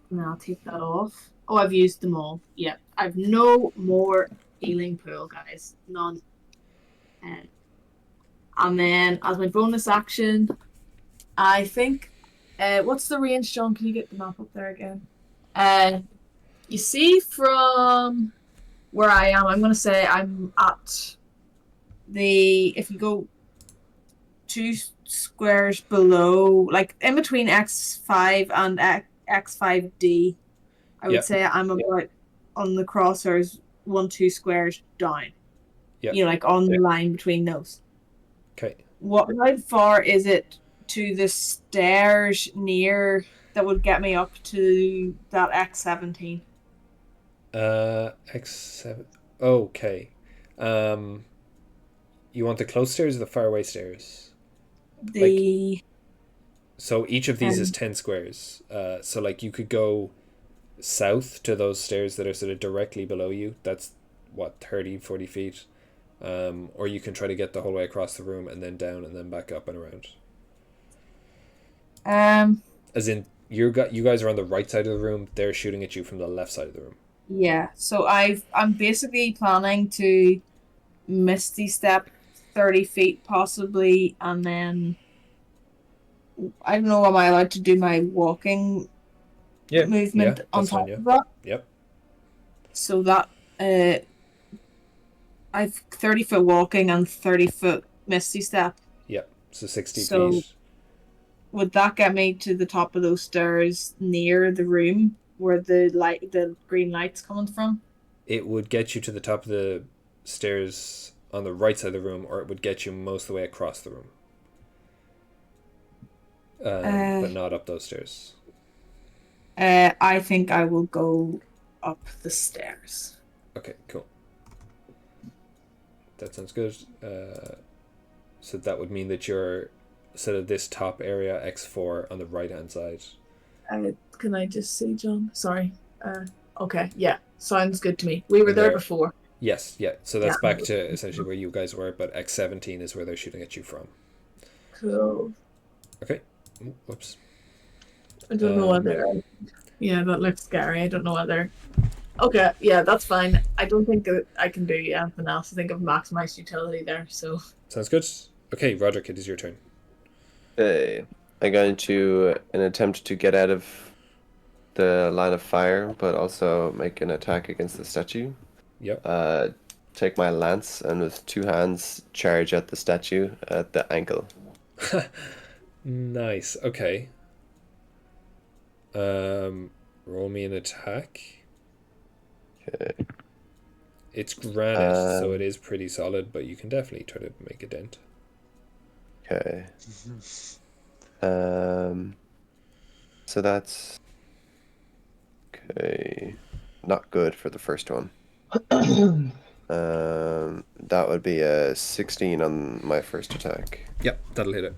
And I'll take that off. Oh, I've used them all. Yeah, I've no more healing pool, guys. None. And then as my bonus action, I think, what's the range, John? Can you get the map up there again? You see from where I am, I'm going to say I'm at if you go 2 squares below, like in between X5 and X5D, I would say I'm about on the crosshairs 1-2 squares down. Yeah. You know, like on the line between those. Okay. How far is it to the stairs near that would get me up to that X17? X7. Okay. You want the close stairs or the far away stairs? So each of these is 10 squares. So like you could go south to those stairs that are sort of directly below you. That's what, 30-40 feet. Or you can try to get the whole way across the room and then down and then back up and around. As in you guys are on the right side of the room, they're shooting at you from the left side of the room. Yeah, so I'm basically planning to Misty Step 30 feet possibly, and then I don't know, am I allowed to do my walking movement on top of that? Yep. So that I've 30-foot walking and 30-foot Misty Step. Yep, so 60 So feet. would that get me to the top of those stairs near the room where the green light's coming from? It would get you to the top of the stairs on the right side of the room, or it would get you most of the way across the room. But not up those stairs. I think I will go up the stairs. Okay, cool. That sounds good. So that would mean that you're sort of this top area, X4, on the right-hand side. Can I just see, John? Sorry. Okay, yeah. Sounds good to me. We were there before. Yes, yeah. So that's back to essentially where you guys were, but X17 is where they're shooting at you from. Cool. Okay. Ooh, whoops. I don't know whether... Yeah, that looks scary. I don't know whether... Okay, yeah, that's fine. I don't think that I can do anything else. I think I've maximized utility there, so... Sounds good. Okay, Roderick, it is your turn. Okay. I'm going to an attempt to get out of the line of fire, but also make an attack against the statue. Yep. Take my lance and with 2 hands charge at the statue at the ankle. Nice. Okay. Roll me an attack. Okay. It's granite, so it is pretty solid, but you can definitely try to make a dent. Okay. So that's okay. Not good for the first one. That would be a 16 on my first attack. Yep, that'll hit it.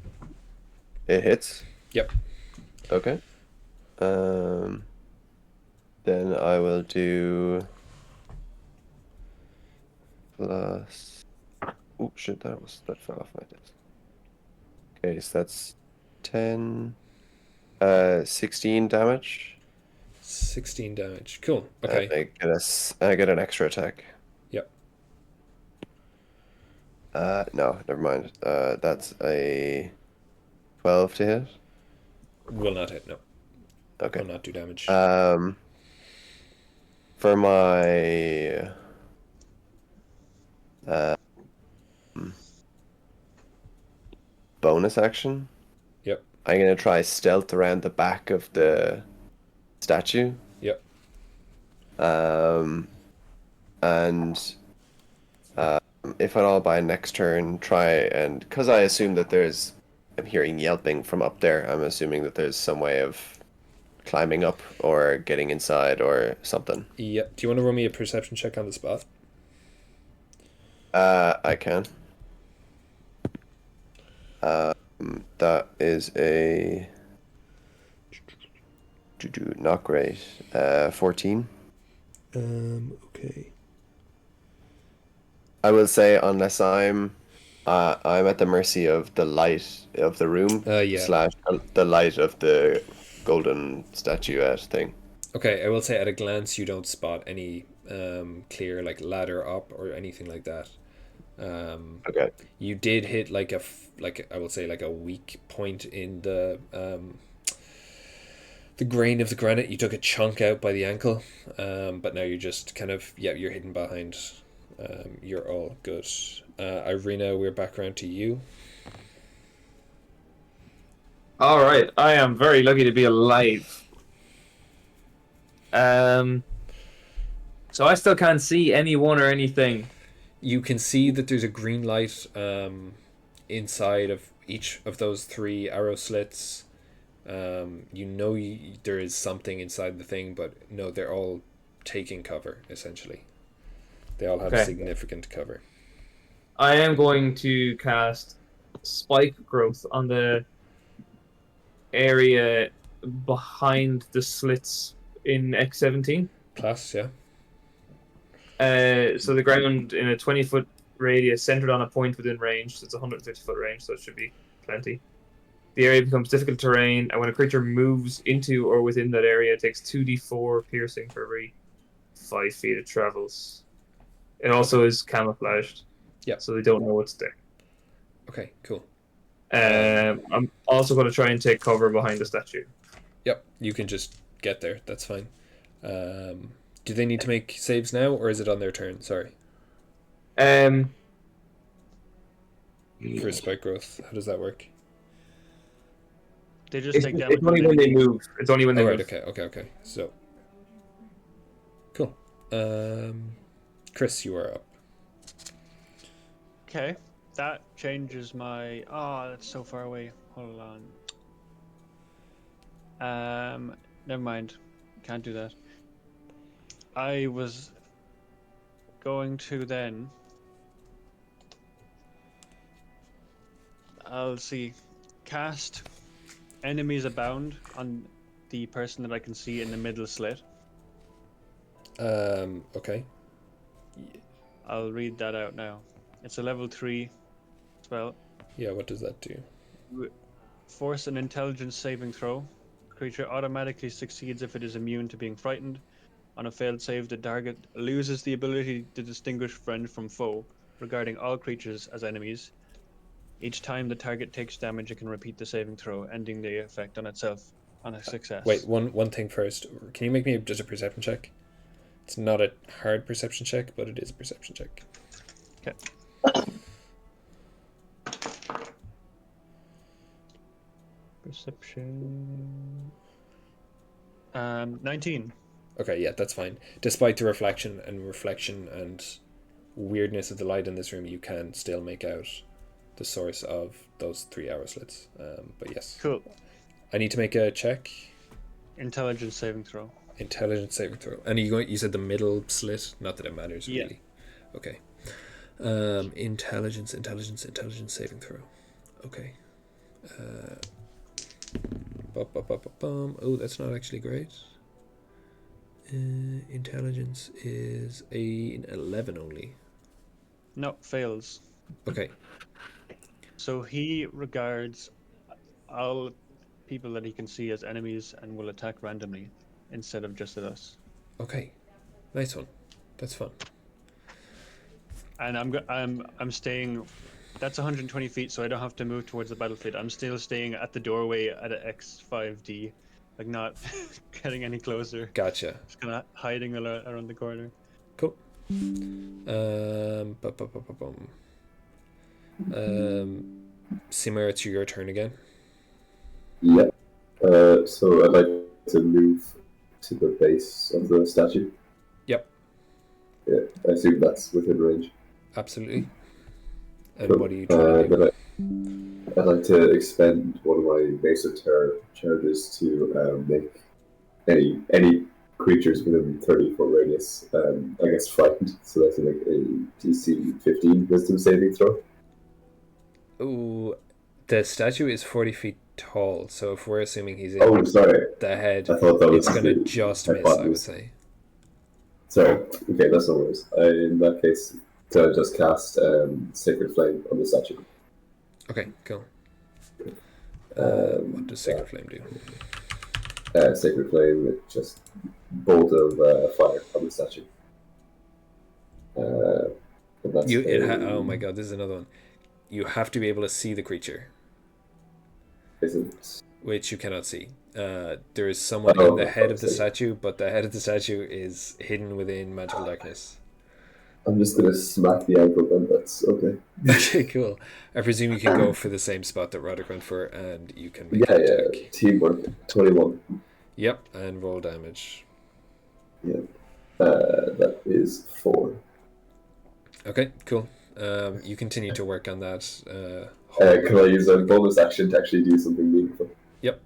It hits? Yep. Okay. Then I will do plus. Oh shit! That fell off my desk. Okay, so that's 10, 16 damage. 16 damage. Cool. Okay. I get an extra attack. Yep. No, never mind. That's a 12 to hit. Will not hit. No. Okay. Will not do damage. for my bonus action, Yep. I'm gonna try stealth around the back of the statue. Yep. And if at all by next turn, try and because I assume that I'm hearing yelping from up there. I'm assuming that there's some way of climbing up or getting inside or something. Yep. Do you want to roll me a perception check on the spot? I can. That is a not great. 14. Okay. I will say unless I'm at the mercy of the light of the room Yeah. / the light of the golden statuette thing. Okay, I will say at a glance you don't spot any clear like ladder up or anything like that. Okay. You did hit like I will say like a weak point in the grain of the granite. You took a chunk out by the ankle, but now you're just kind of you're hidden behind. You're all good. Ireena, we're back around to you. All right, I am very lucky to be alive. So I still can't see anyone or anything. You can see that there's a green light inside of each of those 3 arrow slits. You know there is something inside the thing, but no, they're all taking cover, essentially. They all have significant cover. I am going to cast Spike Growth on the area behind the slits in X17. Class, yeah. So the ground in a 20-foot radius centered on a point within range, so it's a 150-foot range, so it should be plenty. The area becomes difficult terrain, and when a creature moves into or within that area, it takes 2d4 piercing for every 5 feet it travels. It also is camouflaged, so they don't know it's there. Okay, cool. I'm also going to try and take cover behind the statue. Yep, you can just get there. That's fine. Do they need to make saves now, or is it on their turn? Sorry. For spike growth, how does that work? They just take damage. It's only when they move. It's only when they move. Right, okay. So, cool. Chris, you are up. Okay, that changes my... Oh, that's so far away. Hold on. Never mind. Can't do that. I was going to then... I'll see. Cast Enemies Abound on the person that I can see in the middle slit. Okay. I'll read that out now. It's a level 3 spell. Yeah, what does that do? Force an intelligence saving throw. Creature automatically succeeds if it is immune to being frightened. On a failed save, the target loses the ability to distinguish friend from foe, regarding all creatures as enemies. Each time the target takes damage, it can repeat the saving throw, ending the effect on itself on a success. Wait, one thing first. Can you make me just a perception check? It's not a hard perception check, but it is a perception check. Okay. Perception. 19. Okay, yeah, that's fine. Despite the reflection and weirdness of the light in this room, you can still make out the source of those 3 arrow slits. But yes. Cool. I need to make a check. Intelligence saving throw. Intelligence saving throw. And you said the middle slit? Not that it matters, really. Okay. Intelligence saving throw. Okay. Oh, that's not actually great. Intelligence is an 11 only. No, fails. Okay. So he regards all people that he can see as enemies and will attack randomly instead of just at us. Okay. Nice one. That's fun. And I'm staying. That's 120 feet, so I don't have to move towards the battlefield. I'm still staying at the doorway at a X5D, like not getting any closer. Gotcha. Just kind of hiding around the corner. Cool. Cymer, it's your turn again. Yeah. So I'd like to move to the base of the statue. Yep. Yeah, I assume that's within range. Absolutely. And Cool. what are you trying to do? I'd like to expend one of my Master charges to make any creatures within 30-foot radius, I guess, frightened. So that's like a DC 15 Wisdom saving throw. Ooh, the statue is 40 feet tall, so if we're assuming he's in the head, I thought that was it's going to just miss, I would say. Sorry. Okay, that's no worries. In that case, to just cast Sacred Flame on the statue. Okay, cool. What does Sacred Flame do? Sacred Flame, it just bolt of fire on the statue. Oh my god, this is another one. You have to be able to see the creature. Isn't? Which you cannot see. There is someone in the head of the statue, but the head of the statue is hidden within magical darkness. I'm just gonna smack the ankle then, that's okay. Okay, cool. I presume you can go for the same spot that Roderick went for, and you can make an attack. Yeah, teamwork, 21. Yep, and roll damage. Yeah, that is 4. Okay, cool. You continue to work on that. Can I use a bonus action to actually do something meaningful? Yep.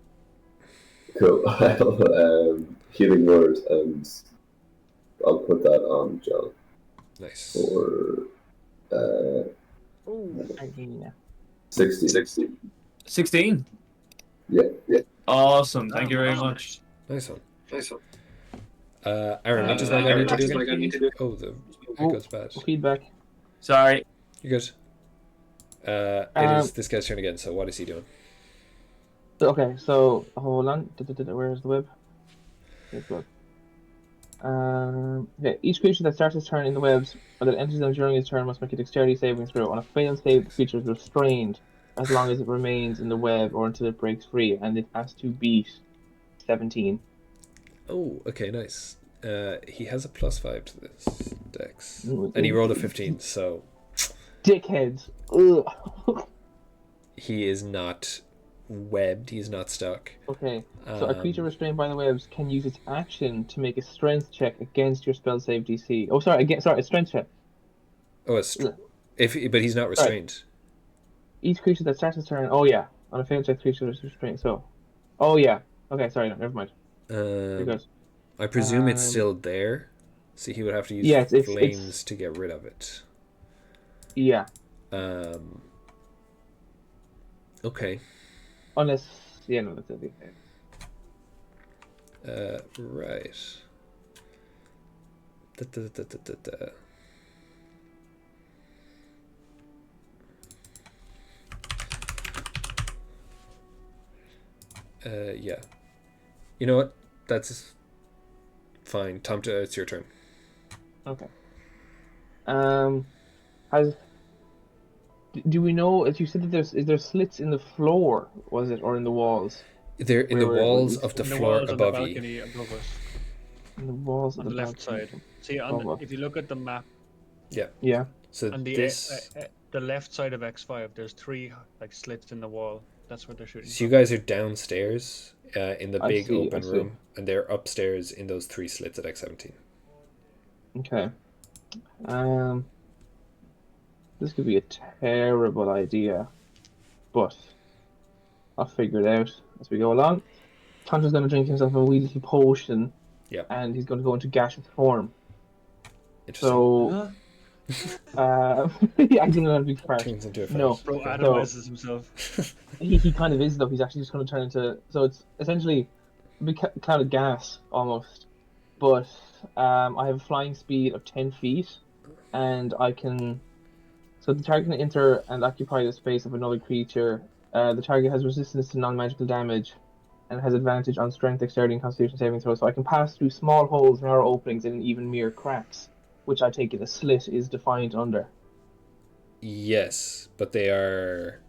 Cool. Healing word, and I'll put that on John. Nice. For 60. 16. Yeah. Awesome. Thank you very much. Nice one. Aaron, what does that guy need to do? Oh, the echo's bad. Feedback. Sorry. You're good. It is this guy's turn again, so what is he doing? Okay, so hold on. Where's the web? Here's the web. Okay, each creature that starts its turn in the webs or that enters them during its turn must make a dexterity saving throw. On a failed save, the creature is restrained as long as it remains in the web or until it breaks free, and it has to beat 17. Oh, okay, nice. He has a +5 to this dex, and he rolled a 15, so dickheads. Ugh. He is not webbed. He's not stuck. Okay, so a creature restrained by the webs can use its action to make a strength check against your spell save DC. Oh, sorry, a strength check. Oh, but he's not restrained. Right. Each creature that starts its turn. Oh yeah, on a failed check, creature is restrained. So, oh yeah. Okay, sorry, no, never mind. I presume it's still there, so he would have to use flames to get rid of it. Yeah. Okay. Unless, yeah, no, that's it. Right. Yeah. You know what? That's fine. Tomte, it's your turn. Okay. Do we know, as you said, that is there slits in the floor, was it, or in the walls? They're in the walls of the floor above you. Above us. In the walls on the left side. See, if you look at the map. Yeah. Yeah. So on the left side of X5, there's 3 slits in the wall. That's what they're shooting. So you guys are downstairs in the big open room, and they're upstairs in those 3 slits at X17. Okay. This could be a terrible idea, but I'll figure it out as we go along. Tomte's going to drink himself a wee little potion, and he's going to go into gaseous form. So, yeah, I didn't know big part. No, bro, atomises himself. he kind of is though. He's actually just going to turn into. So it's essentially a big cloud of gas almost, but I have a flying speed of 10 feet, and I can. So the target can enter and occupy the space of another creature. The target has resistance to non-magical damage, and has advantage on strength, dexterity, and constitution saving throws. So I can pass through small holes, narrow openings, and even mere cracks, which I take it a slit is defined under. Yes, but they are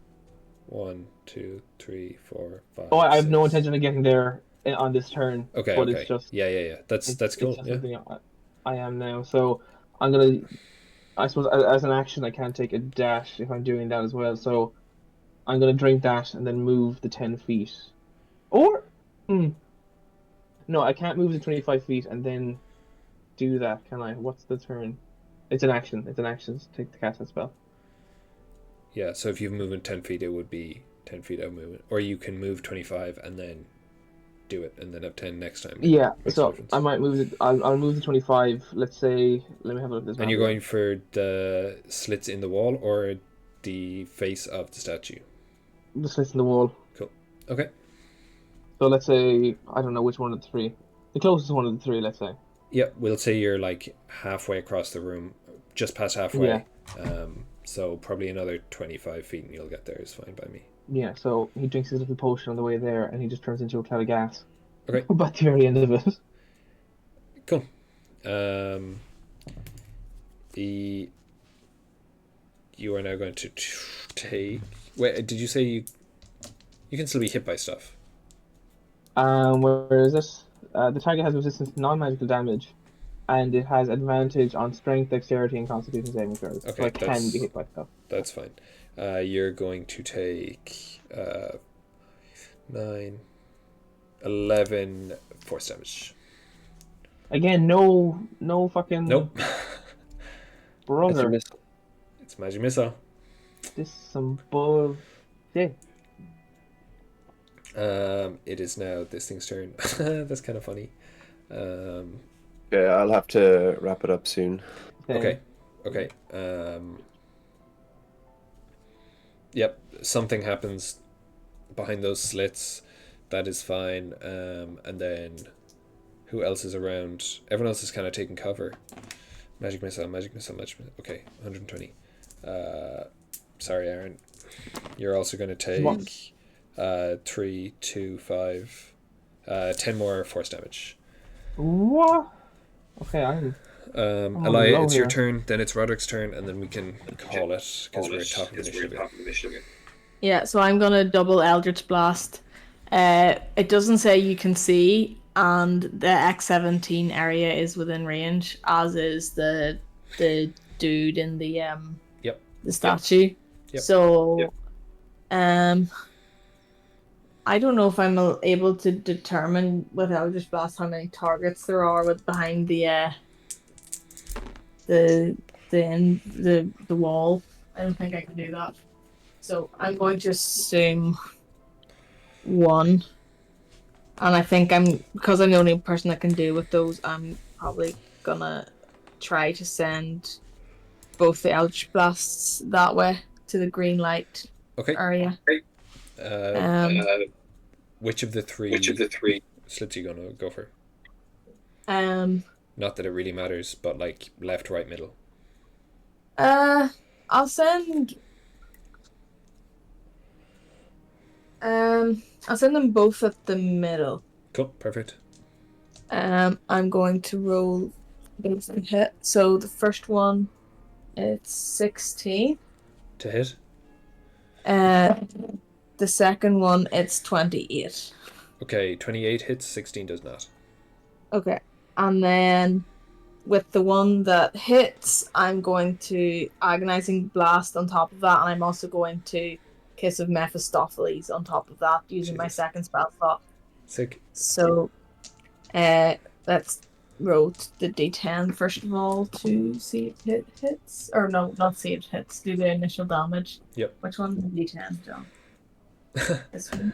1, 2, 3, 4, 5. Oh, I have 6. no intention of getting there on this turn. Okay. But Okay. it's just Yeah. That's cool. It's just Yeah. something I am now. So I'm gonna. I suppose as an action, I can't take a dash if I'm doing that as well. So I'm gonna drink that and then move the 10 feet. Or, no, I can't move the 25 feet and then do that, can I? What's the turn? It's an action. It's an action to take the cast that spell. Yeah. So if you've moved 10 feet, it would be 10 feet of movement, or you can move 25 and then do it, and then have 10 next time. Yeah. Makes So no difference. I might move it. I'll move the 25. Let's say. Let me have a look at this. And you're going for the slits in the wall or the face of the statue? The slits in the wall. Cool. Okay. So let's say I don't know which one of the three. The closest one of the three. Let's say. Yeah, we'll say you're like halfway across the room, just past halfway. Yeah. So probably another 25 feet and you'll get there is fine by me. Yeah. So he drinks his little potion on the way there, and he just turns into a cloud of gas. Okay. By the very end of it. Cool. You are now going to take. Wait, did you say you can still be hit by stuff? Where is this? The target has resistance to non-magical damage, and it has advantage on strength, dexterity, and constitution saving throws. Okay, so I can be hit by stuff. That's fine. You're going to take 9, 11 force damage. Again, no fucking. Nope. Brother. It's magic missile. This is some bullshit. It is now this thing's turn. That's kind of funny. Yeah, I'll have to wrap it up soon. Okay. Yep, something happens behind those slits. That is fine. And then who else is around? Everyone else is kind of taking cover. Magic missile. Okay, 120. Sorry, Aaron. You're also going to take 3, 2, 5, 10 more force damage. What? Okay, I'm. Elia, it's your turn, then it's Roderick's turn, and then we can call it because we're top of initiative. Yeah, so I'm gonna double Eldritch Blast. It doesn't say you can see, and the X17 area is within range, as is the dude in the the statue. Yep. So, I don't know if I'm able to determine with Eldritch Blast how many targets there are behind the wall. I don't think I can do that. So I'm going to assume 1. And I think because I'm the only person that can deal with those, I'm probably gonna try to send both the Eldritch Blasts that way to the green light area. Which of the three slits are you gonna go for? Not that it really matters, but like left, right, middle. I'll send them both at the middle. Cool, perfect. I'm going to roll both and hit. So the first one, it's 16 to hit. The second one, it's 28. Okay, 28 hits, 16 does not. Okay, and then with the one that hits, I'm going to Agonizing Blast on top of that, and I'm also going to Kiss of Mephistopheles on top of that, using my second spell slot. Sick. So, let's roll the d10 first of all to see if it hits. Or no, not see if it hits. Do the initial damage. Yep. Which one's the d10, John? This one.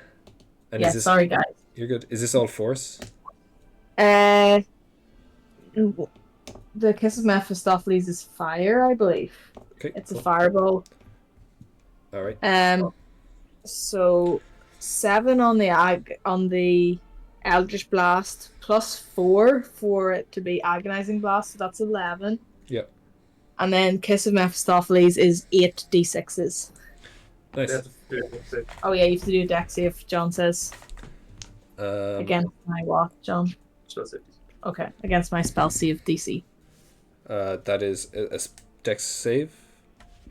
And yeah, sorry guys. You're good. Is this all force? The Kiss of Mephistopheles is fire, I believe. Okay. It's a fireball. All right. So 7 on the Eldritch Blast plus 4 for it to be Agonizing Blast, so that's 11. Yep. And then Kiss of Mephistopheles is 8 d6s. Nice. Oh yeah, you have to do a dex save, John says. Against my what, John? Okay, against my spell save DC. That is a dex save?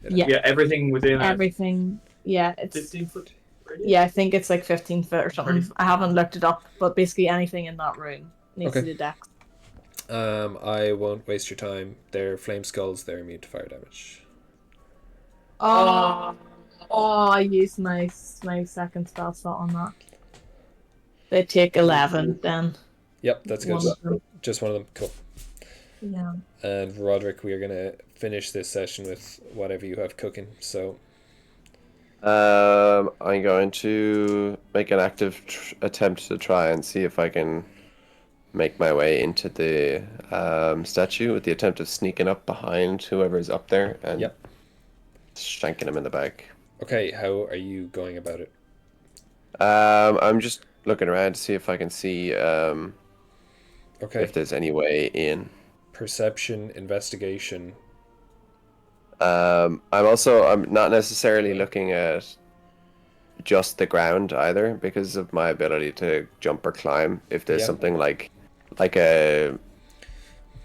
Yeah. Yeah, everything within everything. Yeah, it's 15 foot. Yeah, I think it's like 15 foot or something. I haven't looked it up, but basically anything in that room needs to do dex. I won't waste your time. They're flame skulls. They're immune to fire damage. Oh, I used my second spell slot on that. They take 11 then. Yep, that's good. Just one of them. Cool. Yeah. And Roderick, we are going to finish this session with whatever you have cooking. So, I'm going to make an active attempt to try and see if I can make my way into the statue with the attempt of sneaking up behind whoever's up there and shanking him in the back. Okay, how are you going about it? I'm just looking around to see if I can see if there's any way in. Perception, investigation. I'm not necessarily looking at just the ground either because of my ability to jump or climb. If there's something like a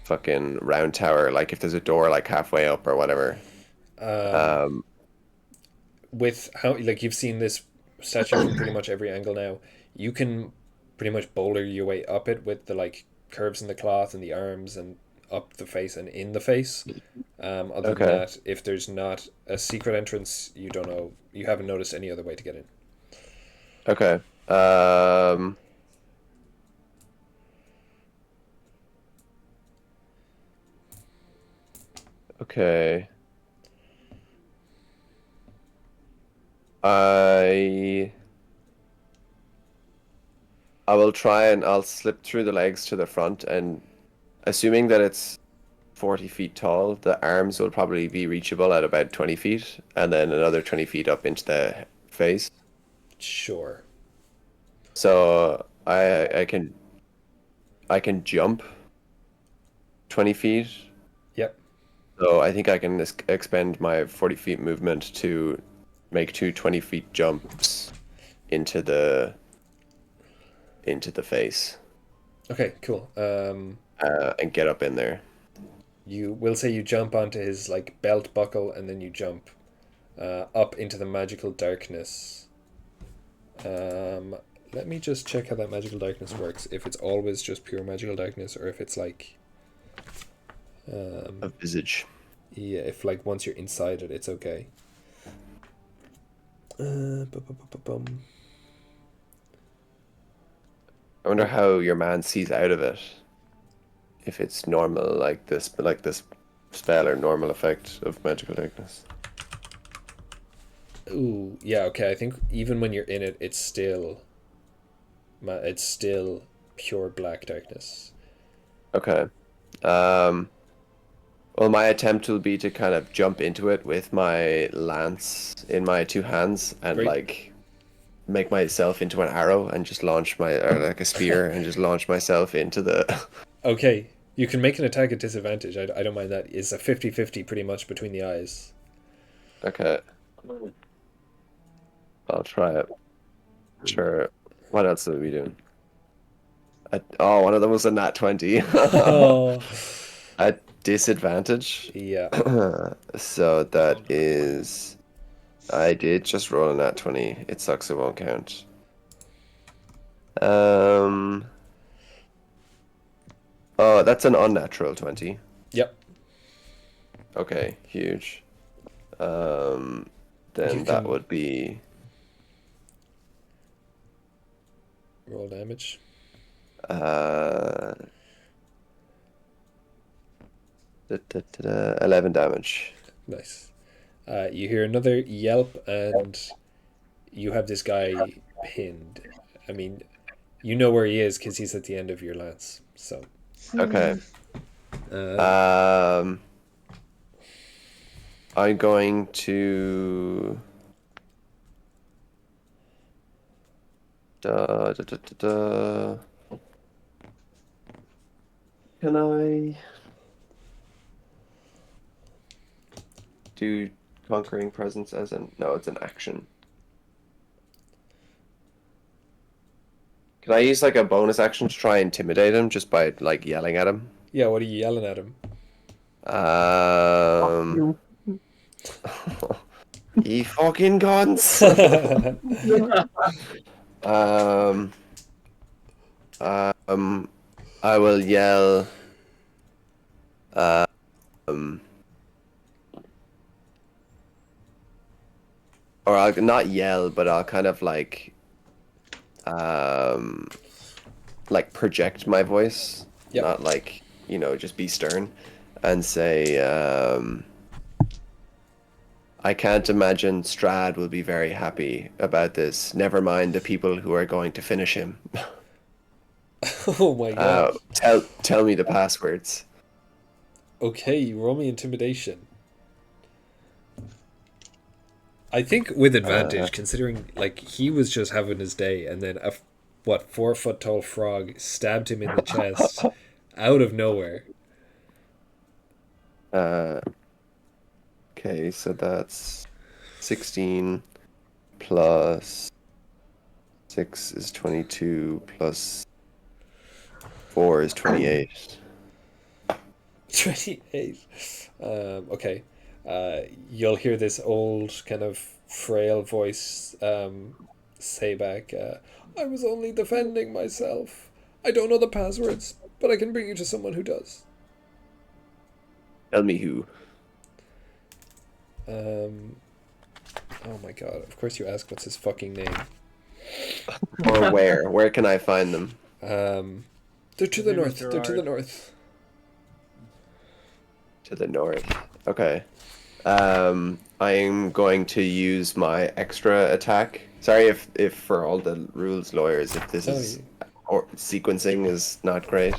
fucking round tower, like if there's a door like halfway up or whatever. With how you've seen this statue from pretty much every angle now, you can pretty much boulder your way up it with the curves in the cloth and the arms and up the face and in the face. Other than that, if there's not a secret entrance, you don't know. You haven't noticed any other way to get in. Okay. Okay. I will try and I'll slip through the legs to the front, and assuming that it's 40 feet tall, the arms will probably be reachable at about 20 feet, and then another 20 feet up into the face. Sure. So I can jump 20 feet. Yep. So I think I can expend my 40 feet movement to make 2 20 feet jumps into the face. Okay, cool. And get up in there. You will say you jump onto his belt buckle, and then you jump up into the magical darkness. Let me just check how that magical darkness works. If it's always just pure magical darkness, or if it's a visage. Yeah, if once you're inside it, it's okay. I wonder how your man sees out of it. If it's normal like this spell or normal effect of magical darkness. Ooh, yeah, okay. I think even when you're in it, it's still pure black darkness. Okay. Well, my attempt will be to kind of jump into it with my lance in my 2 hands and make myself into an arrow and just launch a spear and just launch myself into the. Okay, you can make an attack at disadvantage. I don't mind that. It's a 50-50 pretty much between the eyes. Okay. I'll try it. Sure. What else are we doing? One of them was a nat 20. Oh. At disadvantage? Yeah. So that is... I did just roll a nat 20. It sucks, it won't count. Oh, that's an unnatural 20. Yep. Okay, huge. Then that would be... Roll damage. 11 damage. Nice. You hear another yelp, and you have this guy pinned. I mean, you know where he is because he's at the end of your lance. So. Okay. I'm going to. Can I do Conquering Presence as no, it's an action. Can I use a bonus action to try and intimidate him just by yelling at him? Yeah, what are you yelling at him? Ye fucking cunts. I will yell. Or I'll not yell, but I'll kind of like project my voice, Yep. not like, you know, just be stern, and say, I can't imagine Strahd will be very happy about this. Never mind the people who are going to finish him. Oh my god. Tell me the passwords. Okay, roll me intimidation. I think with advantage, considering like he was just having his day, and then a 4-foot tall frog stabbed him in the chest out of nowhere. Okay, so that's 16 plus 6 is 22 plus 4 is 28. 28. Okay. You'll hear this old kind of frail voice say back, I was only defending myself. I don't know the passwords, but I can bring you to someone who does. Tell me who. Oh my god, of course you ask what's his fucking name. Or where? Where can I find them? They're to the north. They're to the north. To the north. Okay. I am going to use my extra attack. Sorry if for all the rules lawyers, if this is or sequencing is not great.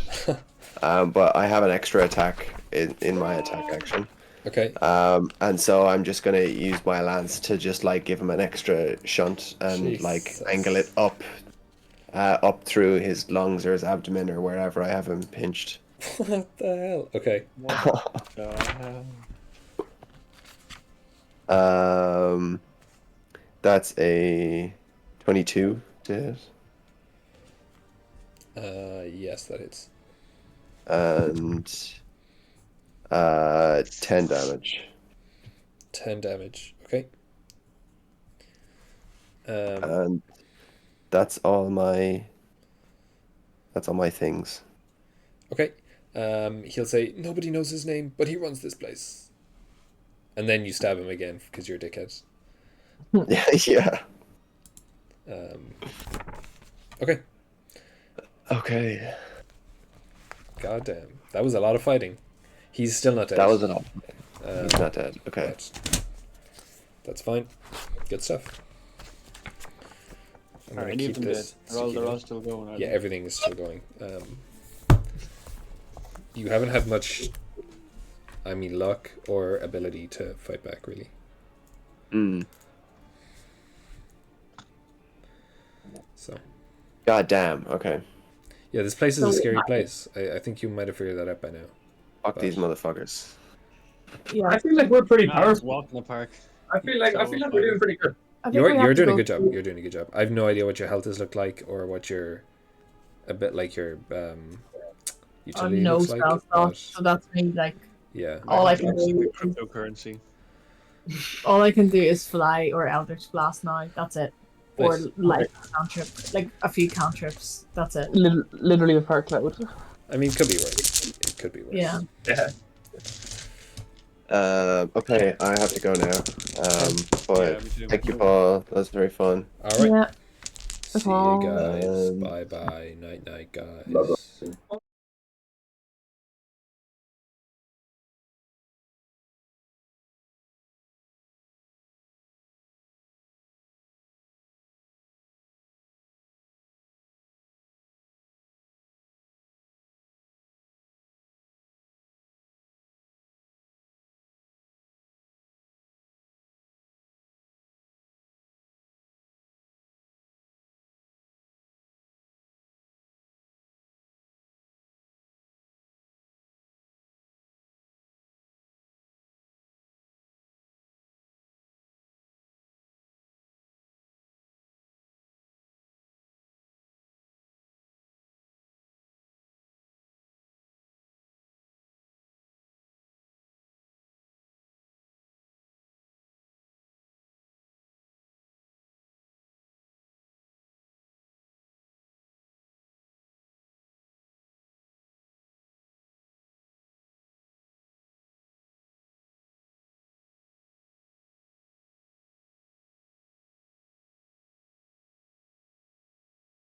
But I have an extra attack in my attack action. Okay. And so I'm just gonna use my lance to just like give him an extra shunt and like angle it up through his lungs or his abdomen or wherever I have him pinched. What the hell? Okay. What the hell? That's a 22 to hit. Yes, that is. And 10 damage. 10 damage. Okay. And that's all my things. Okay. He'll say, nobody knows his name, but he runs this place. And then you stab him again because you're a dickhead. Yeah. Okay. Okay. God damn. That was a lot of fighting. He's still not dead. That was a lot. He's not dead. Okay. That's fine. Good stuff. I'm Are gonna any of keep them this. dead? They're all still going, Yeah, everything is still going. You haven't had much, luck or ability to fight back, really. So. God damn. Okay. Yeah, this place is a scary place. I think you might have figured that out by now. Fuck these motherfuckers. Yeah, I feel like we're pretty powerful. Walk in the park. I feel like we're doing pretty good. You're doing a good job. You're doing a good job. I have no idea what your health has looked like or what your utility no looks like. spell slot, so that's me. Like, yeah. All I can do Cryptocurrency. All I can do is fly or Eldritch Blast now. That's it. Or Nice. like cantrip, like a few cantrips. That's it. Literally a fire cloud. It could be worse. It could be worse. Yeah. Okay, I have to go now. But me too. thank you, Paul. That was very fun. All right. Yeah. See you guys. Bye bye. Night night, guys. Bye-bye.